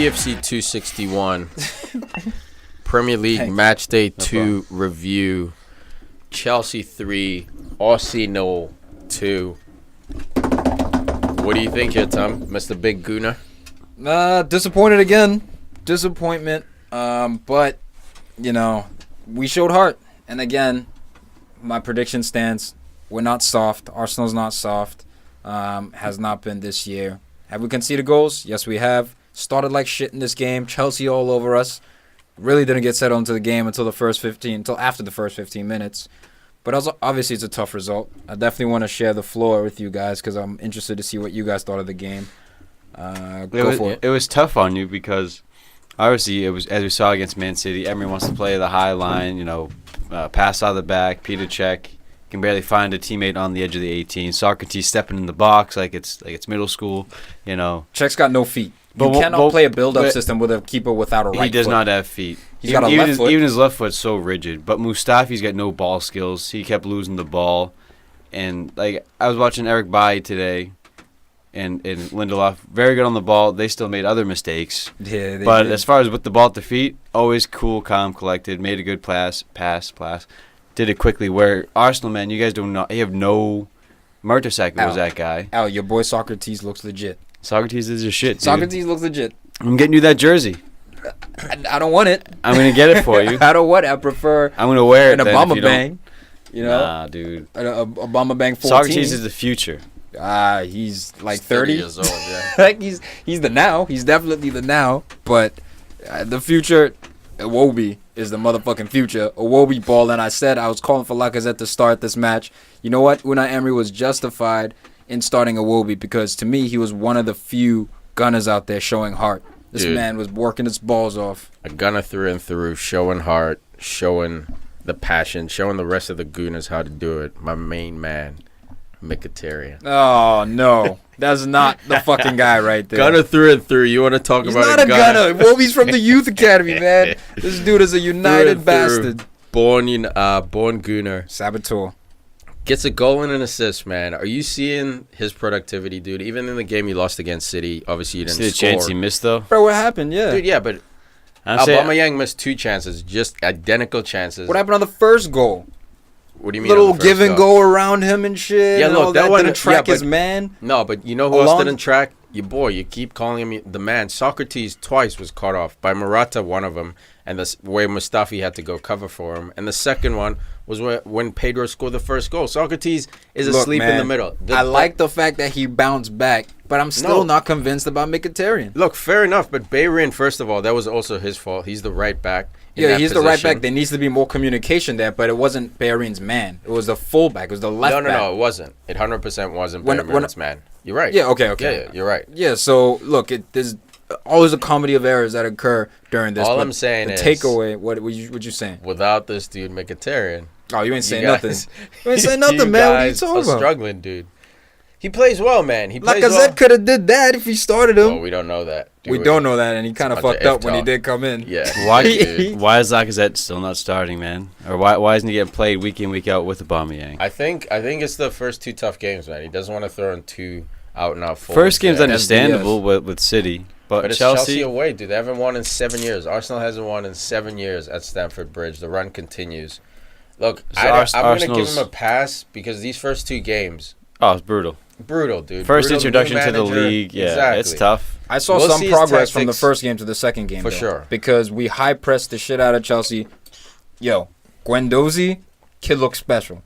PFC 261 Premier League Matchday 2 review. Chelsea 3, Arsenal 2. What do you think here, Tom? Mr. Big Gooner? Disappointed again. Disappointment. But, you know, we showed heart. And again, my prediction stands. We're not soft. Arsenal's not soft. Has not been this year. Have we conceded goals? Yes, we have. Started like shit in this game. Chelsea all over us. Really didn't get settled into the game until after the first 15 minutes. But also, obviously, it's a tough result. I definitely want to share the floor with you guys because I'm interested to see what you guys thought of the game. Go for it. It was tough on you because, obviously, it was as we saw against Man City. Emery wants to play the high line, pass out of the back, Peter check. Can barely find a teammate on the edge of the 18. Socrates stepping in the box like it's middle school, Czech's got no feet. You cannot play a build-up system with a keeper without a right foot. He does not have feet. He's got a left foot. Even his left foot's so rigid. But Mustafi's got no ball skills. He kept losing the ball. And, I was watching Eric Bailly today and Lindelof. Very good on the ball. They still made other mistakes. Yeah, they But did. as far as with the ball at the feet, always cool, calm, collected. Made a good pass. Did it quickly. Where Arsenal, man, you guys don't know. You have no... Mertesacker was that guy. Al, your boy Socrates looks legit. Socrates is your shit, dude. Socrates looks legit. I'm getting you that jersey. I don't want it. I'm going to get it for you. I don't want it. I prefer I'm going to wear it an then Obama if you bang. Nah, dude. An Obama bang 14. Socrates is the future. He's like 30 years old, yeah. Like he's the now. He's definitely the now. But the future, Iwobi is the motherfucking future. Iwobi balling. I said I was calling for Lacazette to start this match. You know what? Unai Emery was justified in starting Iwobi because to me he was one of the few gunners out there showing heart. This man was working his balls off. A gunner through and through, showing heart, showing the passion, showing the rest of the Gooners how to do it. My main man, Mkhitaryan. Oh, no. That's not the fucking guy right there. Gunner through and through. You want to talk He's about not a gunner. Iwobi's from the youth academy, man. This dude is a united bastard. Born Gooner. Saboteur. Gets a goal and an assist, man. Are you seeing his productivity, dude? Even in the game he lost against City, obviously you didn't See the score. chance he missed, though? Bro, what happened? Yeah. Dude, yeah, but Aubameyang missed 2 chances, just identical chances. What happened on the first goal? What do you mean? Little give and go around him and shit. Yeah, and look, all that didn't track his man. No, but you know who else didn't track? Your boy. You keep calling him the man. Socrates twice was caught off by Morata, one of them, and where Mustafi had to go cover for him. And the second one was when Pedro scored the first goal. Socrates is asleep in the middle. I like the fact that he bounced back, but I'm still not convinced about Mkhitaryan. Look, fair enough, but Bayern, first of all, that was also his fault. He's the right back. Yeah, he's the right back. There needs to be more communication there, but it wasn't Bayern's man. It was the fullback. It was the left back. No, it wasn't. It 100% wasn't Bayern's man. You're right. Yeah, okay. Yeah, you're right. Yeah, so, look, there's always a comedy of errors that occur during this. All I'm saying is... takeaway, what you saying? Without this dude, Mkhitaryan... Oh, you ain't saying nothing. You ain't saying nothing, man. What are you talking about? Struggling, dude. He plays well, man. He plays Lacazette could have did that if he started him. Oh, we don't know that. We don't know that, and he kind of fucked up when he did come in. Yeah. Why is Lacazette still not starting, man? Or why isn't he getting played week in, week out with Aubameyang? I think it's the first 2 tough games, man. He doesn't want to throw in 2 out-and-out forwards. First game's understandable with City. But it's Chelsea away, dude. They haven't won in 7 years. Arsenal hasn't won in 7 years at Stamford Bridge. The run continues. Look, I'm going to give him a pass because these first 2 games... Oh, it's brutal. Brutal, dude. First introduction to the league. Yeah, exactly. It's tough. I saw some progress from the first game to the second game. For sure. Because we high-pressed the shit out of Chelsea. Yo, Guendouzi, kid looks special.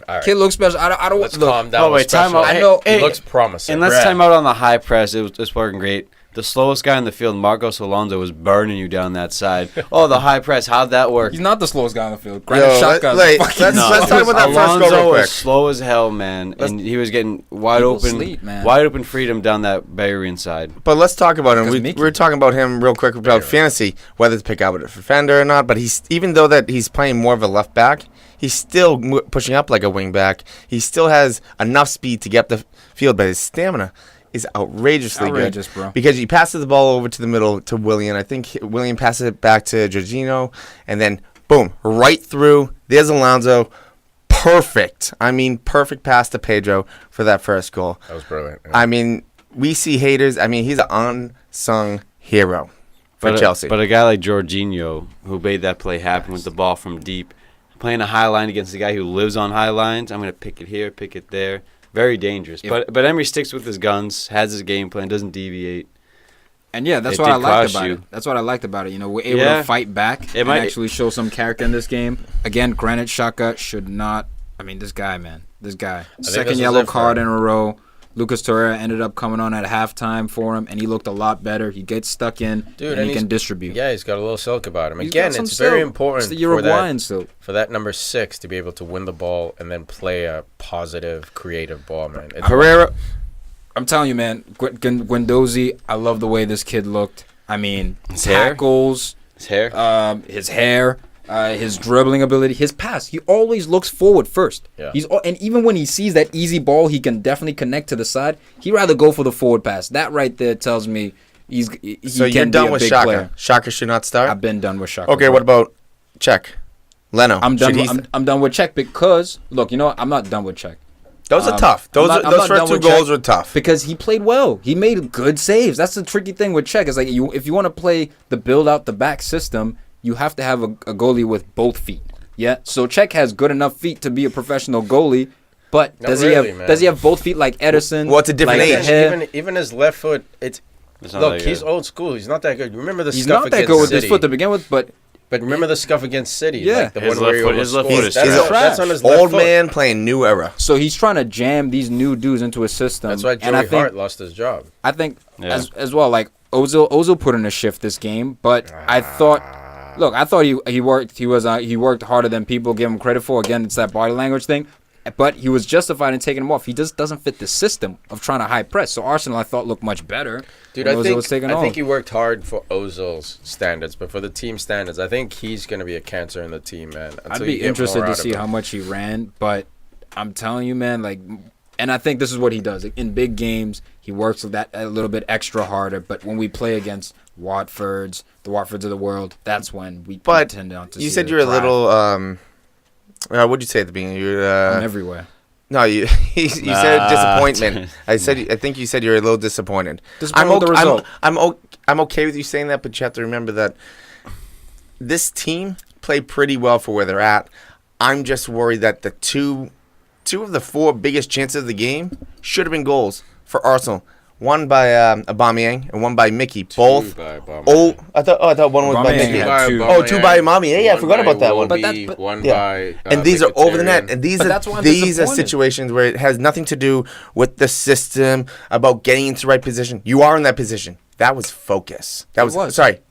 All right. Kid looks special. I don't. Let's calm down. Oh, wait, time out. I know. He looks promising. And let's time out on the high press. It's working great. The slowest guy in the field, Marcos Alonso, was burning you down that side. Oh, the high press. How'd that work? He's not the slowest guy on the field. Granite shotgun. Let's talk about that first goal real quick. Was slow as hell, man, and he was getting wide open freedom down that Bayern side. But let's talk about him. We were talking about him real quick about fantasy, whether to pick out a defender or not. But even though that he's playing more of a left back, he's still pushing up like a wing back. He still has enough speed to get the field, but his stamina is outrageously good, bro. Because he passes the ball over to the middle to Willian. I think Willian passes it back to Jorginho, and then boom, right through. There's Alonso. Perfect. I mean, perfect pass to Pedro for that first goal. That was brilliant. Yeah. I mean, we see haters. I mean, he's an unsung hero for Chelsea. But a guy like Jorginho, who made that play happen with the ball from deep, playing a high line against a guy who lives on high lines, I'm going to pick it here, pick it there. Very dangerous. But Emery sticks with his guns, has his game plan, doesn't deviate. And yeah, that's what I liked about it. That's what I liked about it. You know, we're able to fight back and actually show some character in this game. Again, Garnett Xhaka should not. I mean, this guy, man. This guy. Second yellow card in a row. Lucas Torreira ended up coming on at halftime for him, and he looked a lot better. He gets stuck in, and he can distribute. Yeah, he's got a little silk about him. Again, it's very important for that number 6 to be able to win the ball and then play a positive, creative ball, man. Herrera, I'm telling you, man, Guendouzi, I love the way this kid looked. I mean, tackles, his hair, his dribbling ability, his pass. He always looks forward first. Yeah. And even when he sees that easy ball, he can definitely connect to the side. He'd rather go for the forward pass. That right there tells me he so can you're done be a with big Xhaka. player. Xhaka should not start. I've been done with Xhaka. Okay, what about Czech? Leno. I'm done with Czech because look, you know what? I'm not done with Czech. Those are tough. Those first 2 goals were tough because he played well. He made good saves. That's the tricky thing with Czech. Is like if you want to play the build out the back system, you have to have a goalie with both feet. Yeah. So Czech has good enough feet to be a professional goalie, but does he have both feet like Ederson? Well, it's a different age. Even his left foot, he's old school. He's not that good. Remember the he's scuff not that against good with City. his foot to begin with, but remember the scuff against City. Yeah. Like the one where his left foot is that's on his left old foot. Man playing new era. So he's trying to jam these new dudes into his system. That's why Joey Hart lost his job. I think as well. Like Ozil put in a shift this game, but I thought he worked harder than people give him credit for. Again, it's that body language thing. But he was justified in taking him off. He just doesn't fit the system of trying to high press. So Arsenal, I thought, looked much better. Dude, I think he worked hard for Ozil's standards, but for the team standards, I think he's going to be a cancer in the team, man. I'd be interested to see how much he ran, but I'm telling you, man, and I think this is what he does. In big games, he works that a little bit extra harder, but when we play against the Watfords of the world, that's when we tend not to see. You said you're a little... what'd you say at the beginning? I'm everywhere. No, you said disappointment. I think you said you're a little disappointed. I'm okay with you saying that, but you have to remember that this team played pretty well for where they're at. I'm just worried that the two of the 4 biggest chances of the game should have been goals for Arsenal. One by Aubameyang and one by Mickey. Both. I thought one was by Mickey. Two by Aubameyang. Yeah, I forgot about that one. And these are over the net. And these are situations where it has nothing to do with the system, about getting into the right position. You are in that position. That was focus.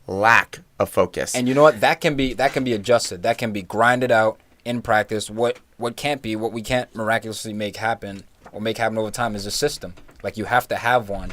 Lack of focus. And you know what? That can be adjusted. That can be grinded out in practice. What we can't miraculously make happen over time is a system. Like, you have to have one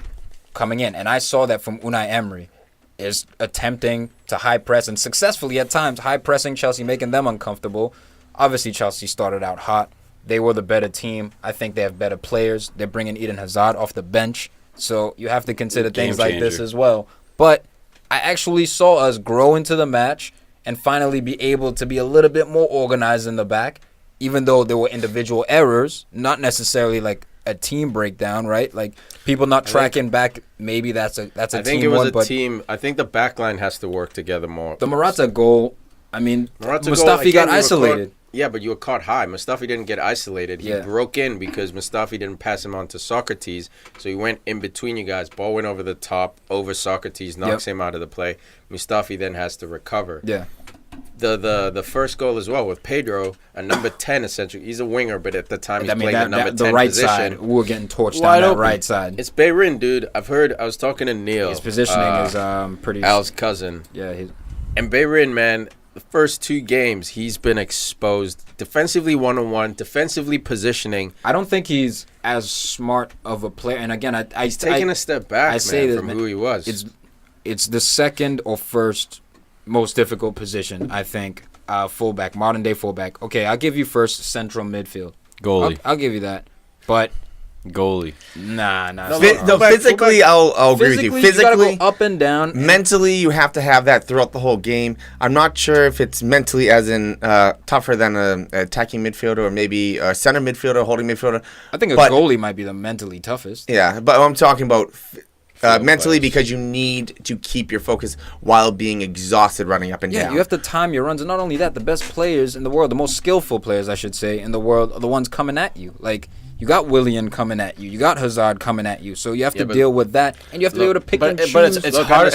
coming in. And I saw that from Unai Emery, is attempting to high press and successfully at times high pressing Chelsea, making them uncomfortable. Obviously, Chelsea started out hot. They were the better team. I think they have better players. They're bringing Eden Hazard off the bench. So you have to consider things like this as well. But I actually saw us grow into the match and finally be able to be a little bit more organized in the back, even though there were individual errors, not necessarily like a team breakdown, right? Like people not tracking back. Maybe that's a team. I think it was a team. I think the back line has to work together more. The Morata goal. I mean, Mustafi got isolated. But you were caught high. Mustafi didn't get isolated. He broke in because Mustafi didn't pass him on to Socrates. So he went in between you guys. Ball went over the top, over Socrates, knocks him out of the play. Mustafi then has to recover. Yeah. The first goal as well with Pedro, a number 10 essentially. He's a winger, but at the time he's playing the number 10 the right position. Side, we were getting torched down that right side. It's Bayrin, dude. I was talking to Neil. His positioning is pretty... Al's cousin. Yeah. And Bayrin, man, the first 2 games, he's been exposed. Defensively one-on-one, defensively positioning. I don't think he's as smart of a player. And again, he's taking a step back, from who he was. It's the second or first most difficult position, I think. Fullback, modern day fullback. Okay, I'll give you first central midfield. Goalie. I'll give you that. But goalie. Nah. Physically, I'll agree with you. Physically, you gotta go up and down. Mentally, you have to have that throughout the whole game. I'm not sure if it's mentally as in tougher than an attacking midfielder or maybe a center midfielder, holding midfielder. I think a goalie might be the mentally toughest. Yeah, but I'm talking about mentally, because you need to keep your focus while being exhausted running up and down. Yeah, you have to time your runs. And not only that, the best players in the world, the most skillful players, I should say, in the world are the ones coming at you. Like, you got Willian coming at you. You got Hazard coming at you. So you have to deal with that. And you have to be able to pick and choose. But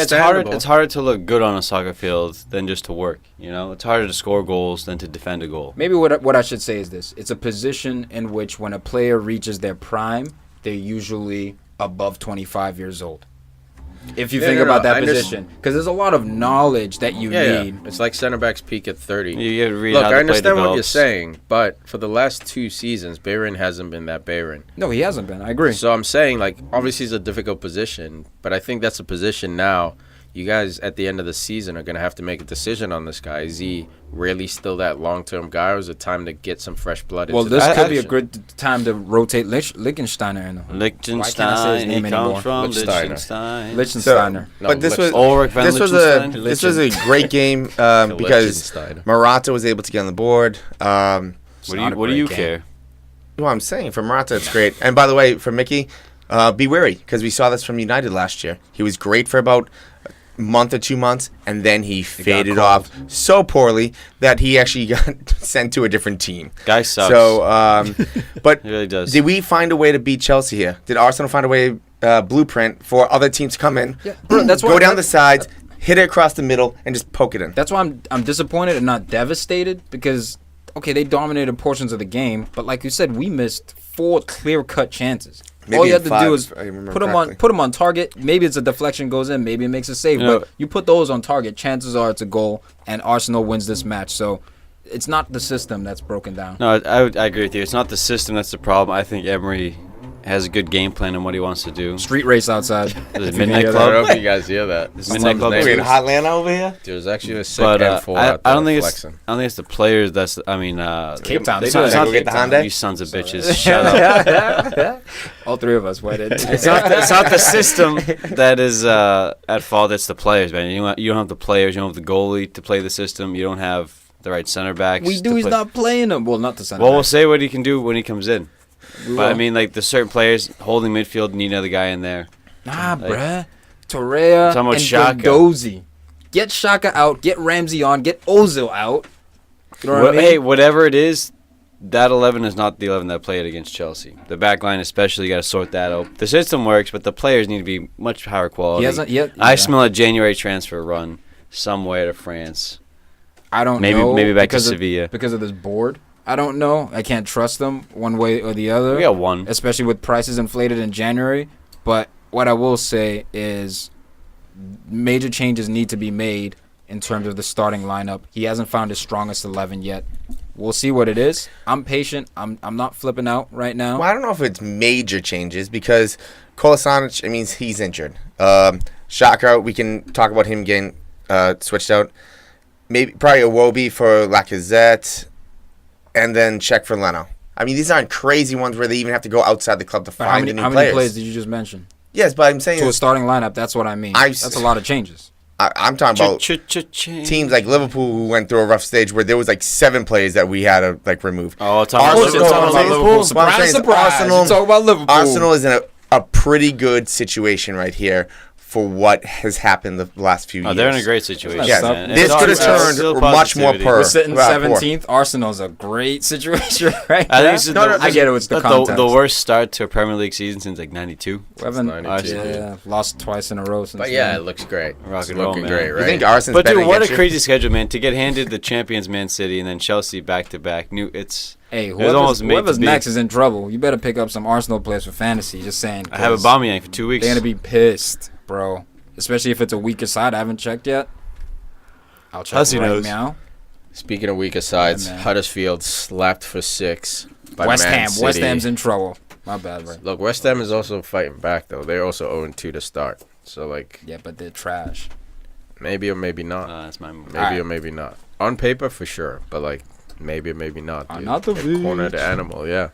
it's harder to look good on a soccer field than just to work. You know, it's harder to score goals than to defend a goal. Maybe what I should say is this. It's a position in which when a player reaches their prime, they're usually above 25 years old. If you think about that position, because there's a lot of knowledge that you need. It's like center backs peak at 30. You got to read Look, how I the play understand what you're develops. saying, but for the last 2 seasons, Bayern hasn't been that Bayern. No, he hasn't been. I agree. So I'm saying, like, obviously it's a difficult position, but I think that's a position now. You guys, at the end of the season, are going to have to make a decision on this guy. Is he really still that long-term guy, or is it time to get some fresh blood into this the could be a position? good time to rotate Lichtsteiner in. Liechtenstein, Why can't I say his name he anymore? comes from Liechtensteiner. Liechtenstein. Lichtsteiner. But this was Ulrich van Liechtenstein. this was a great game because Liechtensteiner. Morata was able to get on the board. What do you care? Well, I'm saying for Morata, it's great. And by the way, for Mickey, be wary, because we saw this from United last year. He was great for about a month or 2 months, and then he faded off so poorly that he actually got sent to a different team. Guy sucks. So, but He really does. did we find a way to beat Chelsea here? Did Arsenal find a way, blueprint for other teams to come in, Bro, that's go why down the sides, hit it across the middle, and just poke it in? That's why I'm disappointed and not devastated, because okay, they dominated portions of the game, but like you said, we missed 4 clear-cut chances. Maybe All you have to 5, do is if I remember put them on target. Maybe it's a deflection goes in, maybe it makes a save, but you put those on target, chances are it's a goal, and Arsenal wins this match. So it's not the system that's broken down. No, I agree with you. It's not the system that's the problem. I think Emery has a good game plan on what he wants to do. Street race outside. The I Midnight don't Club. know if you guys hear that. Midnight Club. We're in Hotland over here. There's actually a sick But M4 I out there don't think flexing. it's the players. That's Cape Town. They It's do not, it. it's not Go get the Cape Town. Hyundai? You sons of bitches. Shut up. All 3 of us went in. It's not the system that is at fault. It's the players, man. You don't have the players. You don't have the goalie to play the system. You don't have the right center backs. We do. He's not playing them. Well, not the center. Well, we'll back. say what he can do when he comes in. We But I will. mean, like the certain players holding midfield need another guy in there. Nah, Like, bruh. Torreira talking about and Xhaka. Dozy. Get Shaka out. Get Ramsey on. Get Ozil out. You know what I mean? Hey, whatever it is, that 11 is not the 11 that played against Chelsea. The back line especially, you got to sort that out. The system works, but the players need to be much higher quality. He hasn't yet. I smell a January transfer run somewhere to France. I don't Maybe know. maybe back to because of- Sevilla. Because of this board. I don't know. I can't trust them one way or the other. We got one. Especially with prices inflated in January. But what I will say is major changes need to be made in terms of the starting lineup. He hasn't found his strongest 11 yet. We'll see what it is. I'm patient. I'm not flipping out right now. Well, I don't know if it's major changes because Kolasinac, I mean, he's injured. Xhaka, we can talk about him getting switched out. Maybe probably a Iwobi for Lacazette, and then check for Leno. I mean, these aren't crazy ones where they even have to go outside the club to But find the new how many players did you just mention? Yes, but I'm saying To a starting lineup, that's what I mean. That's a lot of changes. I'm talking about teams like Liverpool who went through a rough stage where there was like 7 players that we had to like remove. Oh, Arsenal- Liverpool. What I'm saying is Arsenal- You talk about Liverpool. Arsenal is in a pretty good situation right here for what has happened the last few years. They're in a great situation. Yes, man. this It's could have still turned much more positivity. per. We're sitting poor. 17th. Arsenal's a great situation right I now. think it's I get it. It's the context. the worst start to a Premier League season since like '92. We haven't- 92. yeah, lost twice in a row since But yeah, then. it looks great. Rock It's and roll, looking man. great, You right? You think Arsenal's But betting dude, what a against you? crazy schedule, man! To get handed the champions, Man City, and then Chelsea back to back. Hey, almost made to whoever's be. next is in trouble. You better pick up some Arsenal players for fantasy. Just saying. I have a 'cause Aubameyang for 2 weeks. They're gonna be pissed, bro. Especially if it's a weaker side. I haven't checked yet. I'll check Hussy right knows. now. Speaking of weaker sides, Yeah, man. Huddersfield slapped for 6 by West Man Ham. City. West Ham's in trouble. My bad, bro. Look, West Ham is also fighting back, though. They're also 0-2 to start. So, like, Yeah, but they're trash. maybe or maybe not. That's my move. Maybe Alright. or maybe not. On paper, for sure. But, like, maybe or maybe not. Dude. Not the They cornered beach. the animal, yeah.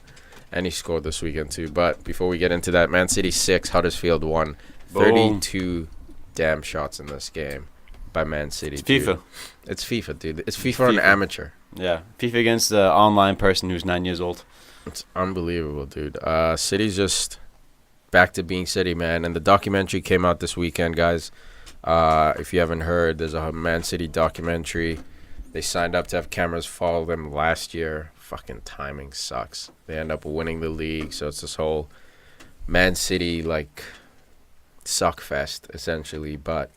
And he scored this weekend, too. But before we get into that, Man City 6, Huddersfield 1. Boom. 32 damn shots in this game by Man City. It's dude. FIFA. It's FIFA, dude. It's FIFA on amateur. Yeah, FIFA against the online person who's 9 years old. It's unbelievable, dude. City's just back to being City, man. And the documentary came out this weekend, guys. If you haven't heard, there's a Man City documentary. They signed up to have cameras follow them last year. Fucking timing sucks. They end up winning the league, so it's this whole Man City, like, suck fest, essentially. But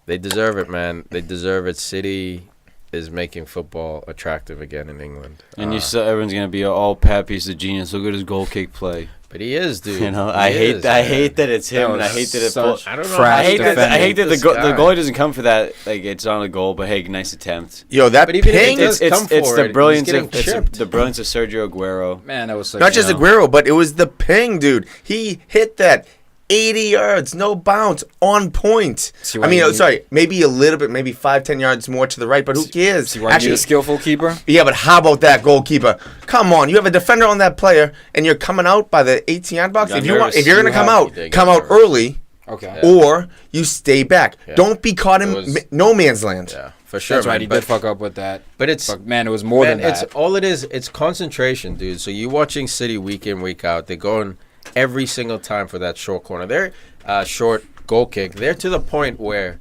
they deserve it, man. They deserve it. City is making football attractive again in England. And you saw everyone's gonna be all Pat piece of genius. Look at his goal kick play. But he is, dude. You know, I hate that it's him, and I hate that it. I don't know. I hate that the goalie doesn't come for that. Like, it's on a goal, but hey, nice attempt. Yo, that ping. It's the brilliance of Sergio Aguero. Man, that was such not just Aguero, but it was the ping, dude. He hit that 80 yards, no bounce, on point. I mean, sorry, maybe a little bit, maybe 5-10 yards more to the right, but who cares? Actually, a skillful keeper. Yeah, but how about that goalkeeper? Come on, you have a defender on that player, and you're coming out by the 18-yard box. If you're gonna come out early. Okay. Or you stay back. Yeah. Don't be caught in no man's land. Yeah, for sure. That's right. He did fuck up with that. But it was more than that. It's all it is. It's concentration, dude. So you watching City week in, week out. They're going every single time for that short corner. They're short goal kick. They're to the point where,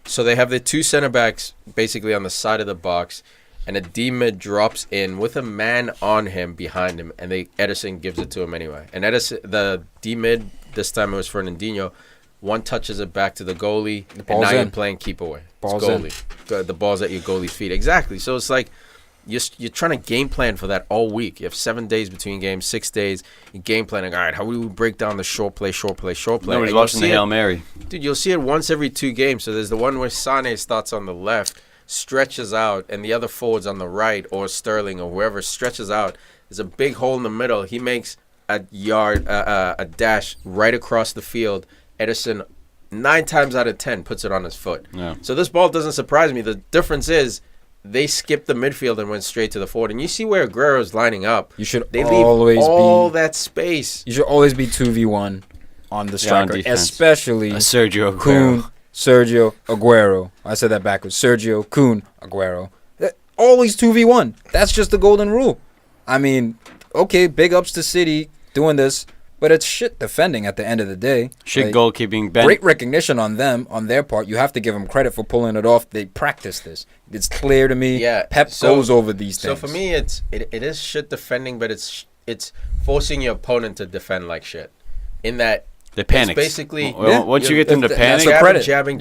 so they have the two center backs basically on the side of the box, and a D mid drops in with a man on him behind him, and Edison gives it to him anyway. And the D mid this time it was Fernandinho. One touches it back to the goalie, and now you're playing keep away. Ball's goalie. The ball's at your goalie's feet. Exactly. So it's like you're trying to game plan for that all week. You have 7 days between games, 6 days. You're game planning. All right, how do we break down the short play? Nobody's watching the Hail Mary. Dude, you'll see it once every 2 games. So there's the one where Sane starts on the left, stretches out, and the other forwards on the right, or Sterling or whoever stretches out. There's a big hole in the middle. He makes a dash right across the field. Edison, 9 times out of 10, puts it on his foot. Yeah. So this ball doesn't surprise me. The difference is they skipped the midfield and went straight to the forward. And you see where Aguero's lining up. You should they always leave all that space. You should always be 2v1 on the striker, especially Sergio Aguero. Kun, Sergio Aguero. I said that backwards. Sergio Kun Aguero. Always 2v1. That's just the golden rule. I mean, okay, big ups to City doing this. But it's shit defending at the end of the day. Shit goalkeeping. Great recognition on them, on their part. You have to give them credit for pulling it off. They practice this. It's clear to me. Yeah, Pep goes over these things. So for me, it is shit defending, but it's forcing your opponent to defend like shit. In that they panic. Basically, once you get them to panic, jabbing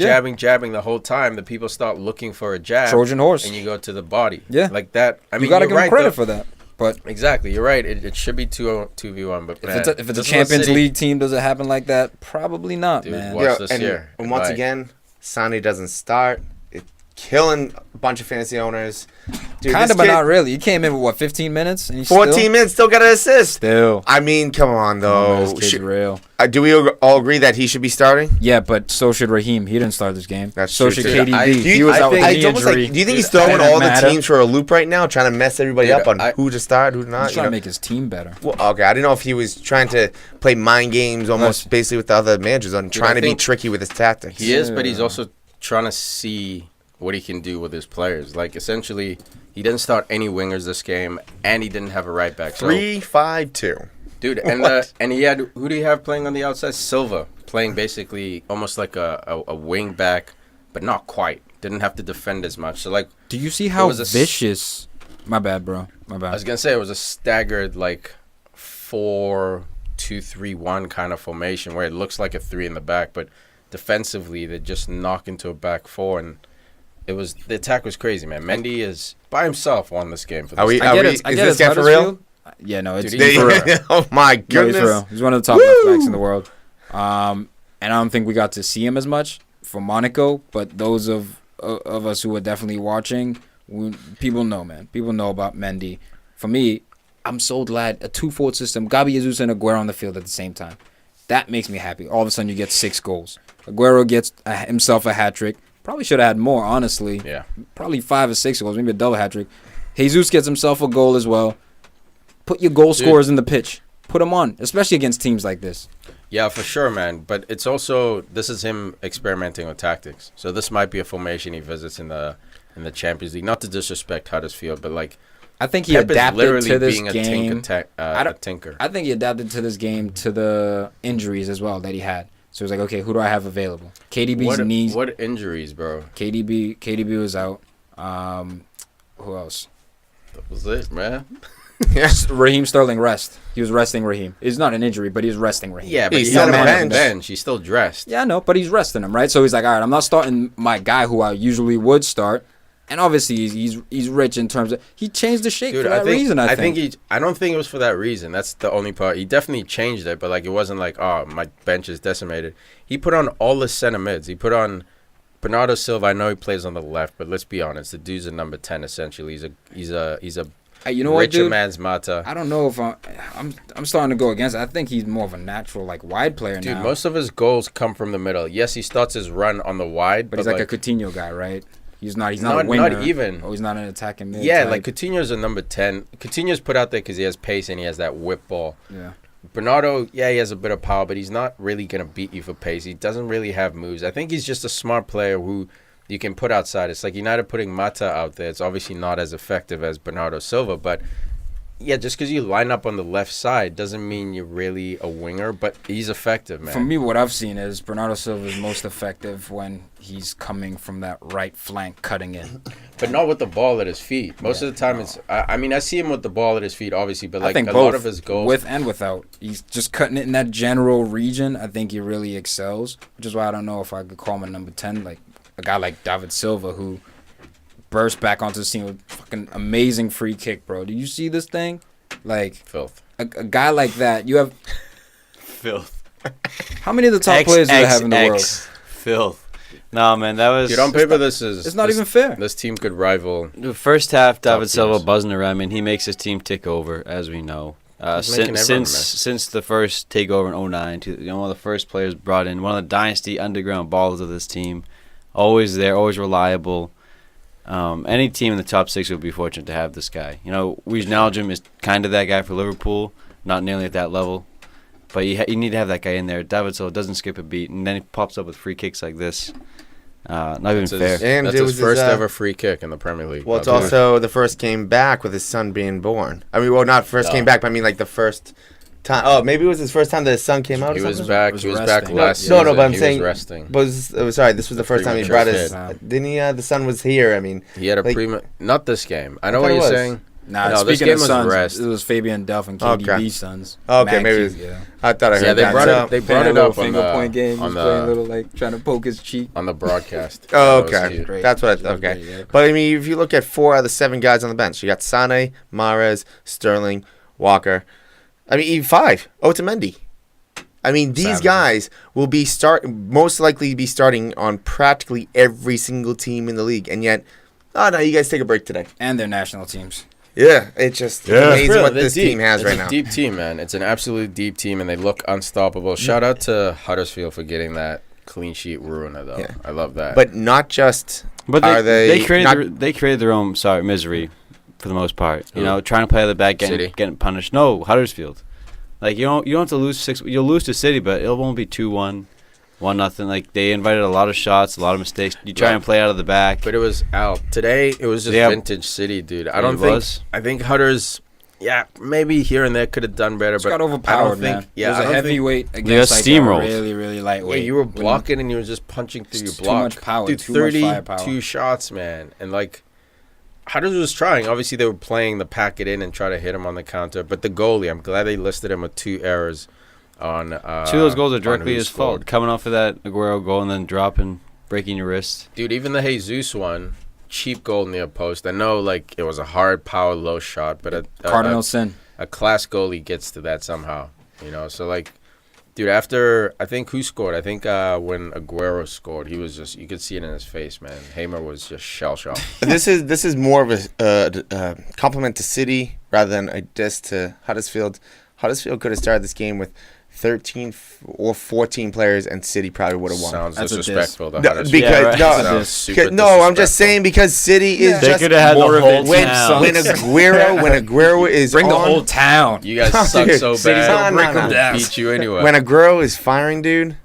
the whole time, the people start looking for a jab. Trojan horse. And you go to the body. Yeah. Like that. I mean, you got to give them credit for that. But exactly, you're right. It should be 2v1, but if it's a Champions League team, does it happen like that? Probably not, dude, man. Watch this year. And once again, Sane doesn't start. It's killing a bunch of fantasy owners. Dude, kind of, but not really. He came in with 15 minutes? And 14 minutes, still got an assist. Still. I mean, come on, though. This kid's real. Do we all agree that he should be starting? Yeah, but so should Raheem. He didn't start this game. That's so true, should too. KDB. He was out with knee injury. Do you think he's throwing all the teams for a loop right now, trying to mess everybody up on who to start, who not? He's trying to make his team better. Well, okay, I didn't know if he was trying to play mind games almost basically with the other managers on trying to be tricky with his tactics. He is, but he's also trying to see what he can do with his players. Like, essentially, he didn't start any wingers this game, and he didn't have a right back. 3-5-2. Dude, and he had, who do you have playing on the outside? Silva, playing basically almost like a wing back, but not quite. Didn't have to defend as much. So, like, do you see how vicious? My bad, bro. My bad. I was gonna say it was a staggered like 4-2-3-1 kind of formation where it looks like a 3 in the back, but defensively they just knock into a back 4, and the attack was crazy, man. Mendy is by himself won this game for this. Is this guy for real? Yeah, no, it's for real. Oh my goodness, no, he's for real. He's one of the top left backs in the world. And I don't think we got to see him as much for Monaco, but those of us who are definitely watching, people know, man. People know about Mendy. For me, I'm so glad a 2-forward system, Gabi Jesus and Aguero on the field at the same time. That makes me happy. All of a sudden, you get 6 goals. Aguero gets himself a hat trick. Probably should have had more, honestly. Yeah. Probably 5 or 6 goals, maybe a double hat trick. Jesus gets himself a goal as well. Put your goal scorers in the pitch. Put them on, especially against teams like this. Yeah, for sure, man. But it's also, this is him experimenting with tactics. So this might be a formation he visits in the Champions League. Not to disrespect Huddersfield, but like I think he Pep is adapted literally to this being game. a tinker. I think he adapted to this game to the injuries as well that he had. So he was like, okay, who do I have available? KDB's knees. What injuries, bro? KDB was out. Who else? That was it, man. Raheem Sterling rest. He was resting Raheem. It's not an injury, but he's resting Raheem. Yeah, but He's he's on on the the bench. He's still dressed. Yeah, I know, but he's resting him, right? So he's like, all right, I'm not starting my guy who I usually would start. And obviously, he's rich in terms of he changed the shape for that reason. I think. I don't think it was for that reason. That's the only part. He definitely changed it, but like it wasn't like, oh, my bench is decimated. He put on all the center mids. He put on Bernardo Silva. I know he plays on the left, but let's be honest, the dude's a number 10 essentially. He's a you know what, richer dude? man's Mata. I don't know if I'm starting to go against it. I think he's more of a natural like wide player now. Dude, most of his goals come from the middle. Yes, he starts his run on the wide, but he's like a Coutinho guy, right? He's not a winger. Not even. Oh, he's not an attacking mid. Yeah, type. like Coutinho's a number 10. Coutinho's put out there because he has pace and he has that whip ball. Yeah. Bernardo, yeah, he has a bit of power, but he's not really going to beat you for pace. He doesn't really have moves. I think he's just a smart player who you can put outside. It's like United putting Mata out there. It's obviously not as effective as Bernardo Silva, but yeah, just because you line up on the left side doesn't mean you're really a winger, but he's effective, man. For me, what I've seen is Bernardo Silva is most effective when he's coming from that right flank, cutting in. But not with the ball at his feet. Most of the time, it's. I mean, I see him with the ball at his feet, obviously, but like I think a both, lot of his goals, with and without, he's just cutting it in that general region. I think he really excels, which is why I don't know if I could call him a number 10, like a guy like David Silva who burst back onto the scene with fucking amazing free kick, bro. Do you see this thing? Like filth. A guy like that, you have Filth. how many of the top players do they have in the world? Filth. No, man, that was. Dude, on paper, it's not even fair. This team could rival. The first half, David Top Silva teams. buzzing around. I mean, he makes his team tick over, as we know. He's making everyone miss. Since the first takeover in 09, one of the first players brought in, one of the dynasty underground ballers of this team, always there, always reliable. Any team in the top 6 would be fortunate to have this guy. You know, Wijnaldum is kind of that guy for Liverpool, not nearly at that level, but you need to have that guy in there. David Silva doesn't skip a beat, and then he pops up with free kicks like this. Not even fair. And That's it his was first his, ever free kick in the Premier League. Well, it's also the first game back with his son being born. I mean, well, not first game back, but I mean like the first time. Oh, maybe it was his first time that his son came out. He or was something? back. He was back resting. last season. No, but I'm He saying was resting. Sorry, this was the first time he brought his. Premature Didn't he? The son was here. I mean, He had a like, not this game. I know I what thought it you're was. saying. Nah, No, this speaking game of was sons, rest. it was Fabian Delph and Okay. KDB's sons. Okay, Mad maybe cute, it was- yeah. I thought I heard Yeah, they that. brought So- it. They Playing brought a it little up on finger point game. on He's playing a the little like trying to poke his cheek. on the broadcast. Oh, That was okay. cute. Great. That's what. That was Okay, great, yeah. but I mean, if you look at 4 out of the 7 guys on the bench, you got Sane, Mahrez, Sterling, Walker. I mean, even 5. Otamendi. I mean, these Savage. guys will be most likely be starting on practically every single team in the league, and yet, oh no, you guys take a break today. And their national teams. Yeah, it's just amazing Really, what they're this deep. team has It's right a now. deep team, man. It's an absolutely deep team, and they look unstoppable. Shout out to Huddersfield for getting that clean sheet ruiner, though. Yeah. I love that. But not just. But Are they they created their own misery for the most part. You Who? know, trying to play out of the back, City? getting punished. No, Huddersfield. Like you don't have to lose 6. You'll lose to City, but it won't be 2-1, 1-0. Like they invited a lot of shots, a lot of mistakes. You try Right. and play out of the back. But it was out today. It was just Yeah. vintage City, dude. I It don't think. was. I think Hudders. Yeah, maybe here and there could have done better, Just but got I overpowered, don't think. man. Yeah, it was I a don't think. heavyweight got against like a steamrolled. really, really lightweight. Yeah, you were When blocking and you were just punching through your It's too block. much power, Dude, too much firepower. 32 shots, man, and like. Hudders was trying. Obviously, they were playing the pack it in and try to hit him on the counter. But the goalie, I'm glad they listed him with 2 errors on. 2 of those goals are on directly who his fault. scored. Coming off of that Aguero goal and then dropping, breaking your wrist. Dude, even the Jesus one, cheap goal near post. I know, like, it was a hard power low shot, but Cardinal sin. a class goalie gets to that somehow, you know. So like, dude, after I think who scored? I think when Aguero scored, he was just you could see it in his face, man. Hamer was just shell shocked. This is more of a compliment to City rather than a diss to Huddersfield. Huddersfield could have started this game with 13 or 14 players, and City probably would have won. Sounds That's a diss. disrespectful. To No, Huddersfield. because Yeah, right. no, Sounds super no, I'm just disrespectful. saying because City is They just could have had the more of whole it. when town. when Aguero is Bring the on, whole town. You guys suck Dude, so City's bad. gonna break them We'll down. beat you anyway. when Aguero is firing, dude,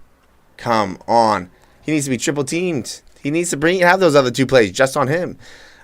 come on, he needs to be triple teamed. He needs to have those other 2 plays just on him.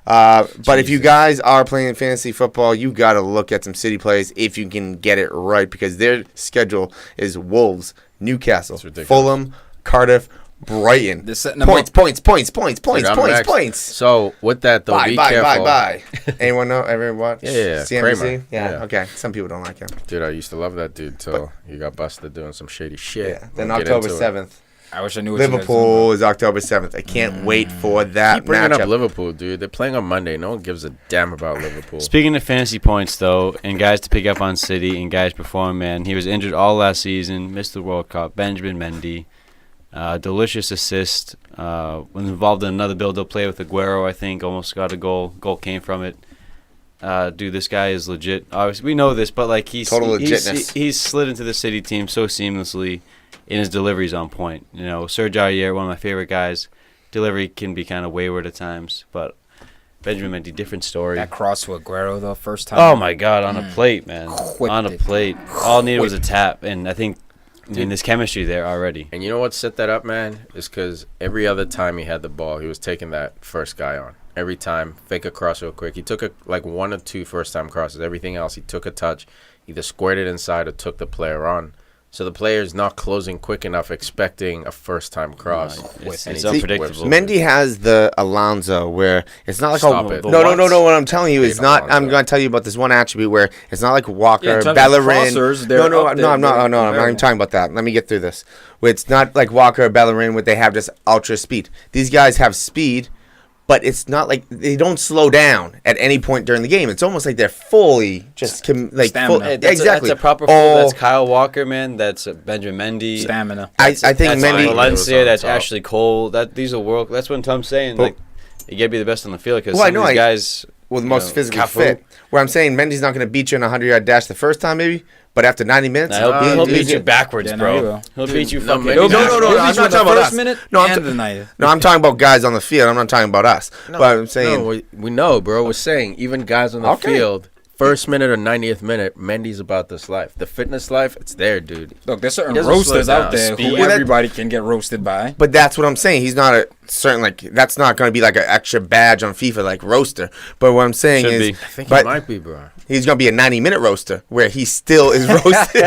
But if you guys are playing fantasy football, you got to look at some City plays if you can get it right, because their schedule is Wolves, Newcastle, Fulham, Cardiff, Brighton. They're setting Points. Dude, next. So with that though, be careful. Bye. Anyone know? Everyone watch? Yeah. CNBC? Kramer. Yeah. Okay. Some people don't like him. Dude, I used to love that dude till he got busted doing some shady shit. Yeah. Then We'll get October into it. 7th. I wish I knew what you guys Liverpool is October 7th. I can't wait for that Keep bringing matchup. up Liverpool, dude. They're playing on Monday. No one gives a damn about Liverpool. Speaking of fantasy points, though, and guys to pick up on City and guys perform, man, he was injured all last season, missed the World Cup. Benjamin Mendy, delicious assist. Was involved in another build-up play with Aguero, I think, almost got a goal. Goal came from it. Dude, this guy is legit. Obviously, we know this, but like he's he's slid into the City team so seamlessly. In his delivery's on point. You know, Serge Aurier, one of my favorite guys. Delivery can be kind of wayward at times, but Benjamin Mendy, different story. That cross to Aguero, though, first time. Oh, my God, on a plate, man. Whipped on a it. plate. All needed was a tap, and I think there's chemistry there already. And you know what set that up, man? Is because every other time he had the ball, he was taking that first guy on. Every time, fake a cross real quick. He took like 1 or 2 first-time crosses. Everything else, he took a touch, either squared it inside or took the player on. So the player's not closing quick enough, expecting a first-time cross. It's unpredictable. Mendy has the Alonso where it's not like Stop it. No. What I'm telling you is not. I'm going to tell you about this one attribute where it's not like Walker, Bellerin. No, I'm not even talking about that. Let me get through this. Where it's not like Walker or Bellerin where they have just ultra speed. These guys have speed, but it's not like they don't slow down at any point during the game. It's almost like they're fully just Exactly. That's a proper that's Kyle Walker, man. That's Benjamin Mendy. Stamina. I think that's Mendy. Valencia. That's Ashley Cole. These are world. That's what I'm saying. Like you gotta be the best on the field because some of these guys. Well, the most physically fit. Where I'm saying Mendy's not going to beat you in a 100-yard dash the first time, maybe, but after 90 minutes, he'll beat you backwards, bro. He'll beat you fucking. No. I'm not talking about us. No, I'm talking about guys on the field. I'm not talking about us. But I'm saying we know, bro. We're saying even guys on the field. First minute or 90th minute, Mendy's about this life. The fitness life, it's there, dude. Look, there's certain roasters out there who everybody can get roasted by. But that's what I'm saying. He's not a certain, like, that's not going to be like an extra badge on FIFA, like roaster. But what I'm saying I think he might be, bro. He's going to be a 90-minute roaster where he still is roasted.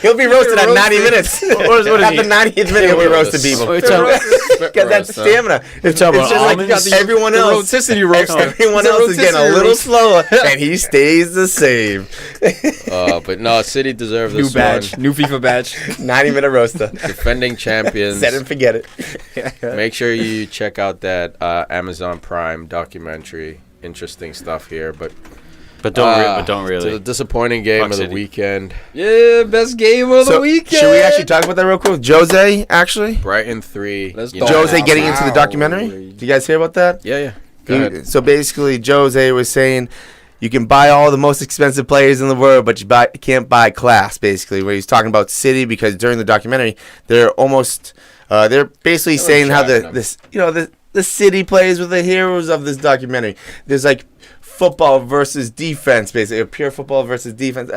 He'll be roasted at 90 minutes. At the 90th minute, he'll be roasting people. Because that's stamina. It's just like everyone else. Everyone else is getting a little slower, and he stays the same. But no, City deserves new this badge, one. new FIFA badge, 90-minute roaster, defending champions. Set and forget it. Make sure you check out that Amazon Prime documentary. Interesting stuff here, but don't really. It's a disappointing game of the weekend. Yeah, best game of the weekend. Should we actually talk about that real quick? Jose, actually. Brighton 3. Jose getting into the documentary. Did you guys hear about that? Yeah. Go ahead. So basically, Jose was saying you can buy all the most expensive players in the world, but you can't buy class, basically, where he's talking about City, because during the documentary, they're basically saying how the City players were the heroes of this documentary. There's like football versus defense, basically, pure football versus defense,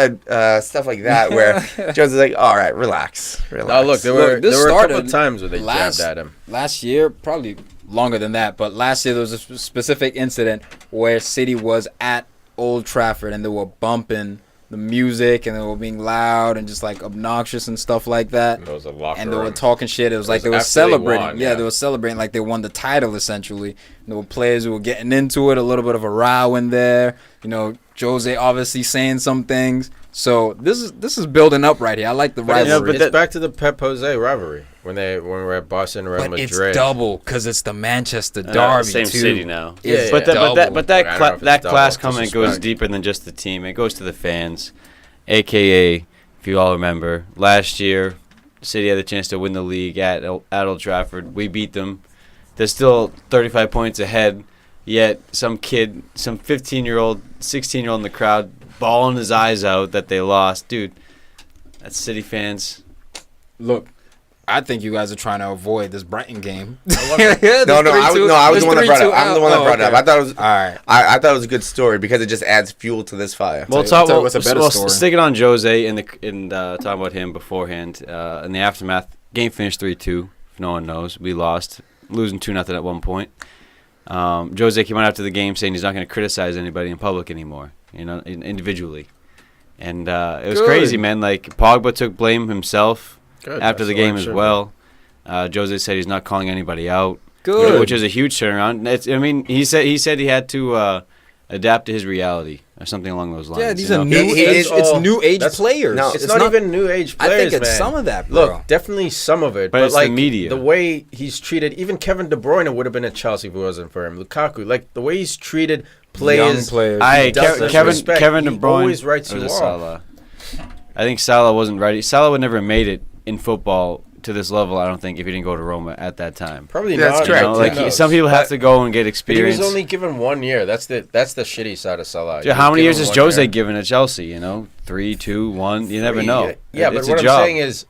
stuff like that, where Jones is like, all right, relax. Oh, look, there were a couple of times where they jabbed at him. Last year, probably longer than that, but last year there was a specific incident where City was at Old Trafford and they were bumping the music and they were being loud and just like obnoxious and stuff like that. There was a locker and they were room. talking shit. It was like they were celebrating. They were celebrating like they won the title essentially. And there were players who were getting into it, a little bit of a row in there. You know, Jose obviously saying some things. So this is building up right here. I like the rivalry. It's back to the Pep Jose rivalry when we were at Boston, Real Madrid. It's double because it's the Manchester Derby same too. city now. Yeah, but that class comment goes deeper than just the team. It goes to the fans, aka if you all remember last year, City had the chance to win the league at Old Trafford. We beat them. They're still 35 points ahead. Yet some kid, some 15-year-old, 16-year-old in the crowd, bawling his eyes out that they lost. Dude, that's City fans. Look, I think you guys are trying to avoid this Brighton game. I was the one that brought it up. I'm the one that brought it up. I thought it was all right. I thought it was a good story because it just adds fuel to this fire. Well, sticking on Jose and talking about him beforehand. In the aftermath, game finished 3-2. If no one knows, we lost, losing 2-0 at one point. Jose came out after the game saying he's not going to criticize anybody in public anymore, individually. And it was crazy, man. Like, Pogba took blame himself after the game as well. Jose said he's not calling anybody out, which is a huge turnaround. He said he had to adapt to his reality or something along those lines. Yeah, these are new age. It's new age players. No, it's not even new age players. I think it's some of that, bro. Look, definitely some of it, but it's like the media. The way he's treated, even Kevin De Bruyne would have been at Chelsea if it wasn't for him. Lukaku, like the way he's treated players. Young players. Kevin De Bruyne always writes you off. Salah. I think Salah wasn't ready. Salah would never have made it in football to this level, I don't think, if he didn't go to Roma at that time. Probably That's not. correct. Some people have to go and get experience. He was only given 1 year. That's the shitty side of Salah. Yeah, how many years has Jose given at Chelsea? 3, 2, 1. You never know. Yeah, but what I'm saying is,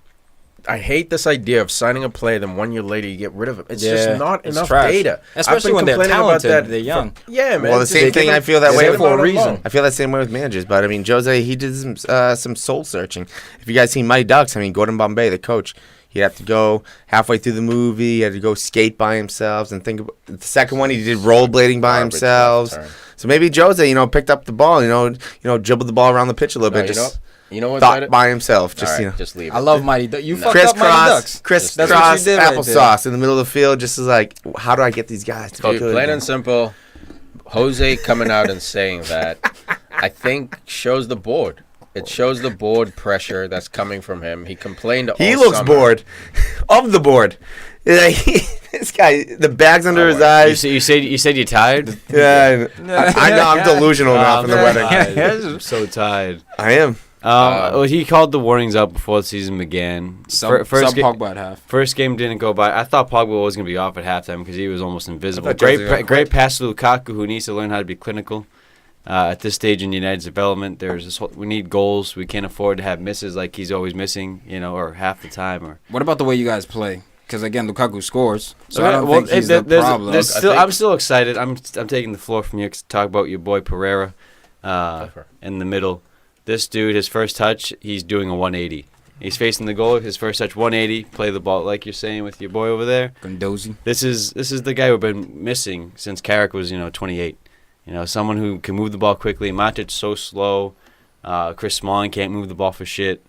I hate this idea of signing a player, then 1 year later you get rid of him. It's just not enough data. Especially when they're talented, they're young. Yeah, man. Well, the same thing, I feel that way for a reason. I feel that same way with managers, but I mean, Jose, he did some soul searching. If you guys seen Mighty Ducks, Gordon Bombay, the coach, he had to go halfway through the movie. He had to go skate by himself and think about the second one. He did rollerblading by himself. So maybe Jose, picked up the ball, dribbled the ball around the pitch a little bit, just what thought by himself. Just just leave it. I love Mighty Ducks. You fucked up Mighty Ducks. Crisscross applesauce in the middle of the field. Just as like, how do I get these guys to be good? Plain and simple. Jose coming out and saying that, I think shows the board. It shows the board pressure that's coming from him. He complained all He looks summer. bored of the board. This guy, the bags under his eyes. You said you're tired? Yeah, I know. I'm delusional now from the wedding. I'm so tired. I am. He called the warnings out before the season began. First Pogba at half. First game didn't go by. I thought Pogba was going to be off at halftime because he was almost invisible. Great pass to Lukaku, who needs to learn how to be clinical. At this stage in United's development, we need goals. We can't afford to have misses like he's always missing, or half the time. Or what about the way you guys play? Because again, Lukaku scores, so I don't think he's the problem. I'm still excited. I'm taking the floor from you to talk about your boy Pereira in the middle. This dude, his first touch, he's doing a 180. He's facing the goal. His first touch, 180. Play the ball like you're saying with your boy over there. Gondozi. This is the guy we've been missing since Carrick was 28. Someone who can move the ball quickly. Matic so slow. Chris Smalling can't move the ball for shit.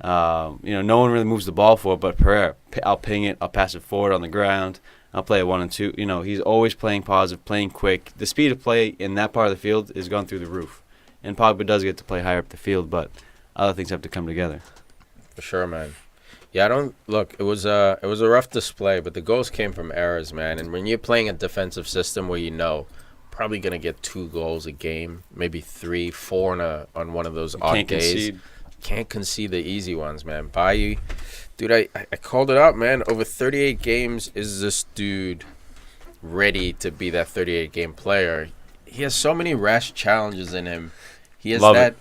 No one really moves the ball for it, but Pereira, I'll ping it. I'll pass it forward on the ground. I'll play it 1 and 2. He's always playing positive, playing quick. The speed of play in that part of the field is gone through the roof. And Pogba does get to play higher up the field, but other things have to come together. For sure, man. Yeah, it was a rough display, but the goals came from errors, man. And when you're playing a defensive system where probably gonna get 2 goals a game, maybe 3, 4 on one of those odd days. Can't concede the easy ones, man. Bailly, dude, I called it out, man. Over 38 games, is this dude ready to be that 38 game player? He has so many rash challenges in him. He has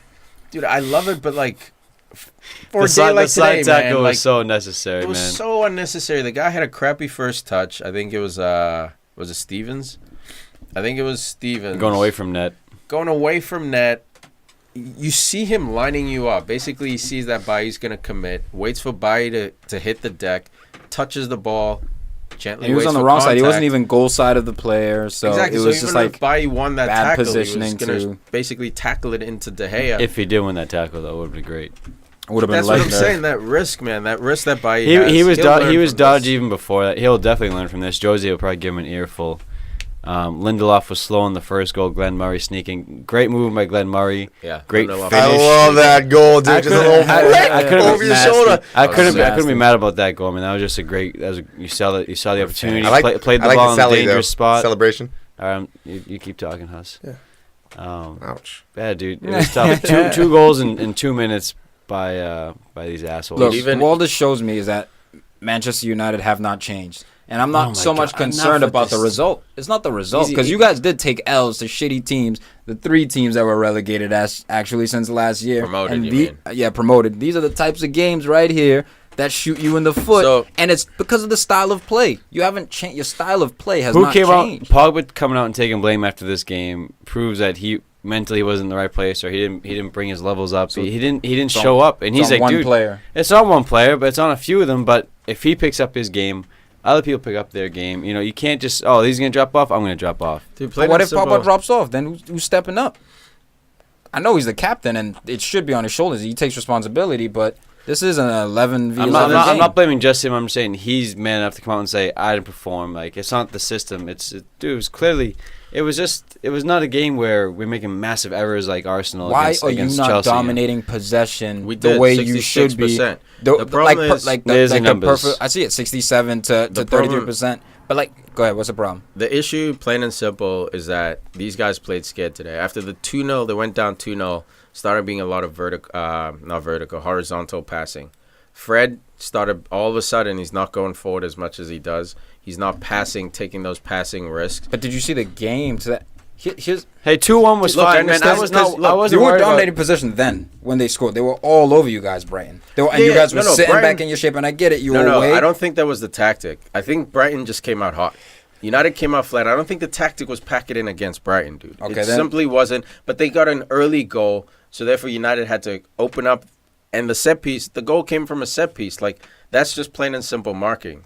dude. I love it, but for a day like today, man, was so unnecessary. It was so unnecessary. The guy had a crappy first touch. I think it was it Stevens? I think it was Stevens. Going away from net. You see him lining you up. Basically, he sees that Bailly's going to commit, waits for Bailly to hit the deck, touches the ball, gently he was on the wrong side. He wasn't even goal side of the player, so exactly. it was just if Bailly won that bad tackle, positioning he was going to basically tackle it into De Gea. If he did win that tackle, that would have been great. That's what I'm saying. That risk, man. That risk that Bailly has. He was dodged even before that. He'll definitely learn from this. Jose will probably give him an earful. Lindelof was slow in the first goal. Glenn Murray sneaking. Great move by Glenn Murray. Yeah, great finish. I love that goal, dude. Just a little flick over your shoulder. I couldn't be mad about that goal. I mean, that was just a great. You saw the opportunity. Played the ball in a dangerous spot. Celebration. You keep talking, Huss. Yeah. Ouch. Bad, dude. It was tough. two goals in 2 minutes by these assholes. Look, all this shows me is that Manchester United have not changed. And I'm not so much concerned about the result. It's not the result. Because you guys did take L's to shitty teams. The 3 teams that were relegated actually since last year. Promoted, Yeah, promoted. These are the types of games right here that shoot you in the foot. And it's because of the style of play. You haven't changed. Your style of play has not changed. Pogba coming out and taking blame after this game proves that he mentally wasn't in the right place, or he didn't bring his levels up. So he didn't show up. And he's like, dude, it's on one player, but it's on a few of them. But if he picks up his game, Other people pick up their game. You know, you can't just, oh, he's going to drop off, I'm going to drop off. Dude, But what if Pogba drops off? Then who's stepping up? I know he's the captain, and it should be on his shoulders. He takes responsibility, but this is an 11 v 11 game. I'm not blaming just him. I'm saying he's man enough to come out and say, I didn't perform. Like, it's not the system. Dude, it was clearly, it was not a game where we're making massive errors like Arsenal against Chelsea. Why are you not dominating possession We the did, way you should be? The problem is, I see it 67 to 33%. But, like, go ahead. What's the problem? The issue, plain and simple, is that these guys played scared today. After the 2-0, they went down 2-0, started being a lot of horizontal passing. Fred started, all of a sudden, he's not going forward as much as he does. He's not passing, taking those passing risks. But did you see the game? To that? Hey, 2-1 was fine, man. I wasn't you were worried dominating position then when they scored. They were all over you guys, Brighton. You guys were sitting back in your shape, and I get it. You were away. I don't think that was the tactic. I think Brighton just came out hot. United came out flat. I don't think the tactic was pack it in against Brighton, dude. Okay, it simply wasn't. But they got an early goal, so therefore United had to open up. And the set piece, the goal came from a set piece. Like, that's just plain and simple marking.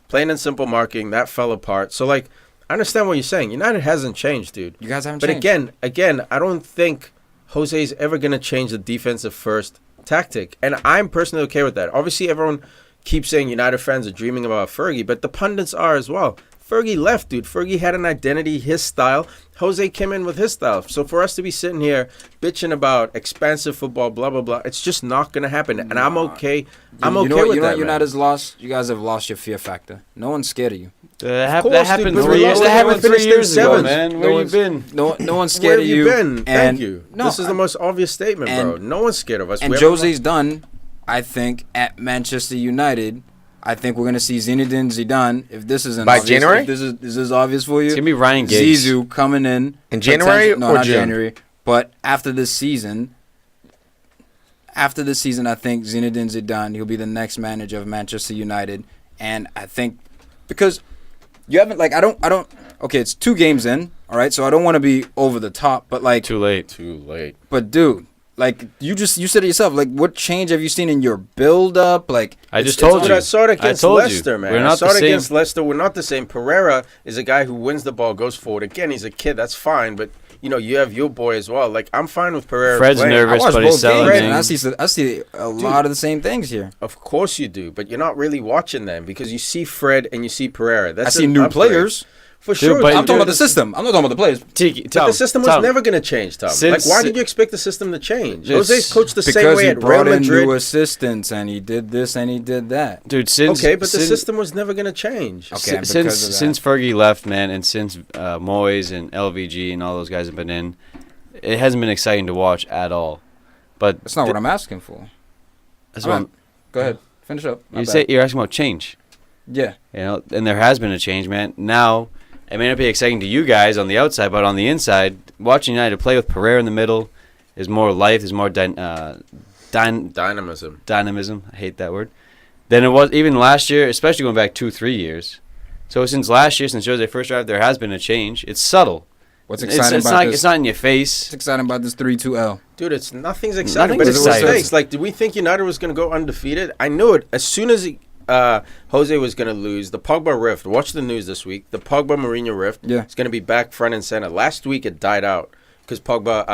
Plain and simple marking. That fell apart. So, like, I understand what you're saying. United hasn't changed, dude. You guys haven't changed. But again, I don't think Jose's ever going to change the defensive first tactic. And I'm personally okay with that. Obviously, everyone keeps saying United fans are dreaming about Fergie, but the pundits are as well. Fergie left, dude. Fergie had an identity, his style. Jose came in with his style. So for us to be sitting here bitching about expansive football, blah, blah, blah, it's just not going to happen. And I'm okay. I'm okay with that, United's lost. You guys have lost your fear factor. No one's scared of you. That happened 3 years. That happened 3 years ago, man. Where you been? No one's scared of you. Where have you been? Thank you. This is the most obvious statement, bro. No one's scared of us. And Jose's done, I think, at Manchester United. I think we're going to see Zinedine Zidane, if this isn't by obvious, January. If this is obvious for you. It's going to be Ryan Giggs. Zizou coming in January No, or not June? January. But after this season, I think Zinedine Zidane, he'll be the next manager of Manchester United. And I think because you haven't, like, I don't. Okay, it's 2 games in, all right? So I don't want to be over the top, but, like. Too late. But, dude. Like, you said it yourself. Like, what change have you seen in your build-up? Like, I just told you. I saw it against Leicester, man. We're not I saw the it same. against Leicester. We're not the same. Pereira is a guy who wins the ball, goes forward. Again, he's a kid. That's fine. But, you know, you have your boy as well. Like, I'm fine with Pereira Fred's playing. nervous, but he's selling. And I see a lot of the same things here. Of course you do. But you're not really watching them because you see Fred and you see Pereira. I see new players. For sure. but I'm talking about the system. I'm not talking about the players. Tiki, But the system was never going to change, Tom. Like, why did you expect the system to change? Jose's coached the same way at Real Madrid. Because he brought in new assistants, and he did this and he did that. Dude, but the system was never going to change. Okay, since Fergie left, man, and since Moyes and LVG and all those guys have been in, it hasn't been exciting to watch at all. But that's not what I'm asking for. That's what Go ahead. Finish up. You're asking about change. Yeah. You know, and there has been a change, man. Now, it may not be exciting to you guys on the outside, but on the inside, watching United play with Pereira in the middle is more life, there's more dynamism. Dynamism, I hate that word. Than it was even last year, especially going back 2-3 years. So since last year, since Jose first arrived, there has been a change. It's subtle. What's exciting about this? It's not in your face. What's exciting about this 3-2L? Dude, nothing's exciting, but it's mistakes. Like, did we think United was going to go undefeated? I knew it. As soon as Jose was going to lose, the Pogba rift, watch the news this week, the Pogba-Mourinho rift is going to be back front and center. Last week it died out because Pogba,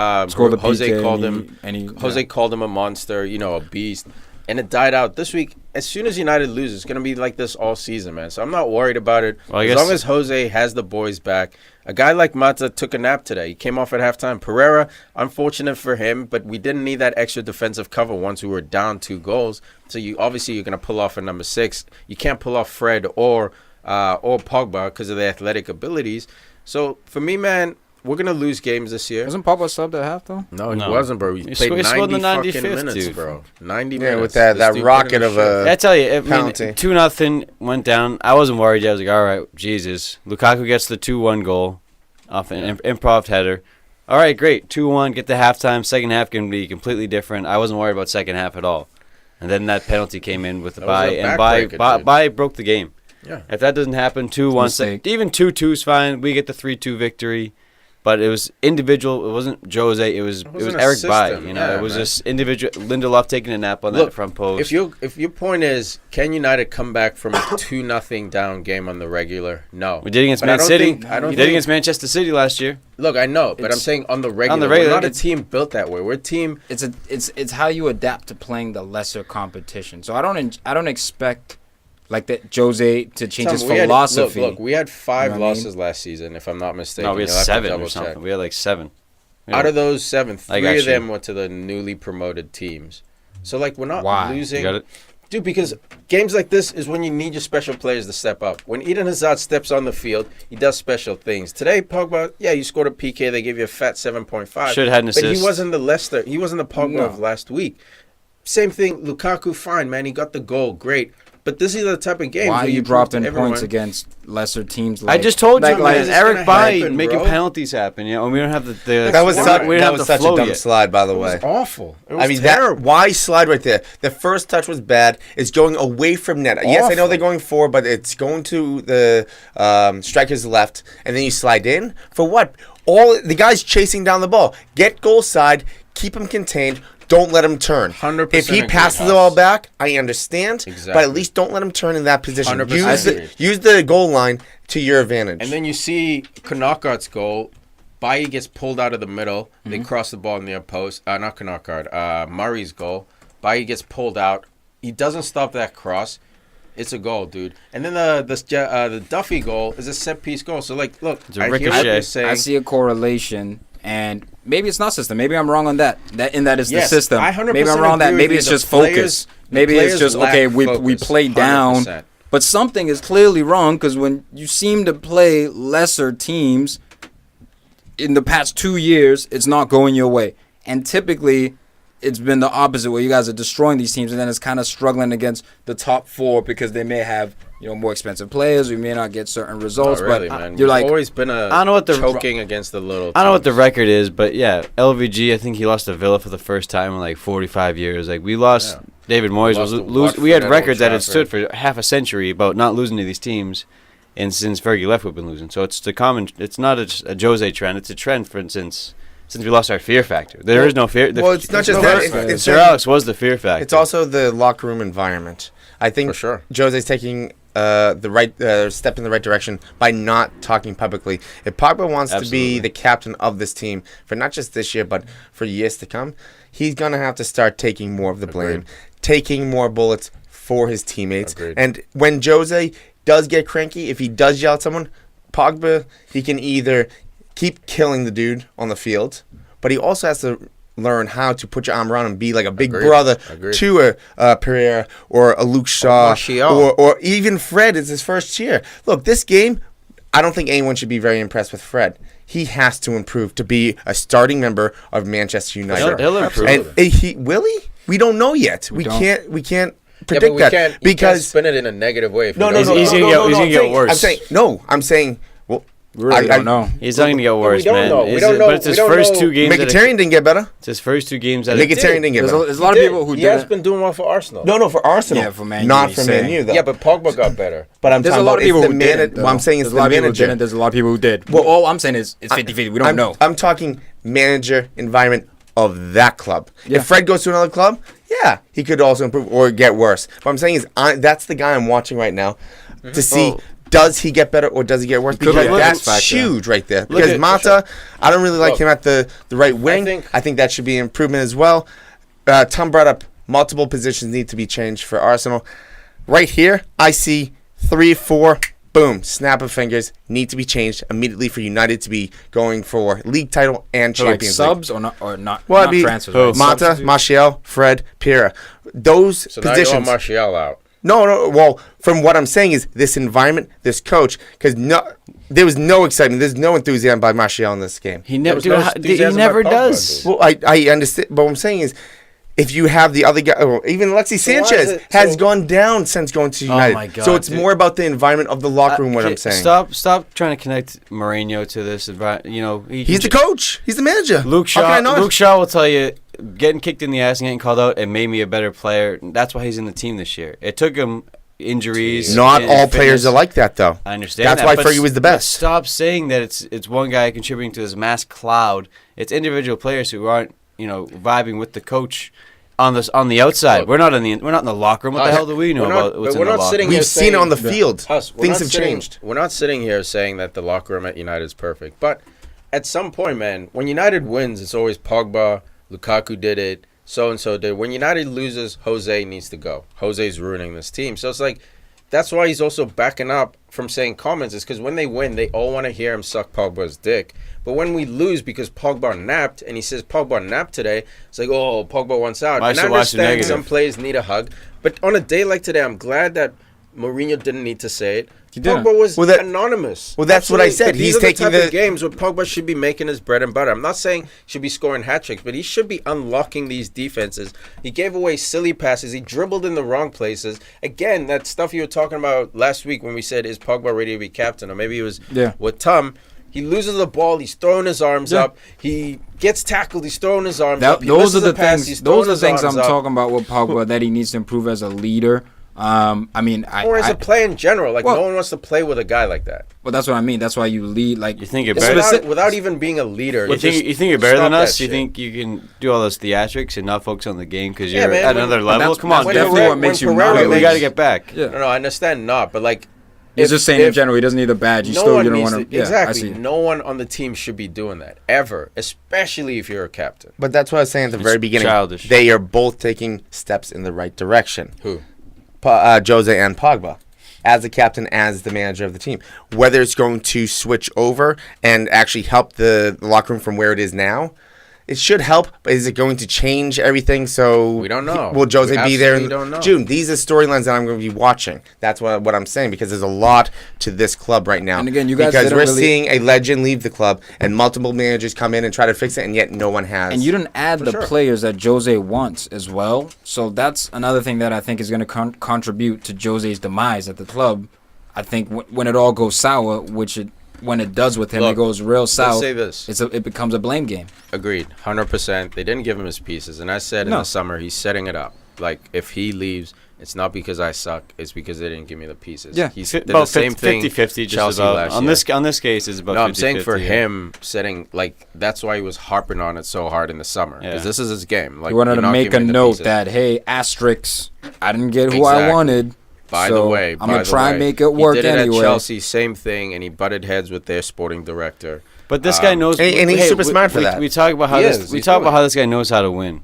Jose called him a monster, you know, a beast. And it died out. This week, as soon as United loses, it's going to be like this all season, man. So I'm not worried about it. Well, as long as Jose has the boys back. A guy like Mata took a nap today. He came off at halftime. Pereira, unfortunate for him, but we didn't need that extra defensive cover once we were down 2 goals. So you're going to pull off a number 6. You can't pull off Fred or Pogba because of their athletic abilities. So for me, man, we're going to lose games this year. Wasn't Pogba subbed at half, though? No, he wasn't, bro. He played 90 fucking minutes, dude. Bro. 90 minutes. With that rocket of a I tell you, penalty. 2-0 went down. I wasn't worried. I was like, all right, Jesus. Lukaku gets the 2-1 goal off an improv header. All right, great. 2-1, get the halftime. Second half can be completely different. I wasn't worried about second half at all. And then that penalty came in with the bye, and bye broke the game. Yeah. If that doesn't happen, 2-1, even 2-2 is fine. We get the 3-2 victory. But it was individual. It wasn't Jose. It was Eric Bay. You know, it was just individual. Lindelof taking a nap on that front post. If your point is, can United come back from a 2-0 down game on the regular? No, we did against Man City. We did against Manchester City last year. Look, I know, but I'm saying on the regular. We're not a team built that way. We're a team. It's how you adapt to playing the lesser competition. So I don't expect like that Jose to change his philosophy. Look, we had 5 losses last season, if I'm not mistaken. No, we had 7 or something. We had like 7. Out of those 7, 3 of them were to the newly promoted teams. So like we're not losing. You got it? Dude, because games like this is when you need your special players to step up. When Eden Hazard steps on the field, he does special things. Today, Pogba, you scored a PK. They gave you a fat 7.5. Should have had an assist. But he wasn't the Leicester. He wasn't the Pogba of last week. Same thing, Lukaku, fine, man. He got the goal. Great. But this is the type of game why where you dropped in points against lesser teams. I just told you, man. Eric Bay making penalties happen. You know, and we don't have the that was such a dumb slide, by the way. It was awful. It was terrible. Why slide right there? The first touch was bad. It's going away from net. Awful. Yes, I know they're going forward, but it's going to the striker's left, and then you slide in for what? All the guys chasing down the ball. Get goal side. Keep him contained. Don't let him turn. 100%. If he passes the ball back, I understand. Exactly. But at least don't let him turn in that position. Use the goal line to your advantage. And then you see Knockout's goal. Bailly gets pulled out of the middle. Mm-hmm. They cross the ball near post. Not Knockout. Murray's goal. Bailly gets pulled out. He doesn't stop that cross. It's a goal, dude. And then the Duffy goal is a set-piece goal. So, like, look. It's a ricochet. I see a correlation. And maybe it's not system. Maybe I'm wrong on that. That is the system. Maybe I'm wrong on that. Maybe it's just focus. Maybe it's just we play down. 100%. But something is clearly wrong because when you seem to play lesser teams in the past 2 years, it's not going your way. And typically, it's been the opposite where you guys are destroying these teams and then it's kind of struggling against the top 4 because they may have more expensive players. We may not get certain results, really, but man. You're like always been choking against the little. I don't know what the record is, but yeah, LVG. I think he lost to Villa for the first time in like 45 years. Like we lost. David Moyes we had records that had stood for half a century about not losing to these teams, and since Fergie left, we've been losing. So it's It's not a Jose trend. It's a trend, for instance. Since we lost our fear factor, there is no fear. It's not just that. Sir Alex was the fear factor. It's also the locker room environment. I think for sure. Jose's taking the right step in the right direction by not talking publicly. If Pogba wants to be the captain of this team for not just this year but for years to come, he's gonna have to start taking more of the blame, taking more bullets for his teammates. And when Jose does get cranky, if he does yell at someone, Pogba, he can either keep killing the dude on the field, but he also has to learn how to put your arm around him and be like a big brother to a Pereira or a Luke Shaw or even Fred. It's his first year. Look, this game, I don't think anyone should be very impressed with Fred. He has to improve to be a starting member of Manchester United. He'll improve. And will he? We don't know yet. We can't predict that because can't spin it in a negative way. No, he's gonna get worse. I'm saying. I don't know. He's not going to get worse, man. We don't know. But it's his first 2 games. Mkhitaryan didn't get better. It's his first 2 games. Mkhitaryan didn't get better. There's a lot of people who he has been doing well for Arsenal. No, for Arsenal. Yeah, for Man U. Not for Man U, though. Yeah, but Pogba got better. But I'm there's talking a lot of people who did. What I'm saying is the manager. There's a lot of people who did. Well, all I'm saying is it's 50-50. We don't know. I'm talking manager environment of that club. Yeah. If Fred goes to another club, he could also improve or get worse. What I'm saying is that's the guy I'm watching right now to see. Does he get better or does he get worse? Because that's huge right there. Because Mata, I don't really like him at the right wing. I think that should be an improvement as well. Tom brought up multiple positions need to be changed for Arsenal. Right here, I see 3, 4, boom, snap of fingers, need to be changed immediately for United to be going for league title and Champions League. Subs or not transfers? Right? Mata, Martial, Fred, Pereira. Those positions. Now you want Martial out. No. Well, from what I'm saying is this environment, this coach, because there was no excitement. There's no enthusiasm by Martial in this game. He never does. Well, I understand. But what I'm saying is, if you have the other guy, even Alexis Sanchez has gone down since going to United. Oh my God, so it's more about the environment of the locker room. What I'm saying. Stop trying to connect Mourinho to this. He's the coach. He's the manager. Luke Shaw will tell you. Getting kicked in the ass and getting called out, it made me a better player. That's why he's in the team this year. It took him injuries. Not and all fitness. players are like that, though. I understand. That's that, why but Fergie was the best. Stop saying that it's one guy contributing to this mass cloud. It's individual players who aren't vibing with the coach on the outside. Look, we're not in the locker room. What the hell do we know about what's in the locker room? We've seen it on the field. Huss, Things have changed. We're not sitting here saying that the locker room at United is perfect, but at some point, man, when United wins, it's always Pogba, Lukaku did it, so-and-so did. When United loses, Jose needs to go. Jose's ruining this team. So it's like, that's why he's also backing up from saying comments, is because when they win, they all want to hear him suck Pogba's dick. But when we lose because Pogba napped, and he says Pogba napped today, it's like, oh, Pogba wants out. And I understand some players need a hug. But on a day like today, I'm glad that Mourinho didn't need to say it. Pogba was anonymous. Well, that's what I said. He's taking the games where Pogba should be making his bread and butter. I'm not saying he should be scoring hat tricks, but he should be unlocking these defenses. He gave away silly passes. He dribbled in the wrong places. Again, that stuff you were talking about last week when we said, is Pogba ready to be captain? Or maybe it was with Tom. He loses the ball. He's throwing his arms up. He gets tackled. He's throwing his arms up. Those are the things I'm talking about with Pogba that he needs to improve as a leader. Or as a player in general, no one wants to play with a guy like that. Well, that's what I mean. That's why you lead. You think you're better without even being a leader. You think you're better than us? You think you can do all those theatrics and not focus on the game because you're at another level? Come on, definitely what makes you. We got to get back. Yeah. No, I understand not, but he's just saying in general, he doesn't need the badge. You don't want to. Exactly. No one on the team should be doing that ever, especially if you're a captain. But that's what I was saying at the very beginning. Childish. They are both taking steps in the right direction. Who? Jose and Pogba, as the captain, as the manager of the team. Whether it's going to switch over and actually help the locker room from where it is now, it should help. But is it going to change everything? So we don't know. Will Jose be there in don't June? These are storylines that I'm going to be watching. That's what I'm saying, because there's a lot to this club right now. And again, you guys because we're seeing a legend leave the club and multiple managers come in and try to fix it, and yet no one has. And you didn't add the players that Jose wants as well. So that's another thing that I think is going to contribute to Jose's demise at the club. I think when it all goes sour, when it does with him, it goes real south. Let's say this. It becomes a blame game. Agreed, 100%. They didn't give him his pieces, and I said in the summer he's setting it up. If he leaves, it's not because I suck. It's because they didn't give me the pieces. Yeah, he's about the same 50-50. Chelsea last year. On this case, it's about. No, 50-50, I'm saying for him setting that's why he was harping on it so hard in the summer, because this is his game. He wanted to make a note that, hey, asterisks, I didn't get who I wanted. By the way, I'm going to try and make it work he did it anyway. At Chelsea, same thing, and he butted heads with their sporting director. But this guy knows, and he's super smart for that. We talk about how this guy knows how to win.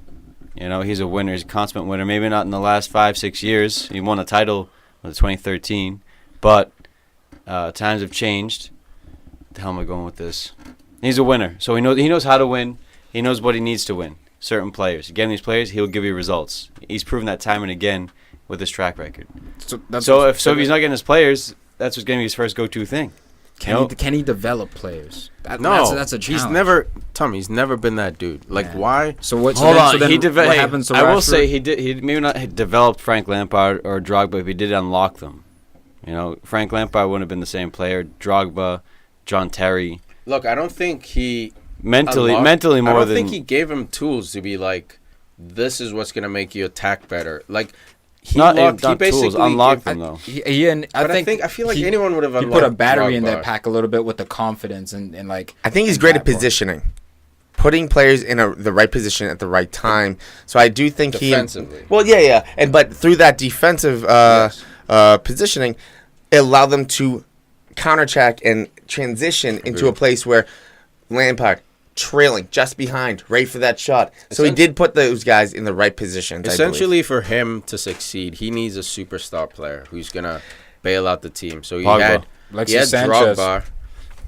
He's a winner. He's a consummate winner. Maybe not in the last 5-6 years. He won a title in 2013, but times have changed. What the hell am I going with this? He's a winner, so he knows how to win. He knows what he needs to win. Certain players, again, these players, he'll give you results. He's proven that time and again with his track record. So if he's not getting his players, that's what's going to be his first go-to thing. Can he develop players? That's a challenge. He's never been that dude. Why? So what? Hold on. What happens to Rashford? I will say he maybe not developed Frank Lampard or Drogba, but he did unlock them. Frank Lampard wouldn't have been the same player. Drogba, John Terry. Look, I don't think he mentally more than. I don't think he gave him tools to be like, this is what's going to make you attack better. He basically unlocked them though. I feel like anyone would have unlocked. He put a battery in that pack a little bit with the confidence and I think he's great at positioning, putting players in the right position at the right time. So I do think defensively. But through that defensive positioning, it allowed them to counterattack and transition into a place where Lampard trailing just behind, ready for that shot. So he did put those guys in the right positions. Essentially, for him to succeed, he needs a superstar player who's gonna bail out the team. So he had Drogba.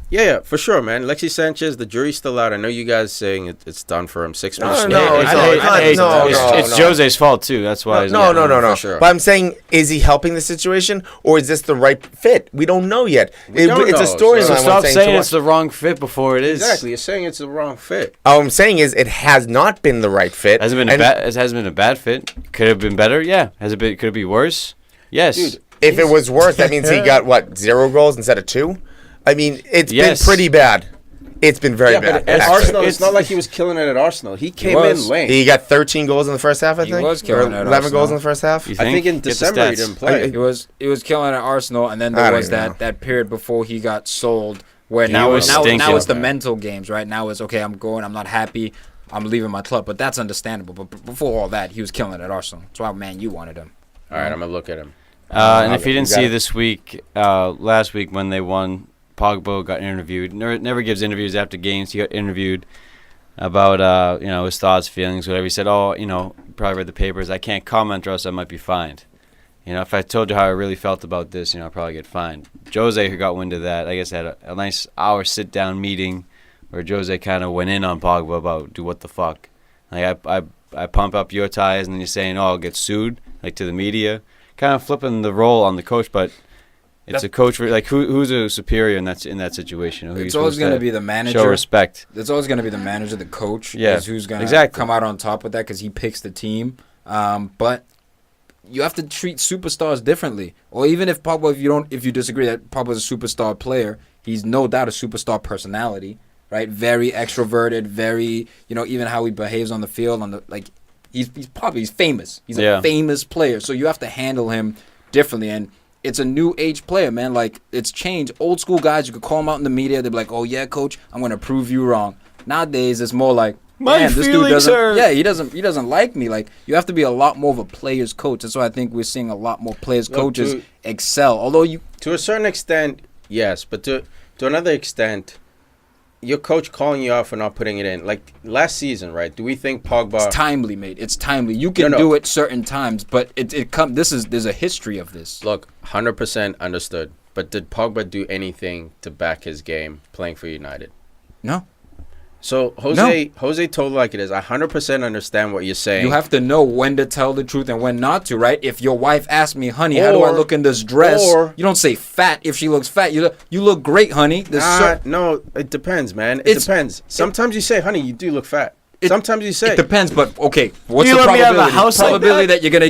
Yeah, for sure, man. Alexis Sanchez, the jury's still out. I know you guys saying it's done for him. 6 months. It's Jose's fault too. That's why. No. Sure. But I'm saying, is he helping the situation, or is this the right fit? We don't know yet. It's a storyline. So stop saying it's the wrong fit before it is. Exactly, you're saying it's the wrong fit. All I'm saying is it has not been the right fit. It hasn't been a bad fit. Could have been better. Yeah. Could it be worse? Yes. Dude, if it was worse, that means he got 0 goals instead of 2. I mean, it's been pretty bad. it's been very bad. But at Arsenal, it's not like he was killing it at Arsenal. He came in late. He got 13 goals in the first half, I think. He was killing it at 11 goals Arsenal. in the first half. You I think in December he didn't play. He was killing at Arsenal, and then there was that period before he got sold where now it's the mental games, right? Now it's, okay, I'm not happy, I'm leaving my club. But that's understandable. But before all that, he was killing it at Arsenal. That's why, man, you wanted him. All right, I'm going to look at him. And if you didn't see this week, last week when they won, Pogba got interviewed. Never gives interviews after games. He got interviewed about his thoughts, feelings, whatever. He said, probably read the papers. I can't comment or else I might be fined. If I told you how I really felt about this, I'll probably get fined. Jose, who got wind of that, I guess had a nice hour sit-down meeting where Jose kind of went in on Pogba about, do what the fuck. Like, I pump up your tires, and then you're saying, I'll get sued, like, to the media. Kind of flipping the role on the coach, but it's a coach, like, who's a superior in that situation? It's always going to be the manager. Show respect. It's always going to be the manager, the coach, is who's going to come out on top with that because he picks the team. But you have to treat superstars differently. Or even if Pogba, if you disagree that Pogba's a superstar player, he's no doubt a superstar personality, right? Very extroverted, very, even how he behaves on the field, he's famous. He's a famous player. So you have to handle him differently. And it's a new age player, man. Like, it's changed. Old school guys, you could call them out in the media. They'd be like, oh, yeah, coach, I'm going to prove you wrong. Nowadays, it's more like, this dude doesn't. Yeah, he doesn't like me. Like, you have to be a lot more of a player's coach. That's why I think we're seeing a lot more players' coaches excel. Although to a certain extent, yes, but to another extent, your coach calling you out for not putting it in. Like last season, right? Do we think Pogba? It's timely, mate. It's timely. You can do it certain times, but there's a history of this. Look, 100% understood. But did Pogba do anything to back his game playing for United? No. So Jose told like it is. I 100% understand what you're saying. You have to know when to tell the truth and when not to, right? If your wife asks me, honey, how do I look in this dress? You don't say fat if she looks fat. You look great, honey. No, it depends, man. It depends. Sometimes you say, honey, you do look fat. Sometimes you say it depends, but okay. What's the probability that you're gonna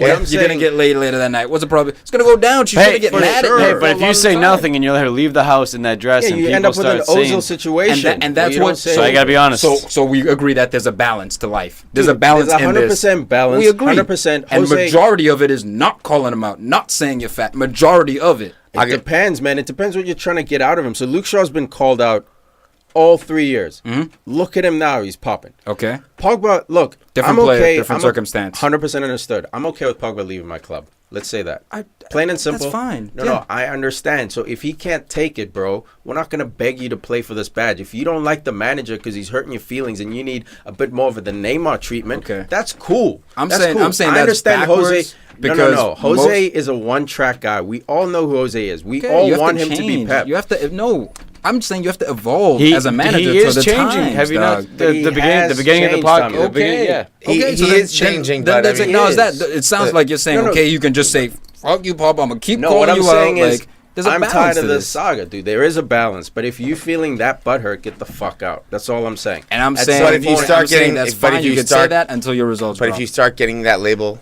get laid later that night? What's the probability? It's gonna go down. She's gonna get mad at you. But if you say nothing and you let her leave the house in that dress, and you end up with an Ozil situation, and that's what. So I gotta be honest. So we agree that there's a balance to life. There's a balance in this. 100% balance. We agree. 100%. And majority of it is not calling him out, not saying you're fat. Majority of it. It depends, man. It depends what you're trying to get out of him. So Luke Shaw's been called out all 3 years. Mm-hmm. Look at him now. He's popping. Okay. Pogba, look. Different player, different circumstance. 100% understood. I'm okay with Pogba leaving my club. Let's say that. Plain and simple. That's fine. No, I understand. So if he can't take it, bro, we're not going to beg you to play for this badge. If you don't like the manager because he's hurting your feelings and you need a bit more of the Neymar treatment, that's cool. I'm saying I that's understand backwards. Jose. No. Jose is a one-track guy. We all know who Jose is. We all want him to be Pep. You have to I'm saying you have to evolve as a manager. He is changing. Have you not the beginning of the podcast? Okay, he is changing. It sounds like you're saying, okay, you can just say, "Fuck you, Pop. I'm gonna keep calling you out." Like, there's a balance. I'm tired of this saga, dude. There is a balance, but if you feeling that butthurt, get the fuck out. That's all I'm saying. And I'm saying, but if you start getting, that's fine. You can say that until your results. But if you start getting that label,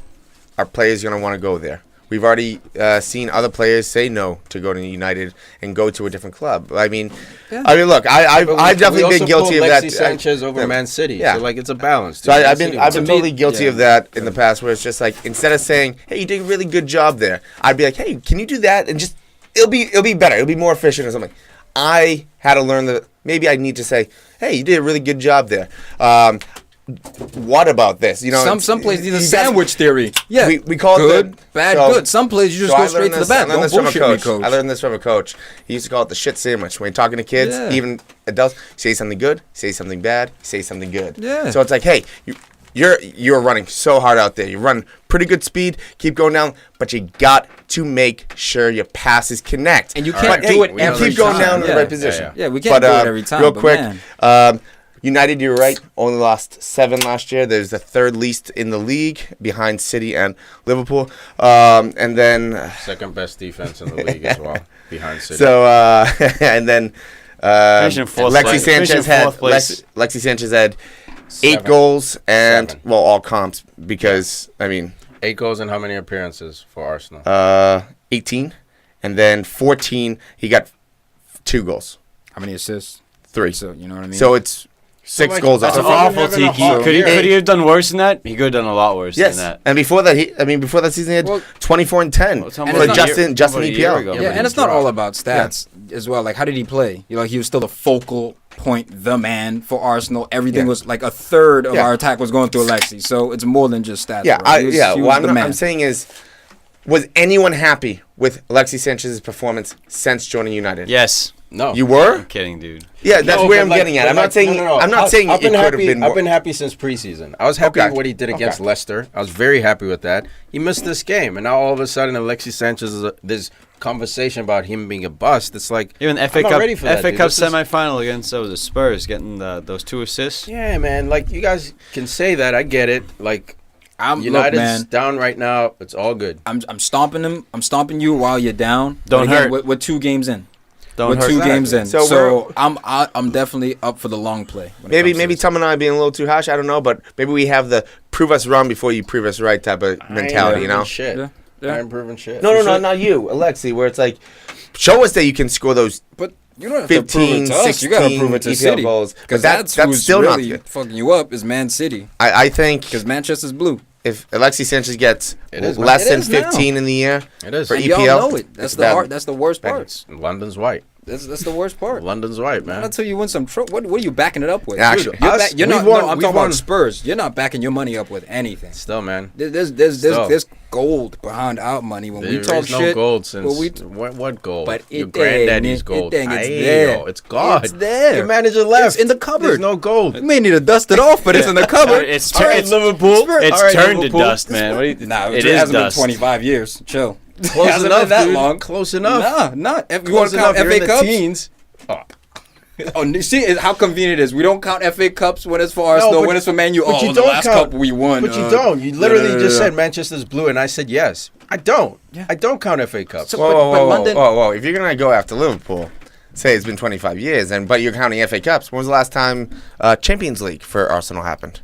our players gonna want to go there. We've already seen other players say no to go to United and go to a different club. I mean, look, I've definitely been guilty of that. Alexis Sanchez over Man City. Yeah. So like it's a balance. So I've been totally guilty of that in the past, where it's just like instead of saying, "Hey, you did a really good job there," I'd be like, "Hey, can you do that?" And just it'll be better. It'll be more efficient or something. I had to learn that maybe I need to say, "Hey, you did a really good job there." What about this? Some places need a sandwich theory. Yeah, we call good, it bad, good. Some places you just go straight to the bad. Don't bullshit me, coach. I learned this from a coach. He used to call it the shit sandwich. When you're talking to kids, even adults, say something good, say something bad, say something good. Yeah. So it's like, hey, you're running so hard out there. You run pretty good speed. Keep going down, but you got to make sure your passes connect. And you can't do it every time. Keep going down in the right position. Yeah, we can't do it every time. Real quick. United, you're right, only lost 7 last year. There's the third least in the league behind City and Liverpool. And then... second best defense in the league as well, behind City. So, and then Lexi Sanchez had 8 goals and, 7. Well, all comps because, 8 goals and how many appearances for Arsenal? 18. And then 14, he got 2 goals. How many assists? 3. So you know what I mean. So it's 6 like, goals that's off. That's awful, having a Tiki. hot Could year. he have done worse than that? He could have done a lot worse Yes, than that. and before that season he had 24 and 10 Well, it's for almost a Justin year- EPL. ago. yeah, but and it's not all about stats as well. Like, how did he play? He was still the focal point, the man for Arsenal. Everything was like a third of our attack was going through Alexi. So it's more than just stats. Yeah, bro. He was What the man. I'm saying is, was anyone happy with Alexis Sanchez's performance since joining United? Yes. No. You were? I'm kidding, dude. Yeah, that's No, where but I'm like- getting at. but I'm like- not saying. no. I'm not saying I've it been could have happy. been more. I've been happy since preseason. I was happy Okay. with what he did against Okay. Leicester. I was very happy with that. He missed this game, and now all of a sudden, Alexis Sanchez is there's conversation about him being a bust. It's like Even FA I'm not Cup, ready for that, FA dude. Cup This is- semifinal against the Spurs, getting those 2 assists. Yeah, man. Like you guys can say that. I get it. Like Look, United's man. down right now. It's all good. I'm stomping him. I'm stomping you while you're down. Don't But again, hurt. We're 2 games in. Don't We're hurt. 2 Exactly. games in. So So I'm definitely up for the long play. when it comes to Maybe this. Tom and I are being a little too harsh. I don't know, but maybe we have the prove us wrong before you prove us right type of mentality. You know? Shit. Yeah, yeah. I ain't proving shit. No, not you, Alexi. Where it's like, show us that you can score those. But you don't have to prove 15, it to us. You got to 16 prove it to EPL City. goals. Because But that's that's who's still not really good. fucking you up is Man City. I think Because Manchester's blue. if Alexis Sanchez gets It is, man. less It than is now. 15 in the year It is. for And EPL, y'all know it. That's it's the bad. hard. That's the worst part. It's London's white. That's the worst part. London's white, man. Not until you win some trophy. What are you backing it up with? Actually, You're, us, you're not. we've won- No, I'm we've talking won. about Spurs. You're not backing your money up with anything. Still, man. There's gold behind our money when we There talk is no shit. gold since when we- what gold? But Your it granddaddy's ain't- gold. it ain't, it's Ayo, there. It's God. It's there. Your manager left. It's in the cupboard. There's no gold. You may need to dust it off, but it's in the cupboard. It's All right, it's Liverpool. It's All right, turned Liverpool. to dust, man. What do you, Nah, it it is hasn't dust. been 25 years. Chill. Close Hasn't enough, been that dude. long. Close enough. Nah. You want Close to count enough. You're in FA the Cups? teens. Oh. Oh, see how convenient it is. We don't count FA Cups when it's for Arsenal, but- when it's for Man U. but Oh, you the don't last count- cup we won. But you don't. You literally no, just no. said Manchester's blue, and I said yes. I don't. Yeah. I don't count FA Cups. So- Whoa, London- whoa. If you're gonna go after Liverpool, say it's been 25 years, but you're counting FA Cups. When was the last time Champions League for Arsenal happened?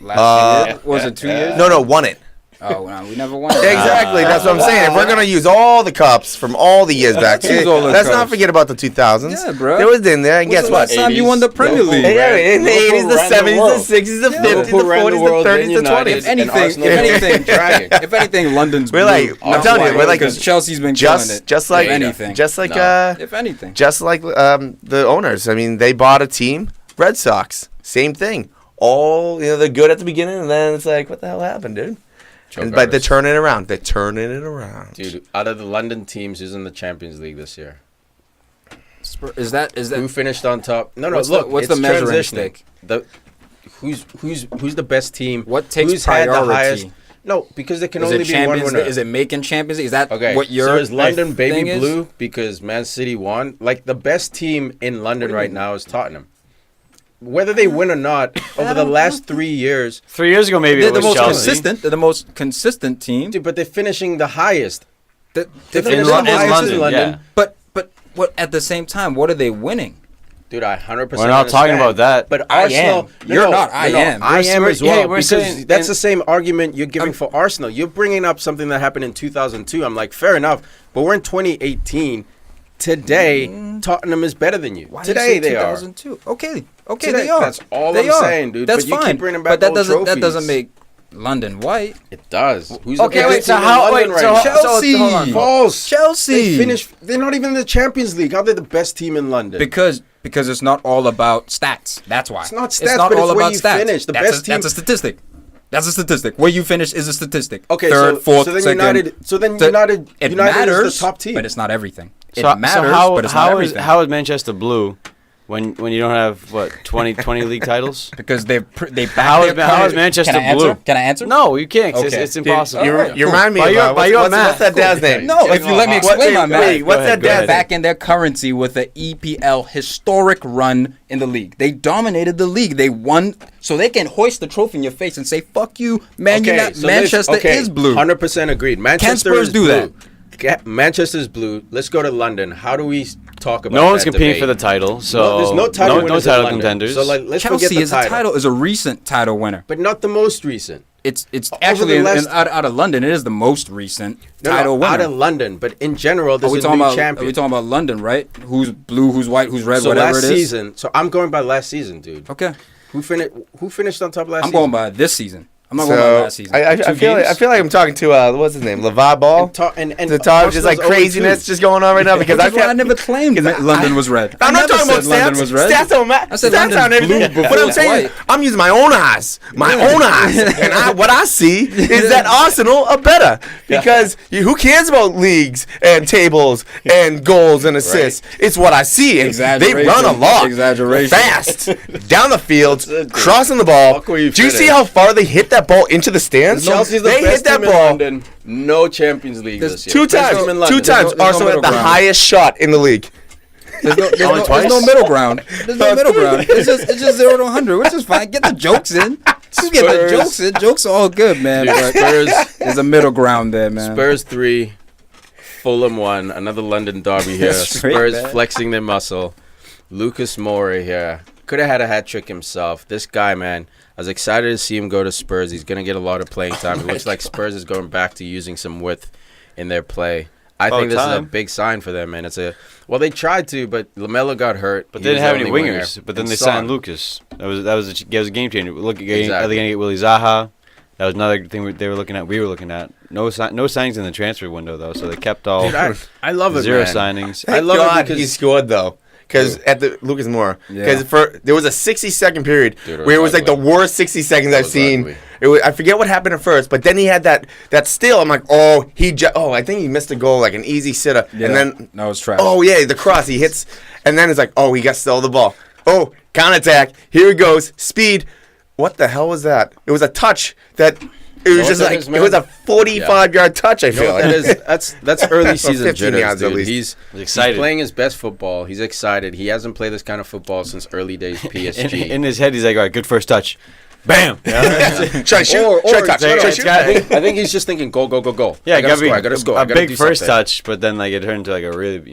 Last year? Was it 2 years? No, won it. Oh, no, we never won. Exactly, that's what I'm saying. If we're gonna use all the cups from all the years back, Use all the let's not cups. forget about the 2000s. Yeah, bro. It was in there, and When's guess the what? last time you won the Premier Liverpool League? ran- Yeah, in the 80s, Liverpool the ran the 70s, world. the 60s, the 50s, the Liverpool ran 40s, the world, 30s, then the United, 20s. If anything, and Arsenal if ran anything, dragging. if anything, London's We're blue. like- I'm That's telling you, why, we're like- because Chelsea's been killing it. Just like if anything, just like if anything, the owners. I mean, they bought a team, Red Sox, same thing. All they're good at the beginning, and then it's like, what the hell happened, dude? But they're artists. turning it around. They're turning it around. Dude, out of the London teams, who's in the Champions League this year? is that Who finished on top? No, What's look, what's it's the measuring transitioning. stick? Who's the best team? What takes who's had the priority? highest? No, because there can Is only it be one Champions winner. League? Is it making Champions League? Is that Okay, what your so is London thing baby is? blue because Man City won? Like the best team in London right now is Tottenham. Whether they win or not, over the last 3 years, 3 years ago, maybe They're it the was most Chelsea. consistent. They're the most consistent team. dude, but they're finishing the highest. They're They're finishing In, the Lon- in highest London, in London. yeah. But what at the same time? What are they winning? Dude, I 100%. We're not talking understand. about that. But I Arsenal, am. You're not. I am. I am We're- as well. yeah, we're because saying- that's and- the same argument you're giving for Arsenal. You're bringing up something that happened in 2002. I'm like, fair enough, but we're in 2018. Today, Tottenham is better than you. Why do you Today say they are. 2002? Okay, Today, they are. that's all They I'm are. saying, dude. That's But you fine. keep bringing back but that old doesn't trophies. make London white. It does. Who's Okay, the wait, best so team in how- London wait, right so now? how- Chelsea. hold on. False. Chelsea. They finished. They're not even in the Champions League. How are they the best team in London? Because it's not all about stats. That's why. It's not stats, but it's where you finish. The best team- That's a statistic. That's a statistic. Where you finish is a statistic. Okay, third, so, fourth, so then second. United. So then United. It United matters, is the top team. but it's not everything. It So, matters, how, but it's how not is everything. how is Manchester blue when you don't have 20 league titles? Because they back How is- their how is players. Manchester Can I answer? blue? Can I answer? No, you can't. 'Cause Okay. It's impossible. You remind me By of your- by your what's math. that dad's name? No, if you let me explain my math. Wait, what's Go ahead, that go dad's ahead. name? Back in their currency with the EPL historic run in the league. They dominated the league. They won, so they can hoist the trophy in your face and say, "Fuck you, man! Manchester is blue." 100% agreed. Manchester Spurs is do blue. Manchester's blue. Let's go to London. How do we talk about? No one's that competing debate? for the title, so No, there's no title no winners in title London. contenders. So let's Chelsea forget the is a recent title winner. but not the most recent. it's actually out of London. It is the most recent title winner. Out of London, but in general, there's a new champion. Are we talking about London, right? Who's blue, who's white, who's red, so whatever it is? Season. So I'm going by last season, dude. Okay. Who finished on top last season? I'm going by this season. I'm not going by last season. I feel like I'm talking to what's his name, LeVar Ball. And the talk just like craziness just going on right now because I never claimed that London was red. I'm not talking about stats. Stats don't matter. I said stats London's blue before But I'm saying I'm using my own eyes, and what I see is that Arsenal are better because who cares about leagues and tables and goals and assists? Right. It's what I see. And they run a lot, fast down the field, crossing the ball. Do you see how far they hit that ball into the stands? Chelsea's the best team in London. No Champions League this year. Two times Arsenal had the highest shot in the league. There's no middle ground. There's no middle ground. It's just 0 to 100, which is fine. Get the jokes in. You get the jokes in. Jokes are all good, man. Dude, Spurs, there's a middle ground there, man. Spurs 3, Fulham 1. Another London derby here. Spurs flexing their muscle. Lucas Moura here. Could have had a hat trick himself. This guy, man. I was excited to see him go to Spurs. He's going to get a lot of playing time. It looks like Spurs is going back to using some width in their play. I think this is a big sign for them, man. Well, they tried to, but LaMelo got hurt. But they didn't have any wingers. But then they signed Lucas. That was a game changer. Look, are they going to get Willie Zaha? That was another thing they were looking at. We were looking at no signings in the transfer window though, so they kept all. Dude, I love it. Zero man. signings. I love it because he scored though. Because at the Lucas Moura, because there was a 60-second period where it was like the worst 60 seconds I've seen. I forget what happened at first, but then he had that steal. I'm like, I think he missed a goal, like an easy sitter, and then no, it's trash. Oh yeah, the cross he hits, and then it's like, he got stole the ball. Oh, counterattack, here he goes, speed. What the hell was that? It was a touch that. It was just like it was a 45-yard touch. I feel like that's early season jitters, dude. He's excited. He's playing his best football. He's excited. He hasn't played this kind of football since early days PSG. In his head, he's like, all right, good first touch. Bam! Should I shoot? Should I touch? I think he's just thinking, go. Yeah, I gotta score. A big first touch, but then like it turned into like a really,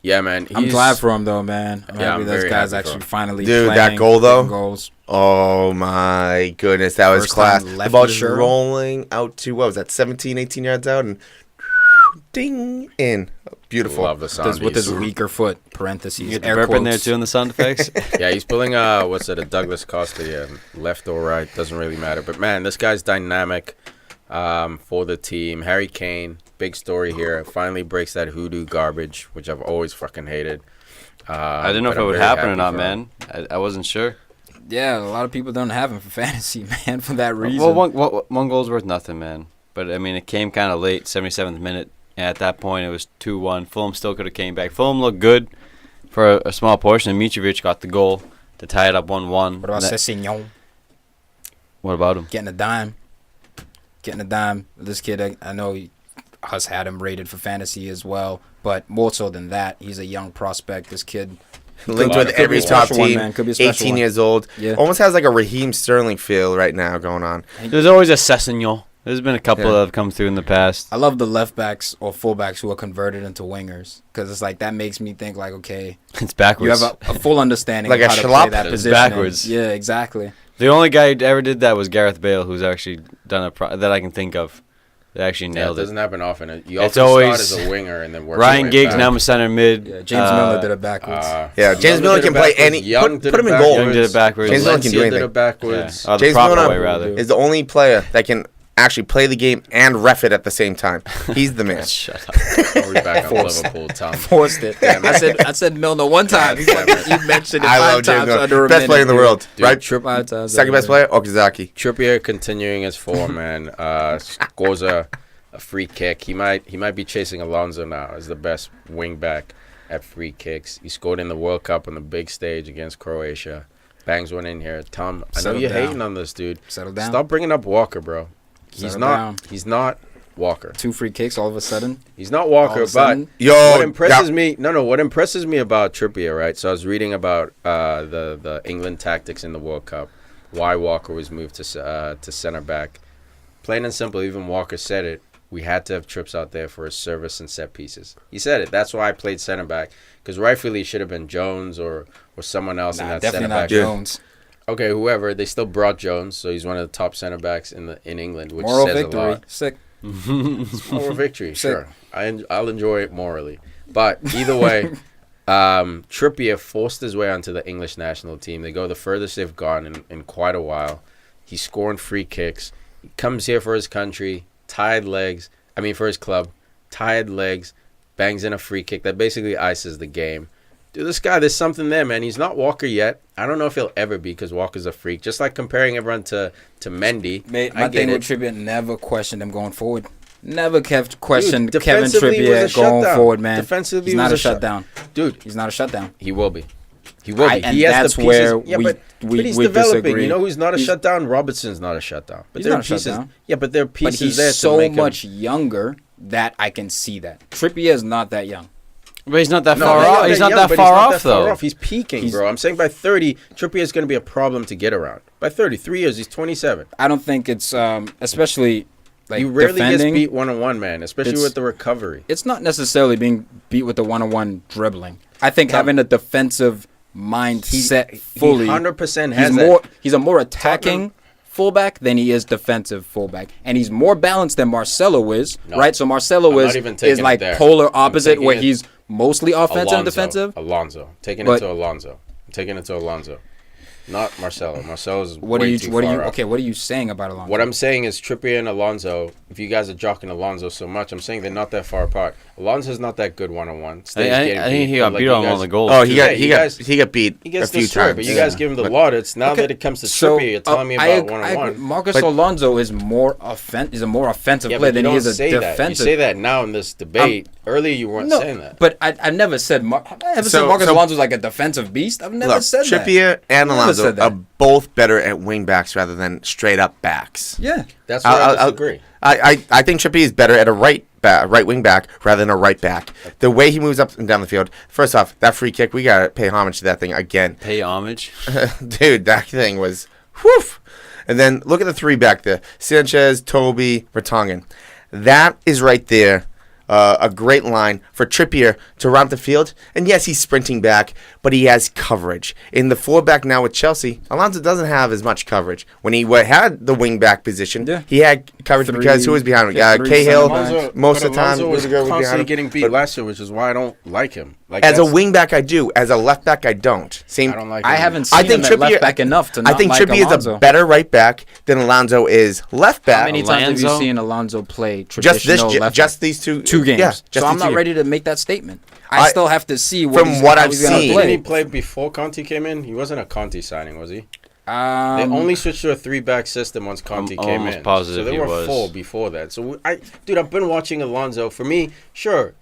Yeah, man. I'm glad for him though, man. I'm happy this guy's actually finally playing. That goal though. Goals. Oh my goodness, that was class. The ball just rolling out to, what was that, 17, 18 yards out, and ding in. Beautiful. Love the sound. With his weaker foot, parentheses. You get the burp in there too in the sound effects. Yeah, he's pulling a Douglas Costa here, left or right, doesn't really matter. But man, this guy's dynamic for the team. Harry Kane, big story here. Finally breaks that hoodoo garbage, which I've always fucking hated. I didn't know if it would happen or not, man. I wasn't sure. Yeah, a lot of people don't have him for fantasy, man, for that reason. Well, one goal's worth nothing, man. But, I mean, it came kind of late, 77th minute. And at that point, it was 2-1. Fulham still could have came back. Fulham looked good for a small portion. And Mitrovic got the goal to tie it up 1-1. What about Sessegnon? What about him? Getting a dime. This kid, I know Huss had him rated for fantasy as well. But more so than that, he's a young prospect. This kid... Linked with every top team, 18 years old. Yeah. Almost has like a Raheem Sterling feel right now going on. There's always a Sessegnon. There's been a couple that have come through in the past. I love the left backs or full backs who are converted into wingers because it's like that makes me think like, okay, it's backwards. You have a full understanding like of how to play that it's position. Backwards. Yeah, exactly. The only guy who ever did that was Gareth Bale, who's actually done that I can think of. They actually nailed it. It doesn't happen often. You often start as a winger and then work Ryan Giggs, now I'm a center mid. Yeah, James Miller did it backwards. James Miller can play any. Put him in goal. Young did it backwards. James Miller can do anything. Did it backwards. Yeah. James Miller is the only player that can actually play the game and ref it at the same time. He's the man. Shut up. We're back on Liverpool, Tom. Forced it. I said Milner one time. You mentioned it five times under a best player in the world, dude, right? Second best player, Okazaki. Trippier continuing his form, man. Scores a free kick. He might be chasing Alonso now as the best wing back at free kicks. He scored in the World Cup on the big stage against Croatia. Bangs one in here. Tom, I know you're hating on this dude. Settle down. Stop bringing up Walker, bro. He's not Walker. 2 free kicks all of a sudden. He's not Walker, but what impresses me about Trippier, right? So I was reading about the England tactics in the World Cup, why Walker was moved to center back. Plain and simple, even Walker said it. We had to have Trips out there for his service and set pieces. He said it. That's why I played center back, because rightfully it should have been Jones or someone else in that center back. Definitely not Jones. Okay, whoever, they still brought Jones, so he's one of the top center backs in England, which Moral says victory. a lot. Sick. It's moral victory, sure. I'll enjoy it morally. But either way, Trippier forced his way onto the English national team. They go the furthest they've gone in quite a while. He's scoring free kicks. He comes here for his country, for his club, tired legs, bangs in a free kick that basically ices the game. Dude, this guy, there's something there, man. He's not Walker yet. I don't know if he'll ever be because Walker's a freak. Just like comparing everyone to Mendy. My thing with Trippier, never questioned him going forward. Never questioned Kevin Trippier going forward, man. Defensively, he's not a shutdown. Dude, he's not a shutdown. He will be. He will be. He has the pieces. Where but he's developing. Disagree. You know who's not a shutdown? Robertson's not a shutdown. But there are pieces. Shutdown. Yeah, but there are pieces there to make him. But he's so much younger that I can see that. Trippier is not that young. But he's not that far off. He's not that far off, though. He's peaking, bro. I'm saying by 30, Trippier is going to be a problem to get around. By 30, 3 years, he's 27. I don't think it's especially like he rarely defending. gets beat one-on-one, man, especially with the recovery. It's not necessarily being beat with the one-on-one dribbling. I think having a defensive mindset fully. He 100% has that. He's a more attacking fullback than he is defensive fullback, and he's more balanced than Marcelo is, right? So Marcelo is like polar opposite, where he's mostly offensive and defensive. Taking it to Alonso. Not Marcelo. Marcelo's way too far up. Okay, what are you saying about Alonso? What I'm saying is Trippier and Alonso, if you guys are jockeying Alonso so much, I'm saying they're not that far apart. Alonso's not that good one-on-one. I think he got beat on one of the goals. Oh, he got beat a few times. But you guys give him the laudits. Now that it comes to Trippier, you're telling me about one-on-one. Marcus Alonso is more offensive player than he is a defensive. You say that now in this debate. Earlier you weren't saying that. But I never said Marcus Alonso's like a defensive beast. I've never said that. Trippier and Alonso are both better at wing backs rather than straight up backs. Yeah, that's where I disagree. I think Trippier is better at a right wing back rather than a right back. The way he moves up and down the field. First off, that free kick, we gotta pay homage to that thing again. Pay homage, dude. That thing was whew. And then look at the three back there: Sanchez, Toby, Vertonghen. That is right there. A great line for Trippier to run up the field. And yes, he's sprinting back, but he has coverage. In the fullback now with Chelsea, Alonso doesn't have as much coverage. When he had the wing back position, he had coverage because who was behind him? Cahill, most of the time. Alonso was constantly getting beat last year, which is why I don't like him. As a wing back, I do. As a left back, I don't. I don't like him. I haven't seen him at left back enough to not like Alonso. I think Trippier is a better right back than Alonso is left back. How many times have you seen Alonso play traditional left back? Just these two games. Yeah, so I'm not ready to make that statement. I still have to see what I've seen. Didn't he play before Conte came in? He wasn't a Conte signing, was he? They only switched to a 3-back system once Conte came in. Positive so they were 4 before that. So I've been watching Alonso. For me, sure,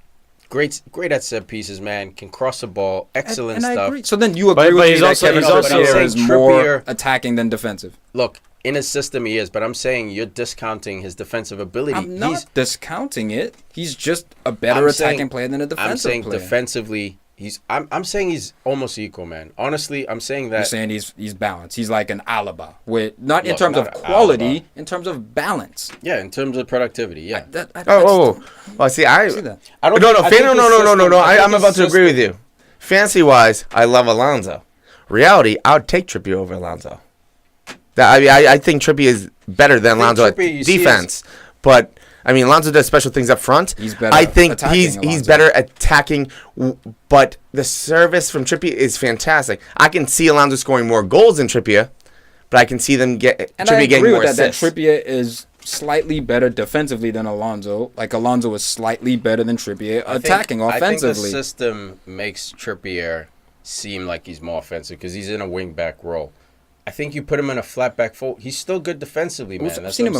great at set pieces, man. Can cross the ball, excellent stuff. I agree. So then you agree with me that Kevin Trippier is more attacking than defensive? Look, in his system he is, but I'm saying you're discounting his defensive ability. I'm not discounting it. He's just a better attacking player than a defensive player. I'm saying defensively, I'm saying he's almost equal, man. Honestly, I'm saying that. You're saying he's balanced. He's like an Alaba, not in terms of quality, in terms of balance. Yeah, in terms of productivity. Yeah. Well, see, I see that. I don't. No. I'm about to agree with you. Fantasy wise, I love Alonso. Reality, I would take Trippier over Alonso. I think Trippier is better than Alonso at defense, but. I mean, Alonso does special things up front. He's better. I think he's better attacking, but the service from Trippier is fantastic. I can see Alonso scoring more goals than Trippier, but I can see them Trippier getting more assists. That Trippier is slightly better defensively than Alonso. Like Alonso is slightly better than Trippier attacking offensively. I think the system makes Trippier seem like he's more offensive because he's in a wing back role. I think you put him in a flat back forward. He's still good defensively, man. I've seen him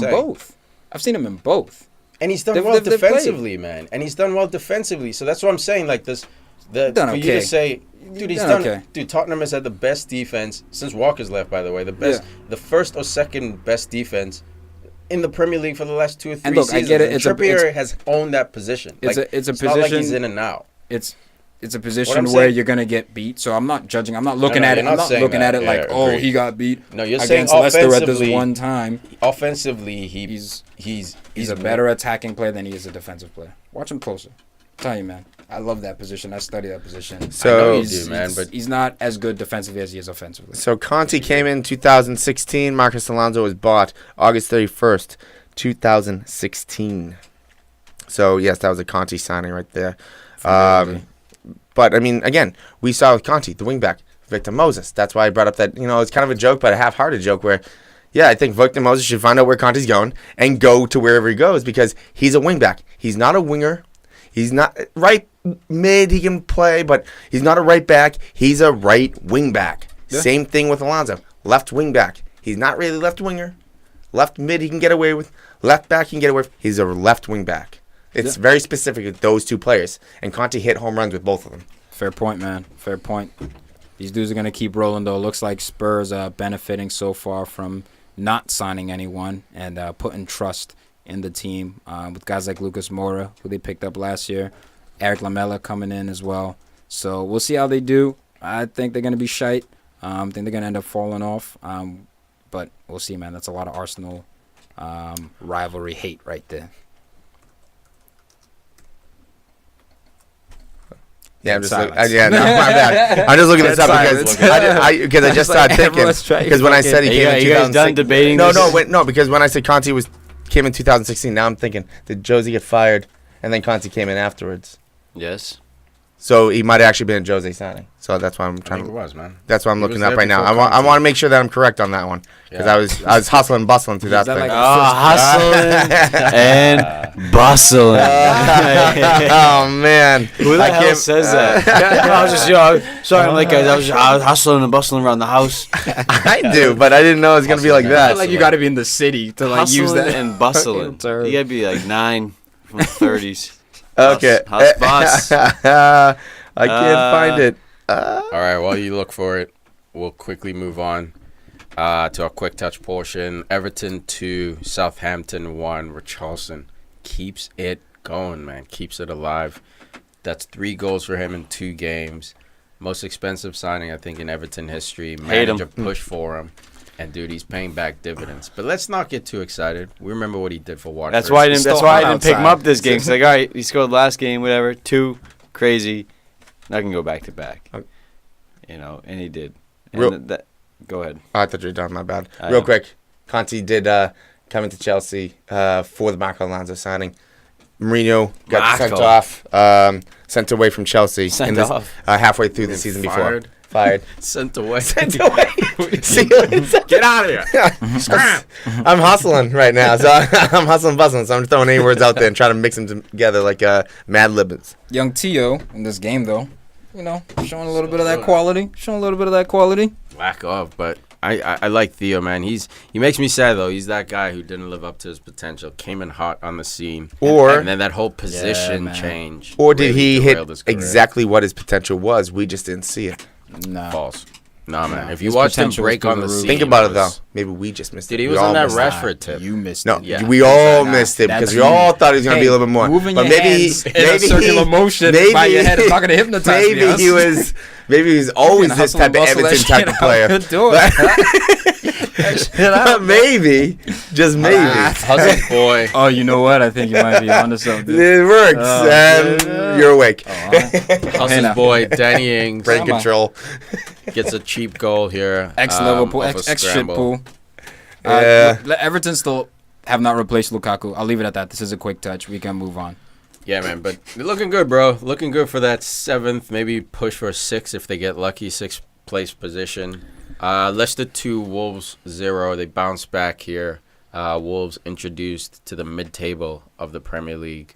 in both. And he's done well defensively, man. And he's done well defensively. So that's what I'm saying. Like this, you to say, dude, he's done. Okay. Dude, Tottenham has had the best defense since Walker's left. By the way, the first or second best defense in the Premier League for the last 2 or 3 seasons. I get it. Trippier has owned that position. It's a position. Not like he's in and out. It's a position where you're gonna get beat. So I'm not judging. I'm not looking at it. I'm not looking at it like, he got beat. No, you're against saying Leicester at this one time. Offensively, he's a better attacking player than he is a defensive player. Watch him closer. tell you, man. I love that position. I study that position. So- I know You do, man, but he's not as good defensively as he is offensively. So Conti came in 2016. Marcus Alonso was bought August 31st, 2016. So, yes, that was a Conti signing right there. But, I mean, again, we saw with Conti, the wingback, Victor Moses. That's why I brought up that, it's kind of a joke, but a half-hearted joke where, yeah, I think Victor Moses should find out where Conti's going and go to wherever he goes because he's a wingback. He's not a winger. He's not right mid. He can play, but he's not a right back. He's a right wing back. Yeah. Same thing with Alonso. Left wing back. He's not really left winger. Left mid he can get away with. Left back he can get away with. He's a left wing back. It's very specific with those two players. And Conti hit home runs with both of them. Fair point, man. Fair point. These dudes are going to keep rolling, though. Looks like Spurs are benefiting so far from not signing anyone and putting trust in the team with guys like Lucas Moura, who they picked up last year. Eric Lamela coming in as well. So we'll see how they do. I think they're going to be shite. I think they're going to end up falling off. But we'll see, man. That's a lot of Arsenal rivalry hate right there. Yeah, I'm just my bad. I'm just looking this up because I just started thinking because when I said he came in 2016, no, because when I said Conti came in 2016, now I'm thinking did Josie get fired and then Conti came in afterwards? Yes. So he might have actually been a Jose signing. So that's why I'm trying. I think it was, man. That's why I'm looking up right now. I want to make sure that I'm correct on that one because I was hustling and bustling through that thing. Like hustling and bustling. Oh man, who the hell says that? I was just, sorry, I'm like, guys, I was hustling and bustling around the house. I do, but I didn't know it was gonna be like that. Like you got to be in the city to like use that. And bustling. You gotta be like 9 from the 30s. Okay. Huss. I can't find it. All right, while you look for it, we'll quickly move on to our quick touch portion. Everton 2, Southampton 1. Richarlison keeps it going, man. Keeps it alive. That's 3 goals for him in 2 games. Most expensive signing, I think, in Everton history. Manager push for him. And, dude, he's paying back dividends. But let's not get too excited. We remember what he did for Watford. That's why I didn't pick him up this game. It's like, all right, he scored last game, whatever. 2, crazy. Not going to go back-to-back. And he did. And go ahead. I thought you were done. My bad. Real quick, Conte did come into Chelsea for the Marco Alonso signing. Mourinho got sent off, sent away from Chelsea halfway through the season before. Fired. Sent away. See you later. Get out of here. I'm hustling right now. So I'm hustling bustling. So I'm throwing any words out there and trying to mix them together like Mad Libbins. Young Tio in this game, though, showing a little bit of that quality. Lack of, but I like Theo, man. He makes me sad, though. He's that guy who didn't live up to his potential, came in hot on the scene. And then that whole position change. Or did he hit exactly what his potential was? We just didn't see it. No. False. Nah, man. If you watched him break on the scene. Think about it, though. Maybe we just missed it. Dude, he was on that Rashford tip. You missed it. No, we all missed it because we all thought he was going to be a little bit more. Moving your hands in a circular motion by your head is not going to hypnotize me. Maybe he was always this type of Everton type of player. Maybe, just maybe. Huss's boy. Oh, you know what? I think you might be onto something. It works, and you're awake. Huss's boy, Danny Ings. Brain control. Gets a cheap goal here. X-level pool, X-shit pool. Everton still have not replaced Lukaku. I'll leave it at that. This is a quick touch. We can move on. Yeah, man, but they're looking good, bro. Looking good for that 7th, maybe push for a 6 if they get lucky, 6th place position. Leicester 2, Wolves 0. They bounce back here. Wolves introduced to the mid-table of the Premier League.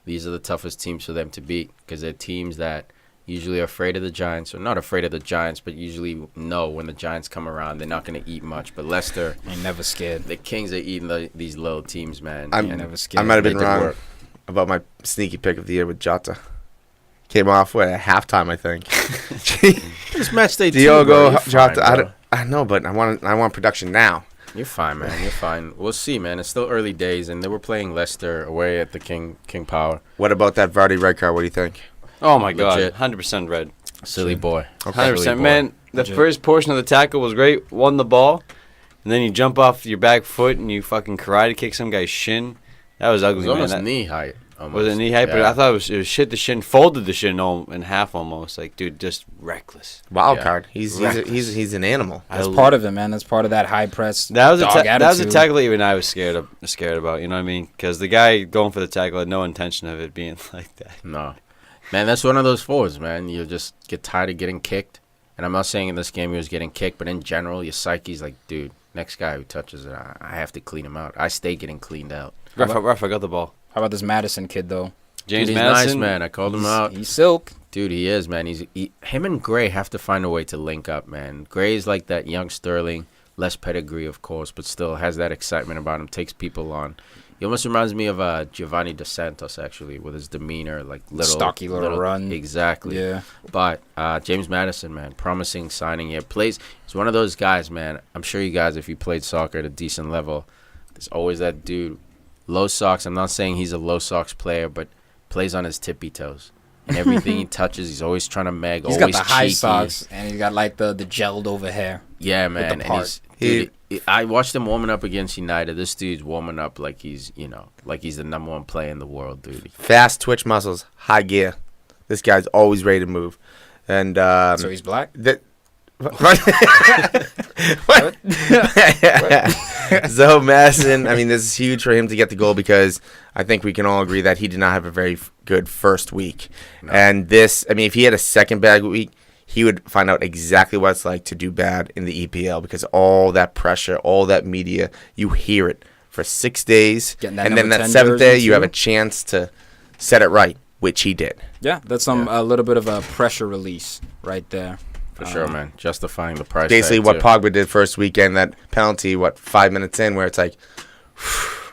These are the toughest teams for them to beat because they're teams that usually are afraid of the Giants, or not afraid of the Giants, but usually know when the Giants come around, they're not going to eat much. But Leicester, ain't never scared. The Kings are eating these little teams, man. I'm never scared. I might have been wrong about my sneaky pick of the year with Jota. Came off at halftime, I think. It's Matchday Diogo Jota. I know, but I want production now. You're fine, man. You're fine. We'll see, man. It's still early days, and they were playing Leicester away at the King Power. What about that Vardy red card? What do you think? Oh my God, 100% red. Silly boy. 100%, man. The first portion of the tackle was great. Won the ball, and then you jump off your back foot and you fucking karate kick some guy's shin. That was ugly, man. It was man. almost knee height. Almost. Was it knee height? But I thought it was shit the shin, folded the shin in half almost. Like, dude, just reckless. Wild card. He's an animal. That's part of it, man. That's part of that high press. That was a attitude. tackle even I was scared about. You know what I mean? Because the guy going for the tackle had no intention of it being like that. No, man, that's one of those forwards, man. You just get tired of getting kicked. And I'm not saying in this game he was getting kicked, but in general, your psyche's like, dude, next guy who touches it, I have to clean him out. I stay getting cleaned out. Ref, I got the ball. How about this Madison kid, though? James Dude, he's Madison, nice, man. I called him out. He's silk. Dude, he is, man. Him and Gray have to find a way to link up, man. Gray's like that young Sterling, less pedigree, of course, but still has that excitement about him, takes people on. He almost reminds me of Giovanni Dos Santos, actually, with his demeanor, like stocky little run. Exactly. Yeah. But James Madison, man, promising signing here. He's one of those guys, man. I'm sure you guys, if you played soccer at a decent level, there's always that dude. Low socks. I'm not saying he's a low socks player, but plays on his tippy toes. And everything he touches, he's always trying to meg. He's always got the high cheeky. socks, and he's got like the gelled over hair. Yeah, man. With And I watched him warming up against United. This dude's warming up like he's the number one player in the world, dude. Fast twitch muscles, high gear. This guy's always ready to move. And So he's black? So Madison, I mean, this is huge for him to get the goal because I think we can all agree that he did not have a very good first week. No. And this, I mean, if he had a second bad week, he would find out exactly what it's like to do bad in the EPL because all that pressure, all that media, you hear it for 6 days. And then that seventh day, you have a chance to set it right, which he did. Yeah, that's a little bit of a pressure release right there. For sure, man. Justifying the price. Basically, what Pogba did first weekend, that penalty, 5 minutes in, where it's like,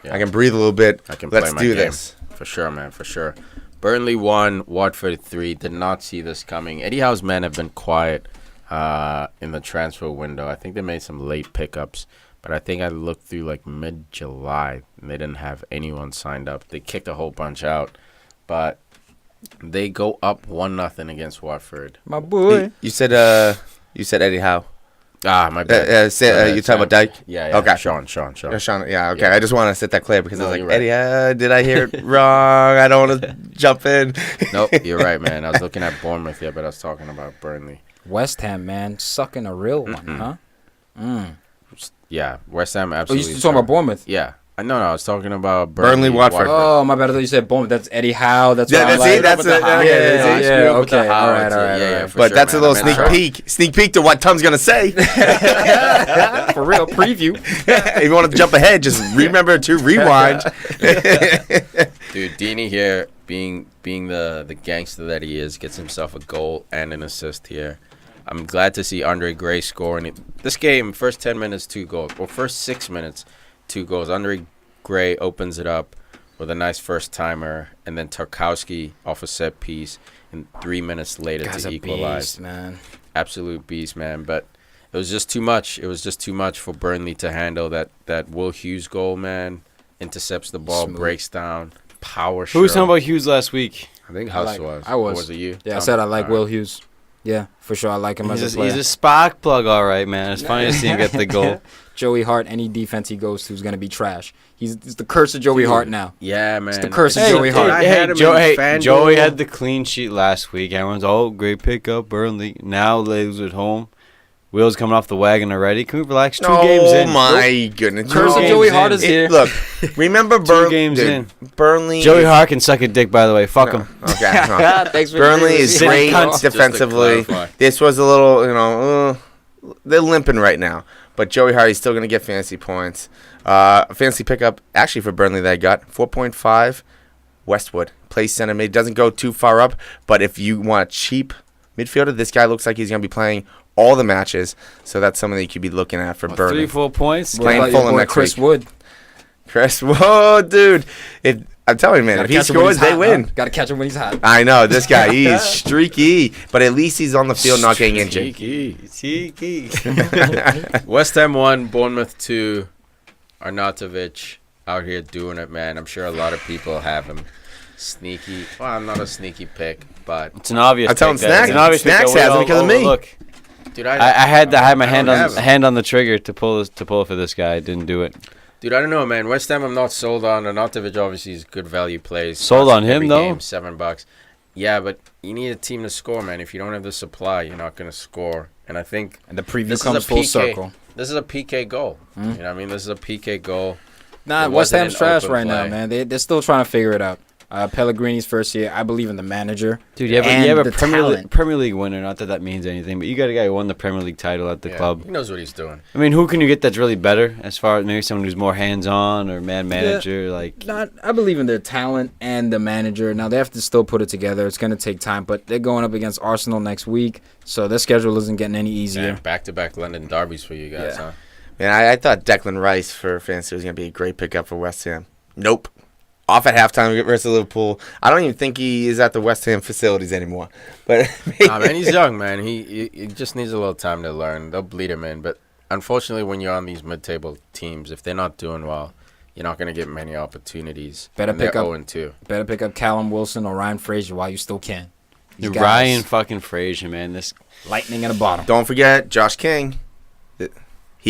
I can breathe a little bit. Let's do this. For sure, man. For sure. Burnley 1, Watford 3. Did not see this coming. Eddie Howe's men have been quiet in the transfer window. I think they made some late pickups, but I think I looked through like mid-July, and they didn't have anyone signed up. They kicked a whole bunch out, but they go up 1-0 against Watford. My boy. You said Eddie Howe. My bad. You talking about Dyke? Yeah. Okay. Sean. Yeah, okay. I just want to set that clear because I was like, right. Eddie, did I hear it wrong? I don't want to jump in. Nope, you're right, man. I was looking at Bournemouth here, but I was talking about Burnley. West Ham, man, sucking a real one, huh? Yeah, West Ham Oh, absolutely. you talking about Bournemouth? Yeah. I was talking about Burnley, Watford. Oh, my bad. I thought you said Bournemouth. That's Eddie Howe. That's Yeah, what that's it. Okay. All right. But that's a little sneak peek to what Tom's gonna say. For real, preview. If you want to jump ahead, just remember to rewind. Dude, Dini here, being the gangster that he is, gets himself a goal and an assist here. I'm glad to see Andre Gray scoring. This game, first 10 minutes, 2 goals. Or first 6 minutes, 2 goals. Andre Gray opens it up with a nice first-timer, and then Tarkowski off a set piece, and 3 minutes later to equalize. Beast, man. Absolute beast, man. But it was just too much. It was just too much for Burnley to handle. That Will Hughes goal, man, intercepts the ball, breaks down, power shot. Who was talking about Hughes last week? I think Huss was. I was. Or was it you? Yeah, I said I like Will Hughes. Yeah, for sure. I like him as a player. He's a spark plug, all right, man. It's funny to see him get the goal. Joey Hart, any defense he goes to is going to be trash. He's the curse of Joey Hart now. Yeah, man. It's the curse of Joey Hart. Joey had the clean sheet last week. Everyone's, great pickup, Burnley. Now lose at home. Wheels coming off the wagon already. Can we relax? 2 games in. Oh, my goodness. Curse of Joey Hart is here. Look, remember Burnley. 2 games in. Burnley. Joey Hart can suck a dick, by the way. Fuck him. Okay. Thanks for Burnley is great defensively. This was a little, they're limping right now. But Joey Hart is still going to get fantasy points. Fantasy pickup, actually, for Burnley that I got, 4.5, Westwood. Plays center mid. Doesn't go too far up. But if you want a cheap midfielder, this guy looks like he's going to be playing all the matches. So that's something that you could be looking at for Burnley. 3-4 points. Playing Fulham next Chris week. Wood. Whoa, dude. I'm telling you, man, if he scores, they win. Got to catch him when he's hot. I know. This guy, he's streaky. But at least he's on the field not getting injured. Tiki. West Ham 1, Bournemouth 2. Arnautovic out here doing it, man. I'm sure a lot of people have him. Sneaky. Well, I'm not a sneaky pick, but It's an obvious I tell him pick. Snacks has him because of me. Look, dude, I had my hand on the trigger to pull for this guy. I didn't do it. Dude, I don't know, man. West Ham, I'm not sold on. Arnautovic obviously is good value plays. Sold on him, every though? Game, $7. Yeah, but you need a team to score, man. If you don't have the supply, you're not going to score. And I think And the preview this comes is a full PK. circle. This is a PK goal. You know what I mean? This is a PK goal. Nah, It West wasn't Ham's an trash open right now, play. man. They're still trying to figure it out. Pellegrini's first year, I believe in the manager. Dude, you have And a the Premier talent. League winner. Not that means anything, but you got a guy who won the Premier League title at the Yeah, club. He knows what he's doing. I mean, who can you get that's really better as far as maybe someone who's more hands-on or manager? Like, I believe in their talent and the manager. Now, they have to still put it together. It's going to take time, but they're going up against Arsenal next week, so their schedule isn't getting any easier. Man, back-to-back London derbies for you guys, Yeah. huh? Man, I thought Declan Rice for fantasy was going to be a great pickup for West Ham. Nope. Off at halftime versus Liverpool. I don't even think he is at the West Ham facilities anymore. But Nah, man, he's young, man. He just needs a little time to learn. They'll bleed him in. But unfortunately, when you're on these mid-table teams, if they're not doing well, you're not going to get many opportunities. Better And they're pick up- 0-2. Better pick up Callum Wilson or Ryan Fraser while you still can. These dude, guys, Ryan fucking Frazier, man. This lightning in a bottle. don't forget Josh King. He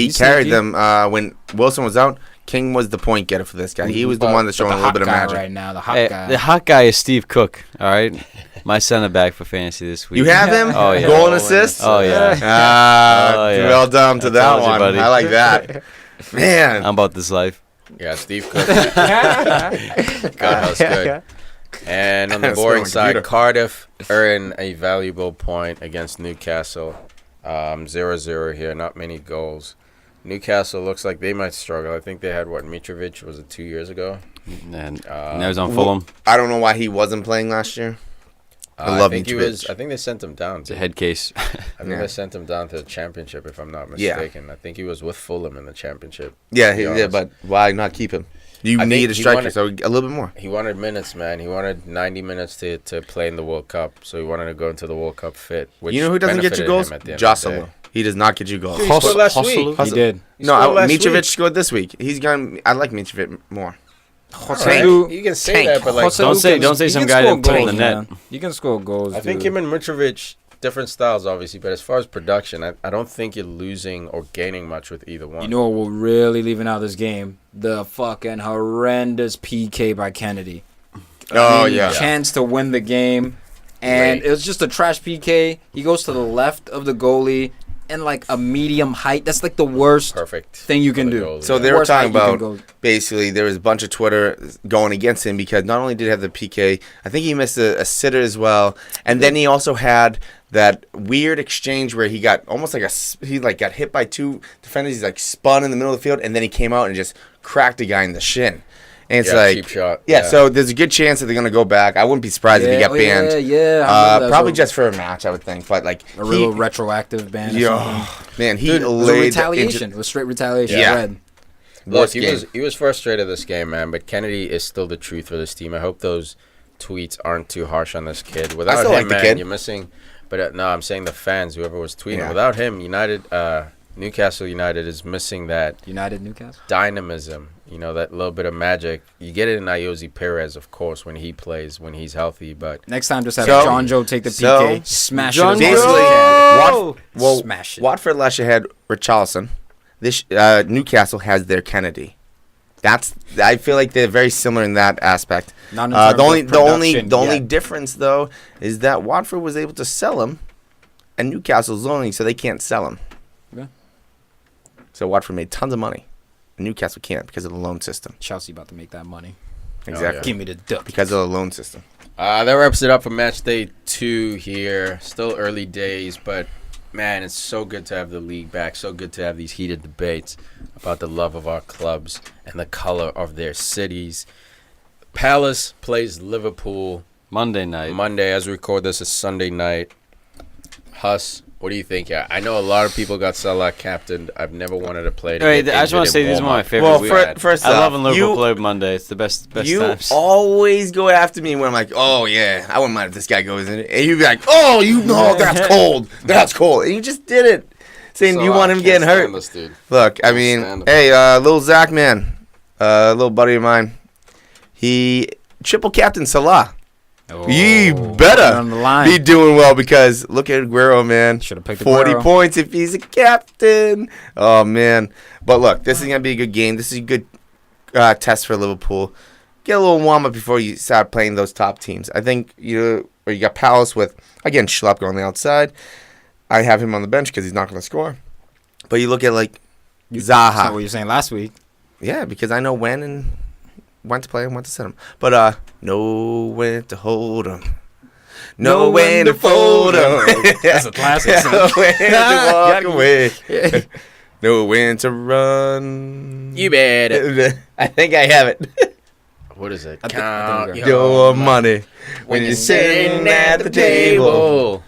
He's carried sneaky. them when Wilson was out. King was the point getter for this guy. He was the one that's But showing the a little hot bit of guy magic. right now. The hot Hey, guy. the hot guy is Steve Cook. All right, my center back for fantasy this week. You have him? Oh, yeah. Goal and assist? Oh yeah. Ah, Oh, yeah. well done to I that told you, one. buddy. I like that. Man. I'm about this life. Yeah, Steve Cook. God, that's good. And on the Kinda boring slow on side, computer. Cardiff earn a valuable point against Newcastle. 0-0 here, not many goals. Newcastle looks like they might struggle. I think they had, Mitrovic, was it 2 years ago? And that was on Fulham. I don't know why he wasn't playing last year. I love think Mitrovic. I think they sent him down. It's a head case. I think Yeah. they sent him down to the championship, if I'm not Yeah. mistaken. I think he was with Fulham in the championship. Yeah, to be yeah, honest. but why not keep him? You I need think a he striker, wanted- so a little bit more. He wanted minutes, man. He wanted 90 minutes to play in the World Cup, so he wanted to go into the World Cup fit. Which You know who doesn't get you benefited goals? him at the end of the Josalo. day. He does not get you goals. Dude, he scored last week. He did. He No, scored last Mitrovic week. scored this week. He's gone. I like Mitrovic more. All Tank. right, you can say Tank. that, but like, Jose Don't say- Lucas, don't say he some can guy score didn't put it in goals, the net. man. You can score goals. I think dude. him and Mitrovic, different styles, obviously, but as far as production, I don't think you're losing or gaining much with either one. You know what we're really leaving out of this game? The fucking horrendous PK by Kennedy. Oh, yeah. Chance to win the game. And Late. it was just a trash PK. He goes to the left of the goalie and like a medium height. That's like the worst Perfect thing you can for the do. goalie, So yeah. they were Worst talking height you can about go. basically there was a bunch of Twitter going against him because not only did he have the PK, I think he missed a sitter as well, and then he also had that weird exchange where he got almost like he got hit by two defenders. He's like spun in the middle of the field, and then he came out and just cracked a guy in the shin. And it's Yeah, like, cheap shot. yeah, so there's a good chance that they're gonna go back. I wouldn't be surprised if he got banned. Yeah. I remember that. Probably It was just for a match, I would think. But like a real retroactive ban. Or yeah, something. man, he Dude, it was a laid retaliation. It was straight retaliation. Yeah. Red. Look, worst he game. was frustrated this game, man. But Kennedy is still the truth for this team. I hope those tweets aren't too harsh on this kid. Without still him, like the man, kid. you're missing. But no, I'm saying the fans, whoever was tweeting. Yeah. Without him, Newcastle United is missing that United Newcastle. dynamism. You know, that little bit of magic. You get it in Ayoze Perez, of course, when he plays, when he's healthy. But Next time, just have So- John Joe take the so- PK, smash John it. as hard as Basically, he can. Well, Smash it. Watford last year had Richarlison. This Newcastle has their Kennedy. I feel like they're very similar in that aspect. Not in The terms of only production yet. difference though is that Watford was able to sell him, and Newcastle's loaning, so they can't sell him. Okay. So Watford made tons of money, and Newcastle can't because of the loan system. Chelsea about to make that money. Exactly, yeah. Give me the duck. because of the loan system. that wraps it up for match day 2 here. Still early days, but man, it's so good to have the league back. So good to have these heated debates about the love of our clubs and the color of their cities. Palace plays Liverpool Monday night. Monday. As we record this, is Sunday night. Huss, what do you think? Yeah, I know a lot of people got Salah captained. I've never wanted to play. All right, I just want to say these are one of my favorite Well, weeks. first I off, love when Liverpool you- play Monday. It's the best You times. always go after me when I'm like, oh yeah, I wouldn't mind if this guy goes in, and you'd be like, oh, that's cold, that's cold, and you just did it, saying you want him getting hurt. This dude. Look, I Can't mean, stand him. hey, little Zach man, little buddy of mine, he triple captain Salah. He on better the line. be doing well because look at Aguero, man. Should've picked 40 Aguero. points if he's a captain. Oh man, but look, this is gonna be a good game. This is a good test for Liverpool. Get a little warm up before you start playing those top teams. I think you got Palace with, again, Schlupp going on the outside. I have him on the bench because he's not going to score. But you look at like Zaha. That's not what you were saying last week. Yeah, because I know when to play and when to set him. But know when to hold him. Know when to fold him. That's a classic. Know when to walk away. Know when to run. You bet. I think I have it. What is it? I Count think your money when you're sitting at the table.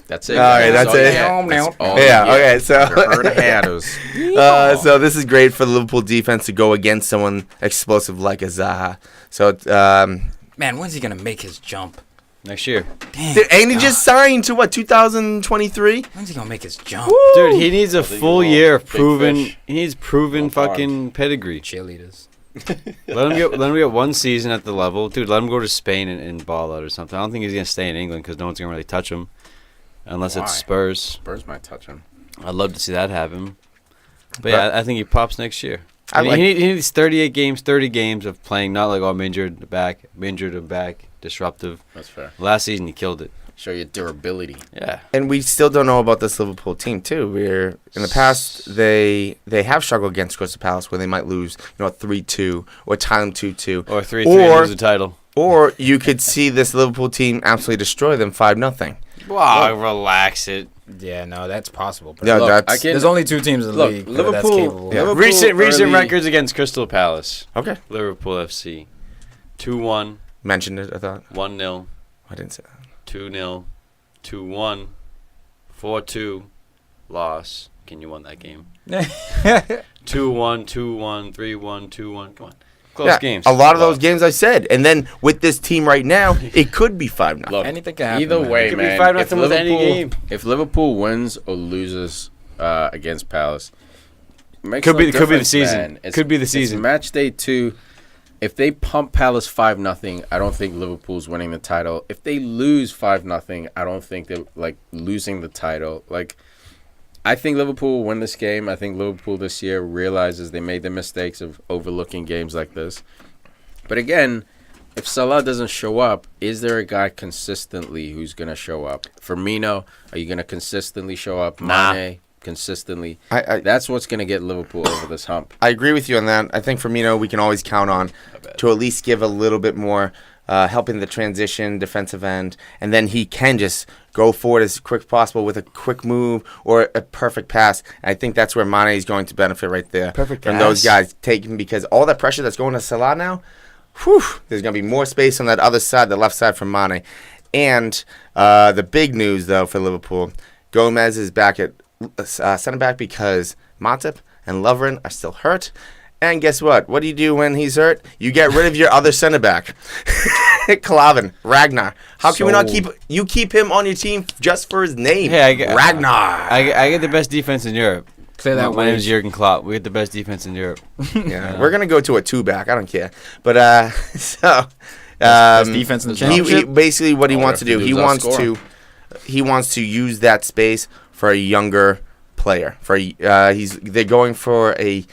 That's it. All right, that's all it. That's all Yeah, you get. okay, so You heard the handles. so this is great for the Liverpool defense to go against someone explosive like a Zaha. So Man, when's he gonna make his jump? Next year. Damn. dude, ain't he just signed to what, 2023? When's he gonna make his jump? Dude, he needs a think full he year of wants big proven. fish. He needs proven Little fucking pedigree. Cheerleaders. Let him get one season at the level, dude. Let him go to Spain and ball out or something. I don't think he's gonna stay in England because no one's gonna really touch him, unless Why? it's Spurs. Spurs might touch him. I'd love to see that happen. But yeah, I think he pops next year. I like- he needs 38 games, 30 games of playing, not like, oh, I'm injured and back, disruptive. That's fair. Last season, he killed it. Show your durability. Yeah. And we still don't know about this Liverpool team too. Where in the past they have struggled against Crystal Palace, where they might lose, 3-2 or tie them 2-2, Or 3-3 and lose the title. or you could see this Liverpool team absolutely destroy them 5-0. Wow, relax it. Yeah, no, that's possible. Bro. Yeah, Look, that's I can- There's only 2 teams in the Look, league Liverpool- that's capable. Yeah. Liverpool Recent early- records against Crystal Palace. okay. Liverpool FC. 2-1, Mentioned it. I thought 1-0, I didn't say that. 2-0, 2-1, 4-2, loss. Can you won that game? 2-1, 2-1, 3-1, 2-1. Come on. Close games. A lot of those games I said, and then with this team right now, it could be 5-0. Look, Anything can happen. either man. way, It could be man. 5-0 with any game. If Liverpool wins or loses against Palace, it makes Could no be the difference, season. man. Could be the season. It's match day 2. If they pump Palace 5-0, I don't think Liverpool's winning the title. If they lose 5-0, I don't think they're losing the title. I think Liverpool will win this game. I think Liverpool this year realizes they made the mistakes of overlooking games like this. But again, if Salah doesn't show up, is there a guy consistently who's going to show up? Firmino, are you going to consistently show up? Nah. Mane, consistently. I That's what's going to get Liverpool over this hump. I agree with you on that. I think Firmino we can always count on to at least give a little bit more help in the transition, defensive end, and then he can just go forward as quick as possible with a quick move or a perfect pass. And I think that's where Mane is going to benefit right there Perfect from pass. those guys taking, because all that pressure that's going to Salah now, there's going to be more space on that other side, the left side from Mane. And the big news, though, for Liverpool, Gomez is back at center back because Matip and Lovren are still hurt. And guess what? What do you do when he's hurt? You get rid of your other center back, Klavan, Ragnar. How can we not keep him on your team just for his name? Hey, Ragnar. I get the best defense in Europe. Say that My name is way. Jurgen Klopp. We get the best defense in Europe. Yeah, we're gonna go to a 2-back. I don't care. But Best defense in the he championship. basically what he All wants to we have do. to do is outscore He wants to use that space for a younger player. They're going for a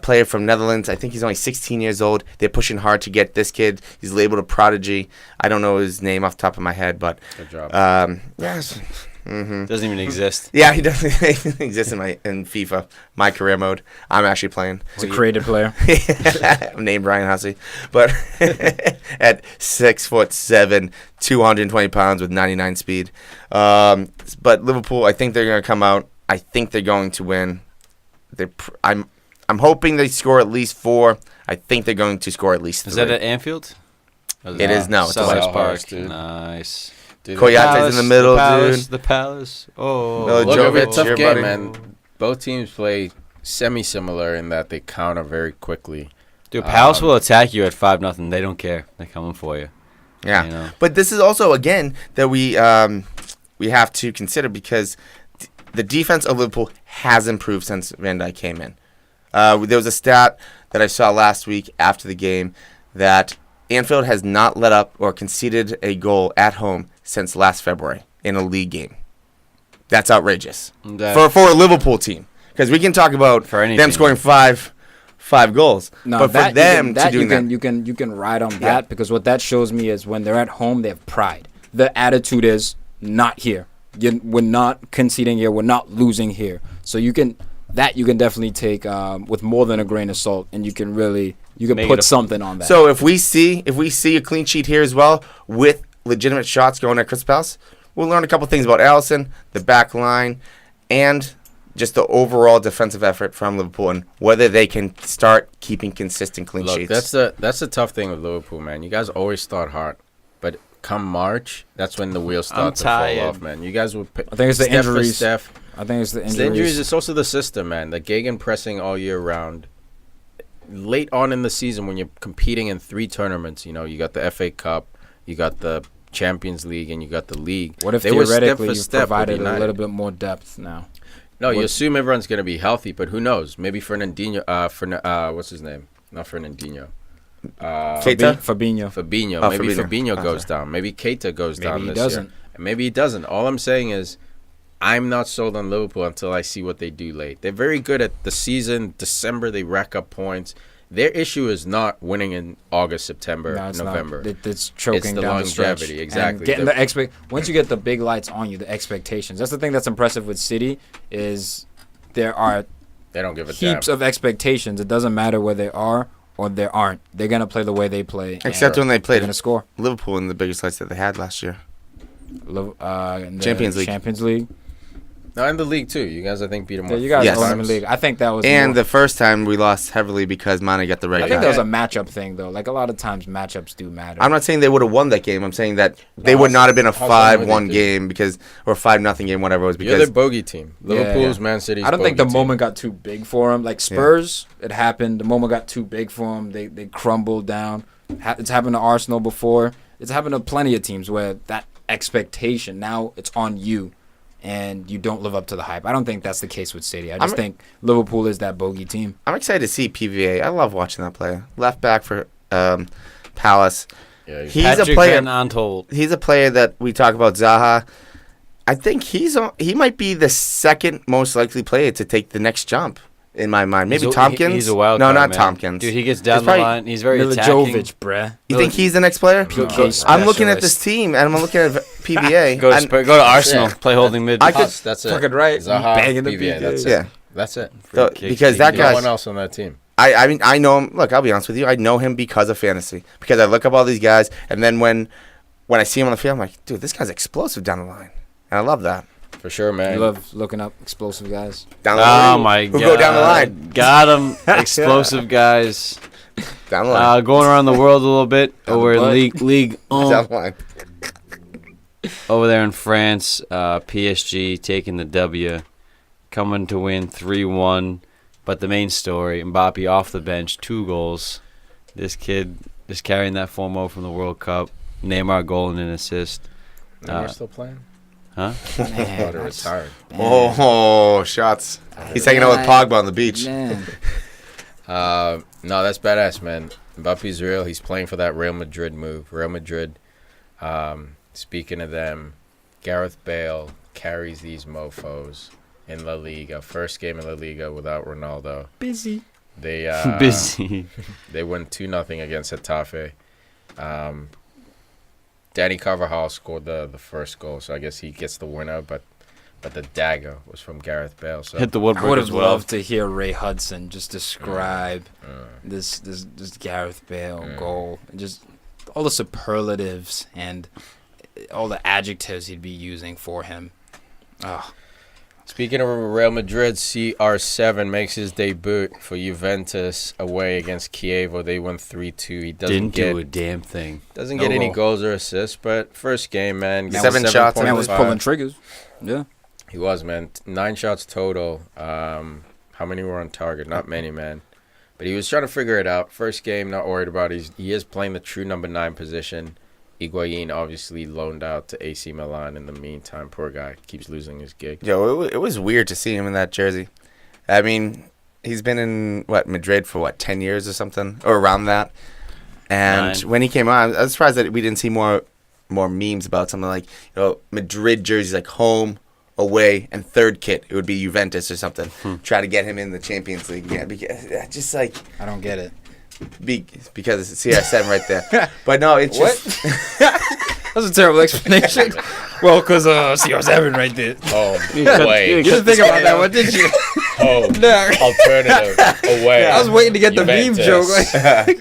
player from Netherlands. I think he's only 16 years old. They're pushing hard to get this kid. He's labeled a prodigy. I don't know his name off the top of my head, but Good job. yes. Mm-hmm. Doesn't even exist. Yeah, he doesn't exist in FIFA, my career mode. I'm actually playing. He's a creative player. I'm named Ryan Hussey, but at 6'7", 220 pounds with 99 speed. But Liverpool, I think they're going to come out. I think they're going to win. I'm hoping they score at least 4. I think they're going to score at least 3. Is that at Anfield? It is now. It's Selhurst Selhurst, Park. dude. Nice. Dude, Koyate's in the middle, dude. The Palace. Oh. No, Look, it'll be a Jovic, tough your game, buddy. man. Both teams play semi-similar in that they counter very quickly. Dude, Palace will attack you at 5-0. They don't care. They're coming for you. Yeah, You know? but this is also again that we have to consider because the defense of Liverpool has improved since Van Dijk came in. There was a stat that I saw last week after the game that Anfield has not let up or conceded a goal at home since last February in a league game. That's outrageous for a Liverpool team, because we can talk about For any them team. scoring 5 5 goals. No, but for them to do that, you can ride on that because what that shows me is when they're at home, they have pride. The attitude is not here. We're not conceding here. We're not losing here. So you can definitely take with more than a grain of salt, and you can put something on that. So if we see a clean sheet here as well with legitimate shots going at Crystal Palace, we'll learn a couple things about Alisson, the back line, and just the overall defensive effort from Liverpool and whether they can start keeping consistent clean sheets. That's the tough thing with Liverpool, man. You guys always start hard, but come March, that's when the wheels start to fall off, man. You guys will. I think it's the injuries. I think it's the injuries. It's the injuries. It's also the system, man. The Gegen pressing all year round. Late on in the season, when you're competing in 3 tournaments, you got the FA Cup, you got the Champions League, and you got the league. What if theoretically you provided a little bit more depth now? No, you assume everyone's going to be healthy, but who knows? Maybe Fernandinho. What's his name? Not Fernandinho. Fabinho. Maybe Fabinho goes down. Maybe Keita goes down this year. Maybe he doesn't. All I'm saying is I'm not sold on Liverpool until I see what they do late. They're very good at the season. December, they rack up points. Their issue is not winning in August, September, November. It's choking down the stretch. Exactly. And getting once you get the big lights on you, the expectations. That's the thing that's impressive with City is they don't give a heaps of expectations. It doesn't matter where they are or they aren't. They're gonna play the way they play. Except when they played score. Liverpool in the biggest lights that they had last year. In the Champions League. No, in the league too. You guys, I think, beat them. Yeah, you guys won in the league. I think that was. And the first time we lost heavily because Mane got the red card. I think that was a matchup thing, though. Like a lot of times, matchups do matter. I'm not saying they would have won that game. I'm saying that they would not have been a 5-1 game or 5-0 game, whatever it was. Because you're their bogey team. Liverpool's Man City's. I don't think the moment got too big for them. Like Spurs, it happened. The moment got too big for them. They crumbled down. It's happened to Arsenal before. It's happened to plenty of teams where that expectation now it's on you. And you don't live up to the hype. I don't think that's the case with City. I just think Liverpool is that bogey team. I'm excited to see PVA. I love watching that play. Left back for Palace. Yeah, he's a player. He's a player that we talk about. Zaha. I think he might be the second most likely player to take the next jump. In my mind, maybe Tompkins. He's a wild card, man. Tompkins. Dude, he gets down the line. He's very attacking. Bruh. You think he's the next player? I'm looking at this team, and I'm looking at PVA. Go to Arsenal. Play holding mid. That's it. Fucking right. Zaha, banging the PVA. That's it. Yeah. That's it. Because that guy. No one else on that team. I mean, I know him. Look, I'll be honest with you. I know him because of fantasy. Because I look up all these guys, and then when I see him on the field, I'm like, dude, this guy's explosive down the line. And I love that. For sure, man. You love looking up explosive guys. Down the line. Oh, my God. Who go down the line. Got him. Explosive guys. Down the line. Going around the world a little bit. Over in League down the line. Over there in France, PSG taking the W. Coming to win 3-1. But the main story, Mbappe off the bench, 2 goals. This kid just carrying that form over from the World Cup. Neymar goal and an assist. Neymar still playing? Huh? Man, retired. Oh, shots. He's hanging out with Pogba on the beach. No, that's badass, man. Mbappe's real. He's playing for that Real Madrid move. Real Madrid, speaking of them, Gareth Bale carries these mofos in La Liga. First game in La Liga without Ronaldo. Busy. They busy. They win 2-0 against Getafe. Danny Carvajal scored the first goal, so I guess he gets the winner. But the dagger was from Gareth Bale. So hit the woodwork. I would have loved to hear Ray Hudson just describe this Gareth Bale goal, and just all the superlatives and all the adjectives he'd be using for him. Oh. Speaking of Real Madrid, CR7 makes his debut for Juventus away against Chievo. They won 3-2. He didn't do a damn thing. Doesn't get any goals or assists, but first game, man. 7 shots. Man was pulling triggers. Yeah. He was, man. 9 shots total. How many were on target? Not many, man. But he was trying to figure it out. First game, not worried about it. He is playing the true number 9 position. Higuain obviously loaned out to AC Milan in the meantime. Poor guy keeps losing his gig. Yo, it was weird to see him in that jersey. I mean, he's been in Madrid for 10 years or something, or around that. And when he came on, I was surprised that we didn't see more memes about something like Madrid jerseys, like home away, and third kit. It would be Juventus or something. Try to get him in the Champions League. Yeah, because just like I don't get it. Because it's CR7 right there. But no, it's just That's a terrible explanation. Well, because CR7 right there. Oh, away. You didn't think about that one, did you? Oh, No. alternative. Away. I was waiting to get the meme Juventus. joke.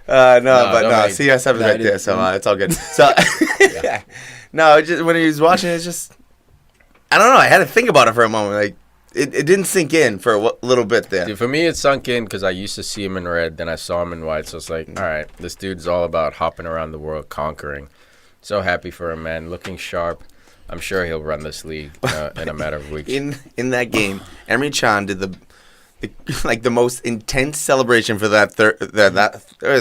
Like, CR7 is right there, so it's all good. So no, just when he was watching, it's just I don't know. I had to think about it for a moment. Like it didn't sink in for a little bit there. Dude, for me, it sunk in because I used to see him in red, then I saw him in white. So it's like, all right, this dude's all about hopping around the world, conquering. So happy for him, man. Looking sharp. I'm sure he'll run this league in a matter of weeks. In that game, Emre Can did the most intense celebration for that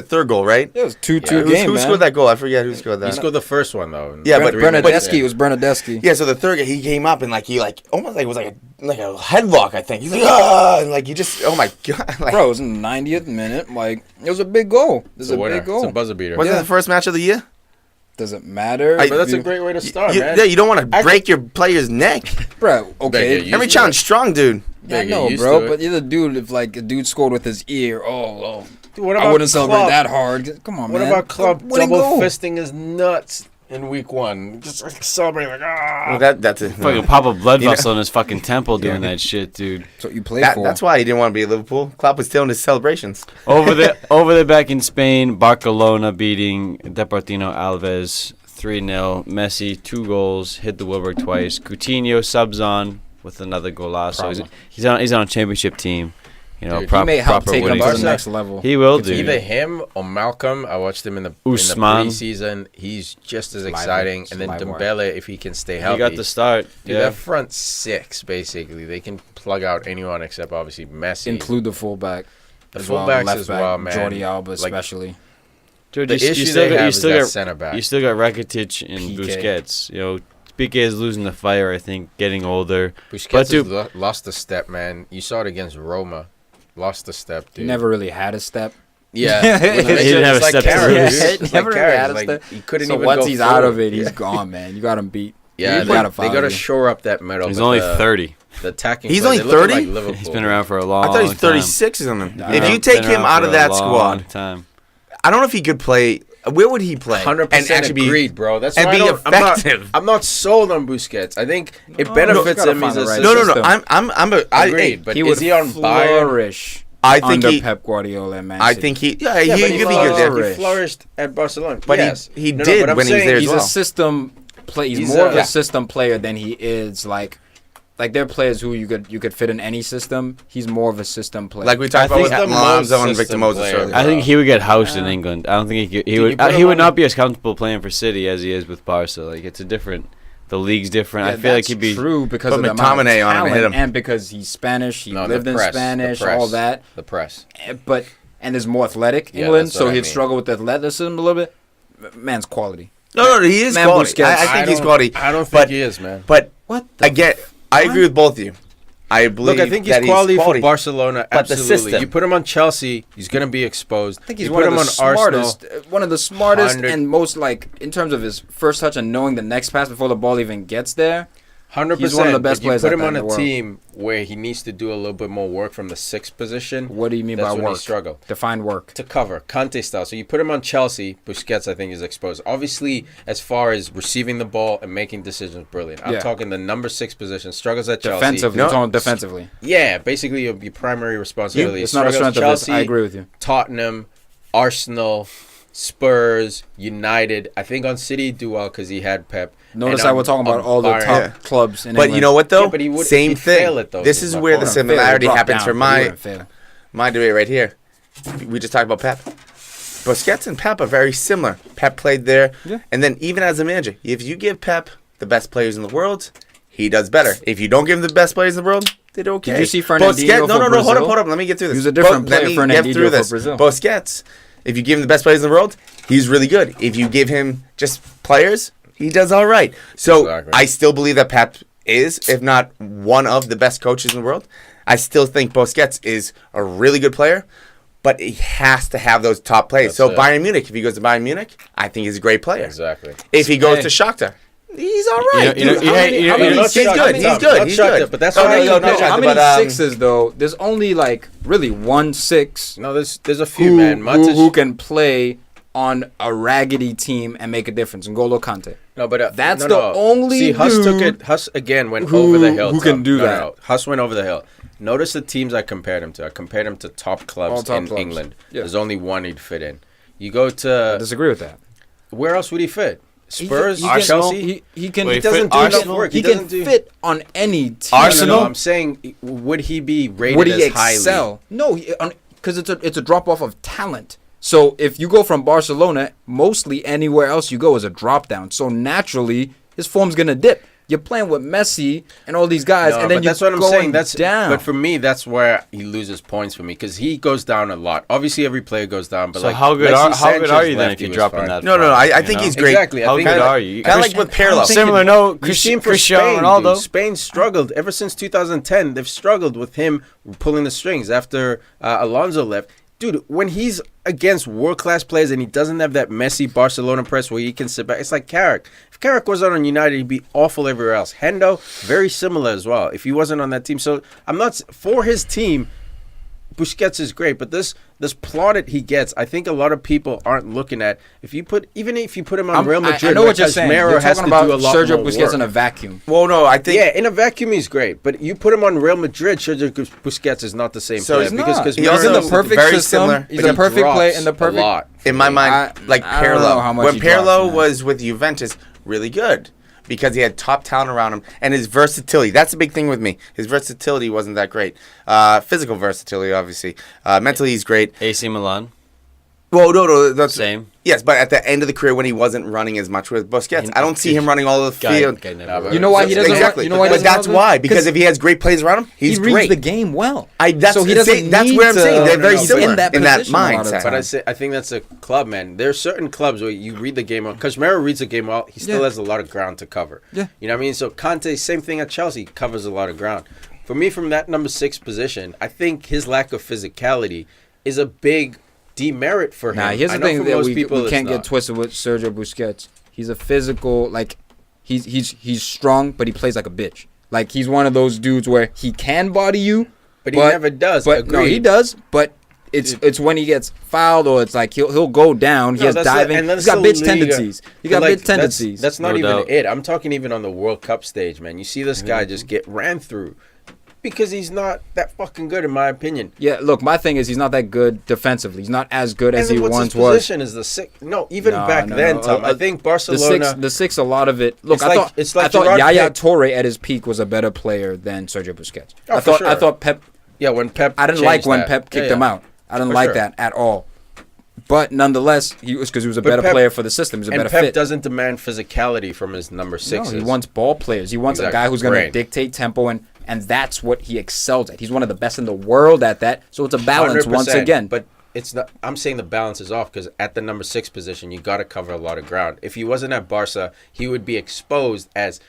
third goal, right? it was 2-2 game, Who man. scored that goal? I forget who scored that. He scored the first one though. Yeah, but Bernadeschi. It was Bernadeschi. Yeah, so the third guy, he came up and he almost it was like a headlock. I think he's like and he just oh my god, Bro, it was in the 90th minute. Like, it was a big goal. It was It's a a winner. big goal. It's a buzzer beater. wasn't it the first match of the year? Doesn't matter. But that's a great way to start, man. Yeah, you don't want to break your player's neck. Bro, okay. Bigger, Emre Can's strong, dude. Yeah, I Bigger, know, used bro. to it. But the other dude, if a dude scored with his ear, Dude, what I about wouldn't celebrate Klopp? that hard. Come on, What man. about Klopp Winning double goal. fisting his nuts in week 1? Just celebrating Well, ah. that's it. Fucking pop a blood You know- vessel in his fucking temple doing that shit, dude. That's what you play for. That's why he didn't want to be at Liverpool. Klopp was stealing his celebrations. Over there back in Spain, Barcelona beating Deportivo Alaves 3-0. Messi 2 goals, hit the Wilbur twice. Coutinho subs on with another golazo. He's on a championship team. You know, Dude, he may help proper take him winning to the Barca. next level. He will It's do. either him or Malcolm. I watched him in the Usman. preseason. He's just as Lively. exciting. And then Lively. Dembele, if he can stay He healthy. got the start. Dude, Yeah. that front 6, basically, they can plug out anyone except obviously Messi. Include the fullback. the as well, fullbacks left as back, well, man. Jordi Alba Like, especially. Dude, the issue they have is that center back. You still got Rakitic and PK. Busquets. You know, Piqué is losing the fire. I think getting older. Busquets But dude- has lost a step, man. You saw it against Roma. Lost a step, dude. He never really had a step. Yeah. He didn't have a step to Carrots, lose. dude. It's like Never really Carrots. had a Like, step. he couldn't So even once go he's out of forward. it, he's gone, man. You got him beat. Yeah, You gotta they follow got to me. shore up that middle. He's but only the, 30. The attacking. He's play, only they're looking 30? Like Liverpool. He's been around for a long I thought he was time. 36 or something. Nah, If you Been take him around out for of a that long squad, time. I don't know if he could play. Where would he play? 100% agreed, bro. That's and why be I'm effective. not sold on Busquets. I think it No, benefits gotta him. find He's the a right No, no, no. system. Agreed, but he is would he on Bayern? flourish I think under he. Pep Guardiola, man. I think he. Yeah, Yeah, he but could be good there. flourish. He flourished at Barcelona. But yes. he No, did but I'm when he was saying there as he's well. a system play. He's He's more a- of yeah. a system player than he is like they're players who you could fit in any system. He's more of a system player. Like we talked I about think with the Lonzo most and Victor system Moses player, earlier. bro. I think he would get housed in Yeah. England. I don't think he you would. put He him would on- not be as comfortable playing for City as he is with Barca. Like it's a different. The league's different. I feel like he'd be. true because Put of the amount of McTominay on him and hit talent him. and because he's Spanish. He No, lived the in press, the Spanish, press. all that. The press. But and there's more athletic Yeah, England, that's so what I he'd mean. struggle with athleticism a little bit. Man's quality. No, he is Man, quality. Busquets. I think he's quality. I don't think but, he is, man. But What? I agree with both of you. I believe Look, I think he's that quality for Barcelona. But the Absolutely. system. You put him on Chelsea, he's going to be exposed. I think he's you one put of him the on smartest, Arsenal. one of the smartest 100 and most like in terms of his first touch and knowing the next pass before the ball even gets there. 100%. He's one of the best but you players put like him that on in a the world. team where he needs to do a little bit more work from the 6th position. What do you mean That's by when work? he struggle. Define work. To cover, Conte style. So you put him on Chelsea, Busquets, I think, is exposed. Obviously, as far as receiving the ball and making decisions, brilliant. I'm Yeah. talking the number 6 position, struggles at Chelsea. Defensively, No. I'm talking defensively. Yeah, basically your primary responsibility. It's not a Struggles strength of his. Chelsea, I agree with you. Tottenham, Arsenal, Spurs, United. I think on City do well because he had Pep. Notice And how we're talking about all the Bayern- top Yeah. clubs in But England. you know what though? Yeah, but he would- Same he'd thing. fail at those, This is is my where point. the He wouldn't fail. similarity He dropped happens down, for but he wouldn't fail. my debate right here. We just talked about Pep. Busquets and Pep are very similar. Pep played there, Yeah. and then even as a manager, if you give Pep the best players in the world, he does better. If you don't give him the best players in the world, they do okay. Did you see Fernandinho Busquets, no, for hold Brazil? up. Let me get through this. He was a different Let player, me Fernandinho get through for this. Brazil. Busquets, if you give him the best players in the world, he's really good. If you give him just players, he does all right. So Exactly. I still believe that Pep is, if not one of the best coaches in the world. I still think Busquets is a really good player, but he has to have those top players. That's So it. Bayern Munich, if he goes to Bayern Munich, I think he's a great player. Exactly. If he goes Hey. to Shakhtar, He's all right. You know, dude. you know, How many- you know, how many- you know, he's good. He's good. He's good. But that's Oh, why no, not How shot, many but, sixes though? There's only like really 1 6 No, there's a few, man. who can play on a raggedy team and make a difference. N'Golo Kante. No, but That's the only See, Huss took dude it. Huss again went who- over the hill. who can Tom. do No, that. no. Huss went over the hill. Notice the teams I compared him to. I compared him to top clubs All top in clubs. England. Yeah. There's only one he'd fit in. You go I to disagree with that. where else would he fit? Spurs, He can- Chelsea. He can. Wait, He doesn't do Arsenal? enough work. He doesn't can do. fit on any team. Arsenal? No, I'm saying, would he be rated Would he as highly? excel? No, because it's a drop off of talent. So if you go from Barcelona, mostly anywhere else you go is a drop down. So naturally, his form's gonna dip. You're playing with Messi and all these guys, No, and then but you're that's what I'm going saying. That's down. But for me, that's where he loses points for me because he goes down a lot. Obviously, every player goes down. But So like, how good Alexis are Sanchez you then left, if he you was drop in fine. that? No, I think he's great. Exactly. I How think good that- are you? Kind of like with Pirlo. Similar, no. You see him for Cristiano Spain, Ronaldo. dude. Spain struggled ever since 2010. They've struggled with him pulling the strings after Alonso left. Dude, when he's against world-class players and he doesn't have that messy Barcelona press where he can sit back, it's like Carrick. If Carrick was on United, he'd be awful everywhere else. Hendo, very similar as well, if he wasn't on that team. So I'm not for his team. Busquets is great, but this plaudit he gets, I think a lot of people aren't looking at. Even if you put him on Real Madrid, I know where what you're saying. Casemiro You're has talking to about do a lot Sergio more Busquets work. in a vacuum. Well, no, I think. Yeah, in a vacuum he's great, but you put him on Real Madrid, Sergio Busquets is not the same So player he's because not. Casemiro He also He's in the is perfect very system. similar, He's but a he perfect play drops in the a perfect. lot. In my mind, like I don't know how Pirlo. much When he drops, Pirlo man. was with Juventus, really good because he had top talent around him and his versatility. That's the big thing with me. His versatility wasn't that great. Physical versatility, obviously. Mentally, he's great. AC Milan. Well, no, that's Same. Yes, but at the end of the career when he wasn't running as much with Busquets, I don't see him running all over the field. You know why he doesn't? Exactly. You know why? he But doesn't that's run? why. Because if he has great players around him, he's he reads great. the game well. That's so he doesn't that's need where I'm to- saying they're very no, similar in that in that position a lot of mindset. times. But I think that's a club, man. There are certain clubs where you read the game well. Casemiro reads the game well. He still Yeah. has a lot of ground to cover. Yeah. You know what I mean? So Conte, same thing at Chelsea, covers a lot of ground. For me, from that number 6 position, I think his lack of physicality is a big demerit for him. Nah, here's I the know thing for that most we people can't it's get not. twisted with Sergio Busquets. He's a physical, like he's strong, but he plays like a bitch. Like he's one of those dudes where he can body you, But he never does. But no, he Agreed. does. But it's when he gets fouled or it's like he'll go down. He No, has that's diving. and He's that's got the bitch Liga. tendencies. He But, got like, bitch tendencies. That's not No even doubt. it. I'm talking even on the World Cup stage, man. You see this guy just get ran through because he's not that fucking good, in my opinion. Yeah, look, my thing is he's not that good defensively. He's not as good as And he what's once his was. position is the six. No, even No, back no, then, no. Tom. I think Barcelona. The six, a lot of it. Look, It's I like- thought it's like I thought Gerard Yaya Piqué. Toure at his peak was a better player than Sergio Busquets. Oh, I for thought I sure. thought Pep. Yeah, when Pep. I didn't changed like when that. Pep kicked Yeah, him yeah. out. I didn't For like sure. that at all. But nonetheless, he was because he was a But better Pep- player for the system. He was a And better Pep fit. doesn't demand physicality from his number No, sixes. he wants ball players. He wants a Exactly. guy who's going to Brain. dictate tempo, and that's what he excels at. He's one of the best in the world at that. So it's a balance 100%, once again. But it's not. I'm saying the balance is off because at the number 6 position, you got to cover a lot of ground. If he wasn't at Barca, he would be exposed as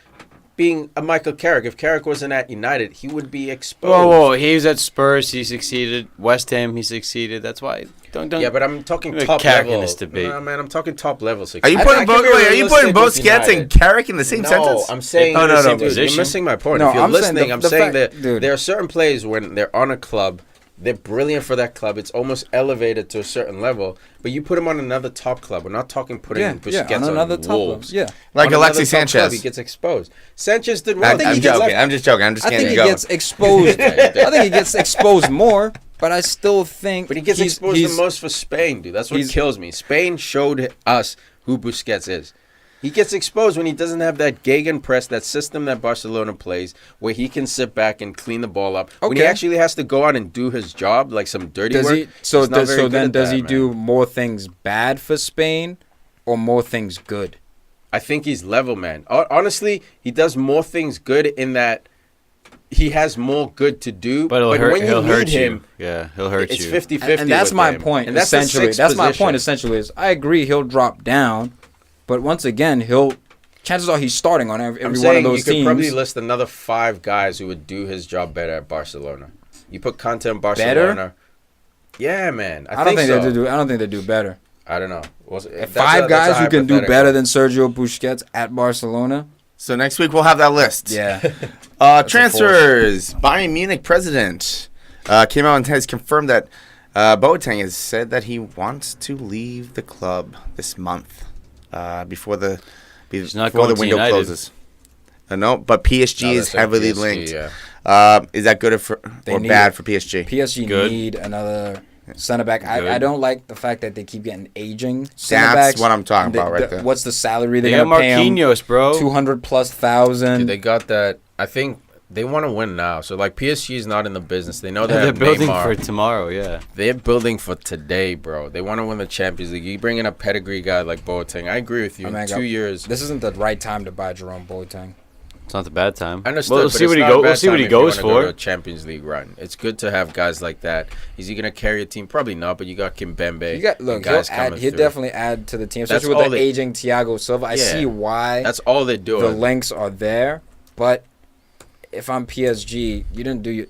being a Michael Carrick. If Carrick wasn't at United, he would be exposed. Whoa! He was at Spurs. He succeeded. West Ham. He succeeded. That's why. Don't. Yeah, but I'm talking Look at top Carrick in level. this debate. No, man, I'm talking top level. Are you putting Busquets and Carrick in the same sentence? I'm saying Oh, no, dude, you're position. missing my point. No, if you're I'm saying listening, the- I'm the saying fact- that dude. there are certain players when they're on a club, they're brilliant for that club. It's almost elevated to a certain level. But you put him on another top club. We're not talking putting Busquets on another top Wolves. level. Yeah. Like On Alexis another top club, Sanchez. he gets exposed. Sanchez did well. I'm joking. I'm just joking. I'm just I getting think you he going. gets exposed. I think he gets exposed more, but I still think. But he gets exposed the most for Spain, dude. That's what kills me. Spain showed us who Busquets is. He gets exposed when he doesn't have that gegenpress, that system that Barcelona plays, where he can sit back and clean the ball up. When he Okay. actually has to go out and do his job, like some dirty Does work. he? So he's not very good then at does that, he man. do more things bad for Spain, or more things good? I think he's level, man. Honestly, he does more things good in that he has more good to do. But when he'll you hurt need him, you. Yeah, he'll hurt it's you. 50-50 And that's with my him. point. And that's the Essentially, sixth that's my position. point. Essentially, is I agree he'll drop down, but once again, chances are he's starting on every I'm one saying of those you could teams. probably list another 5 guys who would do his job better at Barcelona. You put Conte in Barcelona. Yeah, man. I don't think so. they do. I don't think they do better. I don't know. 5 guys who can do better than Sergio Busquets at Barcelona. So next week we'll have that list. Yeah. Transfers. Bayern Munich president came out and has confirmed that Boateng has said that he wants to leave the club this month before the window closes. No, but PSG is heavily linked. Yeah. Is that good or bad for PSG? PSG need another center back. I don't like the fact that they keep getting aging center backs. That's what I'm talking about right there. What's the salary they're going to pay him? Marquinhos, bro. 200,000. Dude, they got that. I think they want to win now. So, like, PSG is not in the business. They know they're building Neymar. for tomorrow, yeah. They're building for today, bro. They want to win the Champions League. You bring in a pedigree guy like Boateng. I agree with you. 2 years. This isn't the right time to buy Jerome Boateng. It's not the bad time. I understood. We'll see what he goes for. Go to a Champions League run. It's good to have guys like that. Is he going to carry a team? Probably not. But you got Kimpembe. He'll definitely add to the team, especially with the aging Thiago Silva. I see why. That's all they're doing. The links are there, but if I'm PSG, you didn't do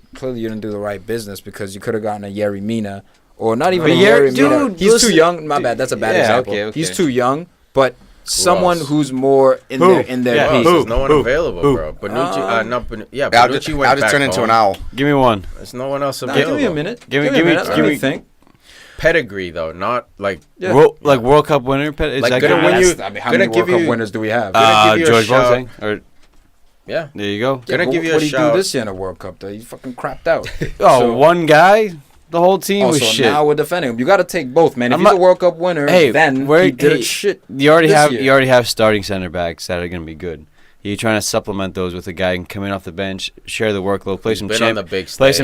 the right business because you could have gotten a Yerry Mina or not even a Yerry Mina. He's too young. My bad. That's a bad example. Okay. He's too young, but. Someone who's more in their piece. There's no one available, bro. Bonucci, Bonucci went I'll just turn into an owl. Give me one. There's no one else available. Give me a minute. Give me think. Pedigree though, not like World Cup winner. Is like that gonna win you? How many World Cup winners do we have? George Boateng. Yeah, there you go. Gonna give you a what did shout. he do this year in a World Cup though? He fucking crapped out. One guy. The whole team was shit. Now we're defending him. You got to take both, man. If he's a World Cup winner, then he did shit. You already have starting center backs that are going to be good. You're trying to supplement those with a guy coming off the bench, share the workload, play some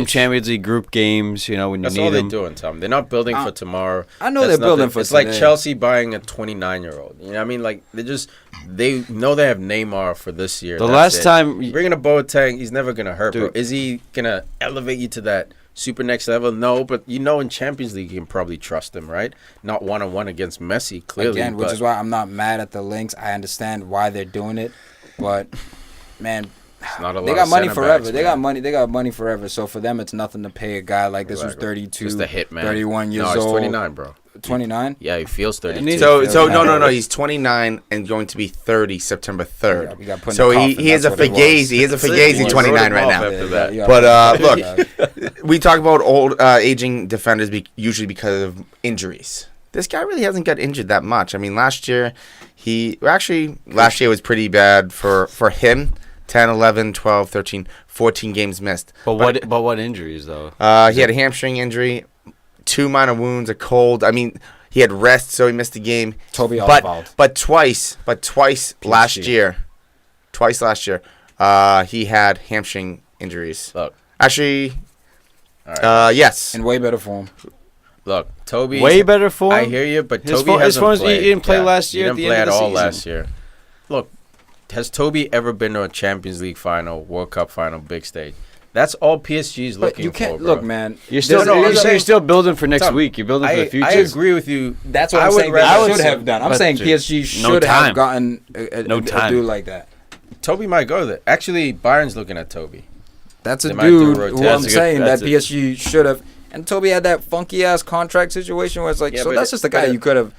Champions League group games. You know when that's you need all they're them. doing, Tom. They're not building for tomorrow. I know they're building for. It's like Chelsea buying a 29-year-old. You know what I mean? Like they know they have Neymar for this year. The last time bringing a Boateng, he's never gonna hurt, bro. Is he gonna elevate you to that super next level? No, but in Champions League you can probably trust him, right? Not one-on-one against Messi, clearly. Again, which is why I'm not mad at the links. I understand why they're doing it, but man, they got money forever. They got money forever. So for them, it's nothing to pay a guy like this who's 32, just a hit, man. 31 years old. No, he's 29, bro. 29? Yeah, he feels 32. So no. He's 29 and going to be 30 September 3rd. Yeah, so he is a Fugazi. He is a Fugazi 29 right now. But look, we talk about old aging defenders usually because of injuries. This guy really hasn't got injured that much. I mean, last year was pretty bad for him. 10, 11, 12, 13, 14 games missed. But what injuries though? He had a hamstring injury, 2 minor wounds, a cold. I mean, he had rest, so he missed the game. Toby Alderweireld. But twice last year, he had hamstring injuries. Look, actually, yes, in way better form. Look, Toby. Way better form. I hear you, but Toby hasn't played. He didn't play last year. He didn't play at all last year. Look, has Toby ever been to a Champions League final, World Cup final, big stage? That's all PSG is looking for. You can't bro. look, man. You're still building for next week. You're building for the future. I agree with you. That's what I'm saying. They should have done. I'm saying PSG should have gotten a dude like that. Toby might go there. Actually, Bayern's looking at Toby. That's a dude who I'm saying that PSG should have. And Toby had that funky ass contract situation where it's like, so that's just a guy you could have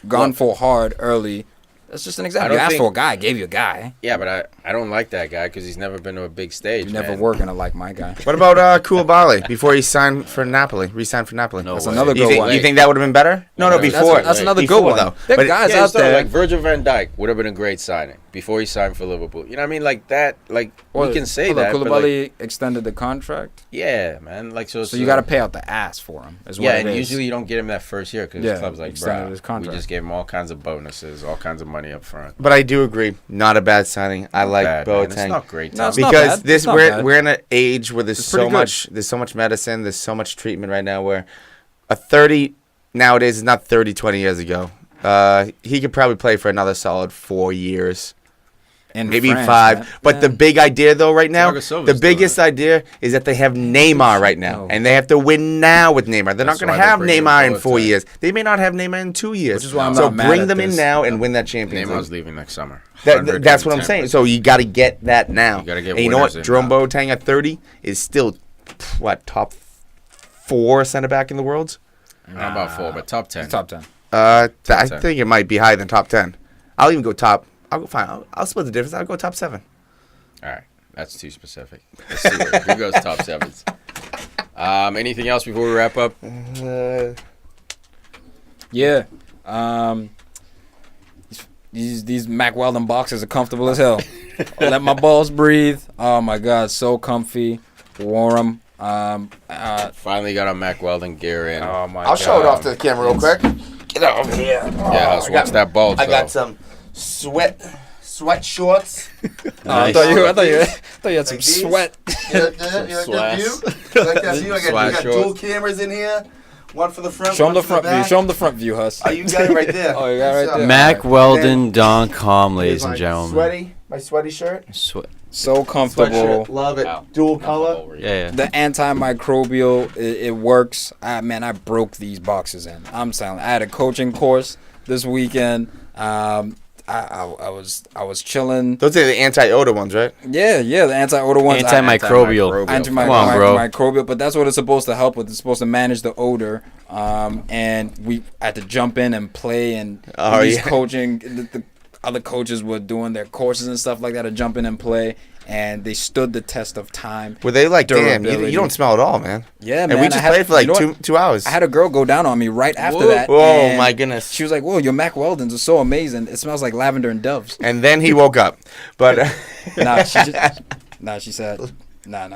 gone for hard early. That's just an example. You asked for a guy, I gave you a guy. Yeah, but I don't like that guy because he's never been to a big stage. You never were gonna like my guy. What about Koulibaly before he signed for Napoli? Re-signed for Napoli. No, that's another good one. You think that would have been better? No, before. That's another good one though. There are guys out there like Virgil van Dijk would have been a great signing before he signed for Liverpool. You know what I mean? Like that. Like we can say that. Koulibaly extended the contract. Yeah, man. Like so you got to pay out the ass for him. And usually you don't get him that first year because clubs like, bro, we just gave him all kinds of bonuses, all kinds of money up front. But I do agree, not a bad signing. I like Boateng. It's not great, no, because we're in an age where there's so much medicine, there's so much treatment right now. Where a 30 nowadays is not 30, 20 years ago. He could probably play for another solid 4 years. Maybe France, 5. Man. But the big idea, though, right now, the biggest idea is that they have Neymar right now. And they have to win now with Neymar. They're not going to have Neymar in 4 years. They may not have Neymar in 2 years. Which is why I'm not mad bring them in now and win that Champions League. Neymar's leaving next summer. That's what I'm saying. So you got to get that now. And you know what? Jerome Boateng at 30 is still, top 4 center back in the world? Not about 4, but top 10. Top 10. I think it might be higher than top 10. I'll even go top I'll go fine. I'll split the difference. I'll go top 7. All right. That's too specific. Let's see who goes top 7s. Anything else before we wrap up? Yeah. These Mack Weldon boxes are comfortable as hell. Let my balls breathe. Oh my God, so comfy. Wore them. Finally got our Mack Weldon gear in. Oh my I'll God. show it off to the camera real quick. Get over here. Yeah, Huss, watch that bulge. I got though. some sweat shorts. I Nice. thought you had some Like these? sweat. You like that view? You like that view? I Slash got shorts. dual cameras in here. One for the front. Show them one the for front view. back. Show them the front view, Huss. Oh, you got it right there. Oh, you got it right there. MackWeldon.com, ladies Here's and my gentlemen. My sweaty shirt. So comfortable. Sweatshirt. Love it. Wow. Dual color. Yeah. The antimicrobial, it works. Man, I broke these boxes in. I'm telling. I had a coaching course this weekend. I was chilling. Those are the anti-odor ones, right? Yeah, the anti-odor ones. Antimicrobial. Antimicrobial. Come on, bro. Microbial, but that's what it's supposed to help with. It's supposed to manage the odor. And we had to jump in and play, and coaching. The other coaches were doing their courses and stuff like that to jump in and play, and they stood the test of time. Were they like, damn, you Durability. don't smell at all, man? Yeah, And man. we just played for like two hours. I had a girl go down on me right after Whoa. that. Oh, and my goodness. She was like, "Whoa, your Mack Weldons are so amazing. It smells like lavender and doves." And then he woke up. But She said, no, she didn't. then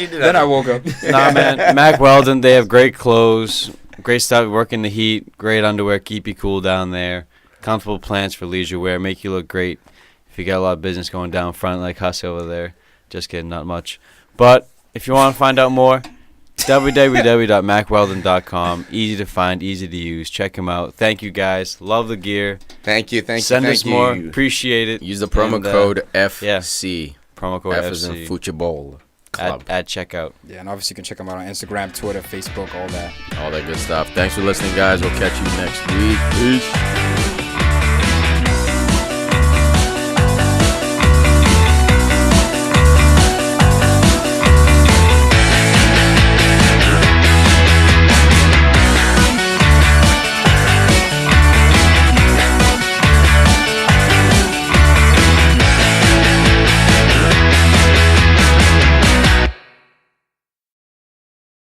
Then I woke up. Nah, man. Mack Weldon, they have great clothes, great stuff, work in the heat, great underwear, keep you cool down there, comfortable plants for leisure wear, make you look great. If you got a lot of business going down front like Huss over there, just kidding, not much. But if you want to find out more, www.mackweldon.com. Easy to find, easy to use. Check them out. Thank you, guys. Love the gear. Thank you. Send us more. Appreciate it. Use the promo code FC. Promo code F is in FC Football Club. at checkout. Yeah, and obviously you can check them out on Instagram, Twitter, Facebook, all that. All that good stuff. Thanks for listening, guys. We'll catch you next week. Peace.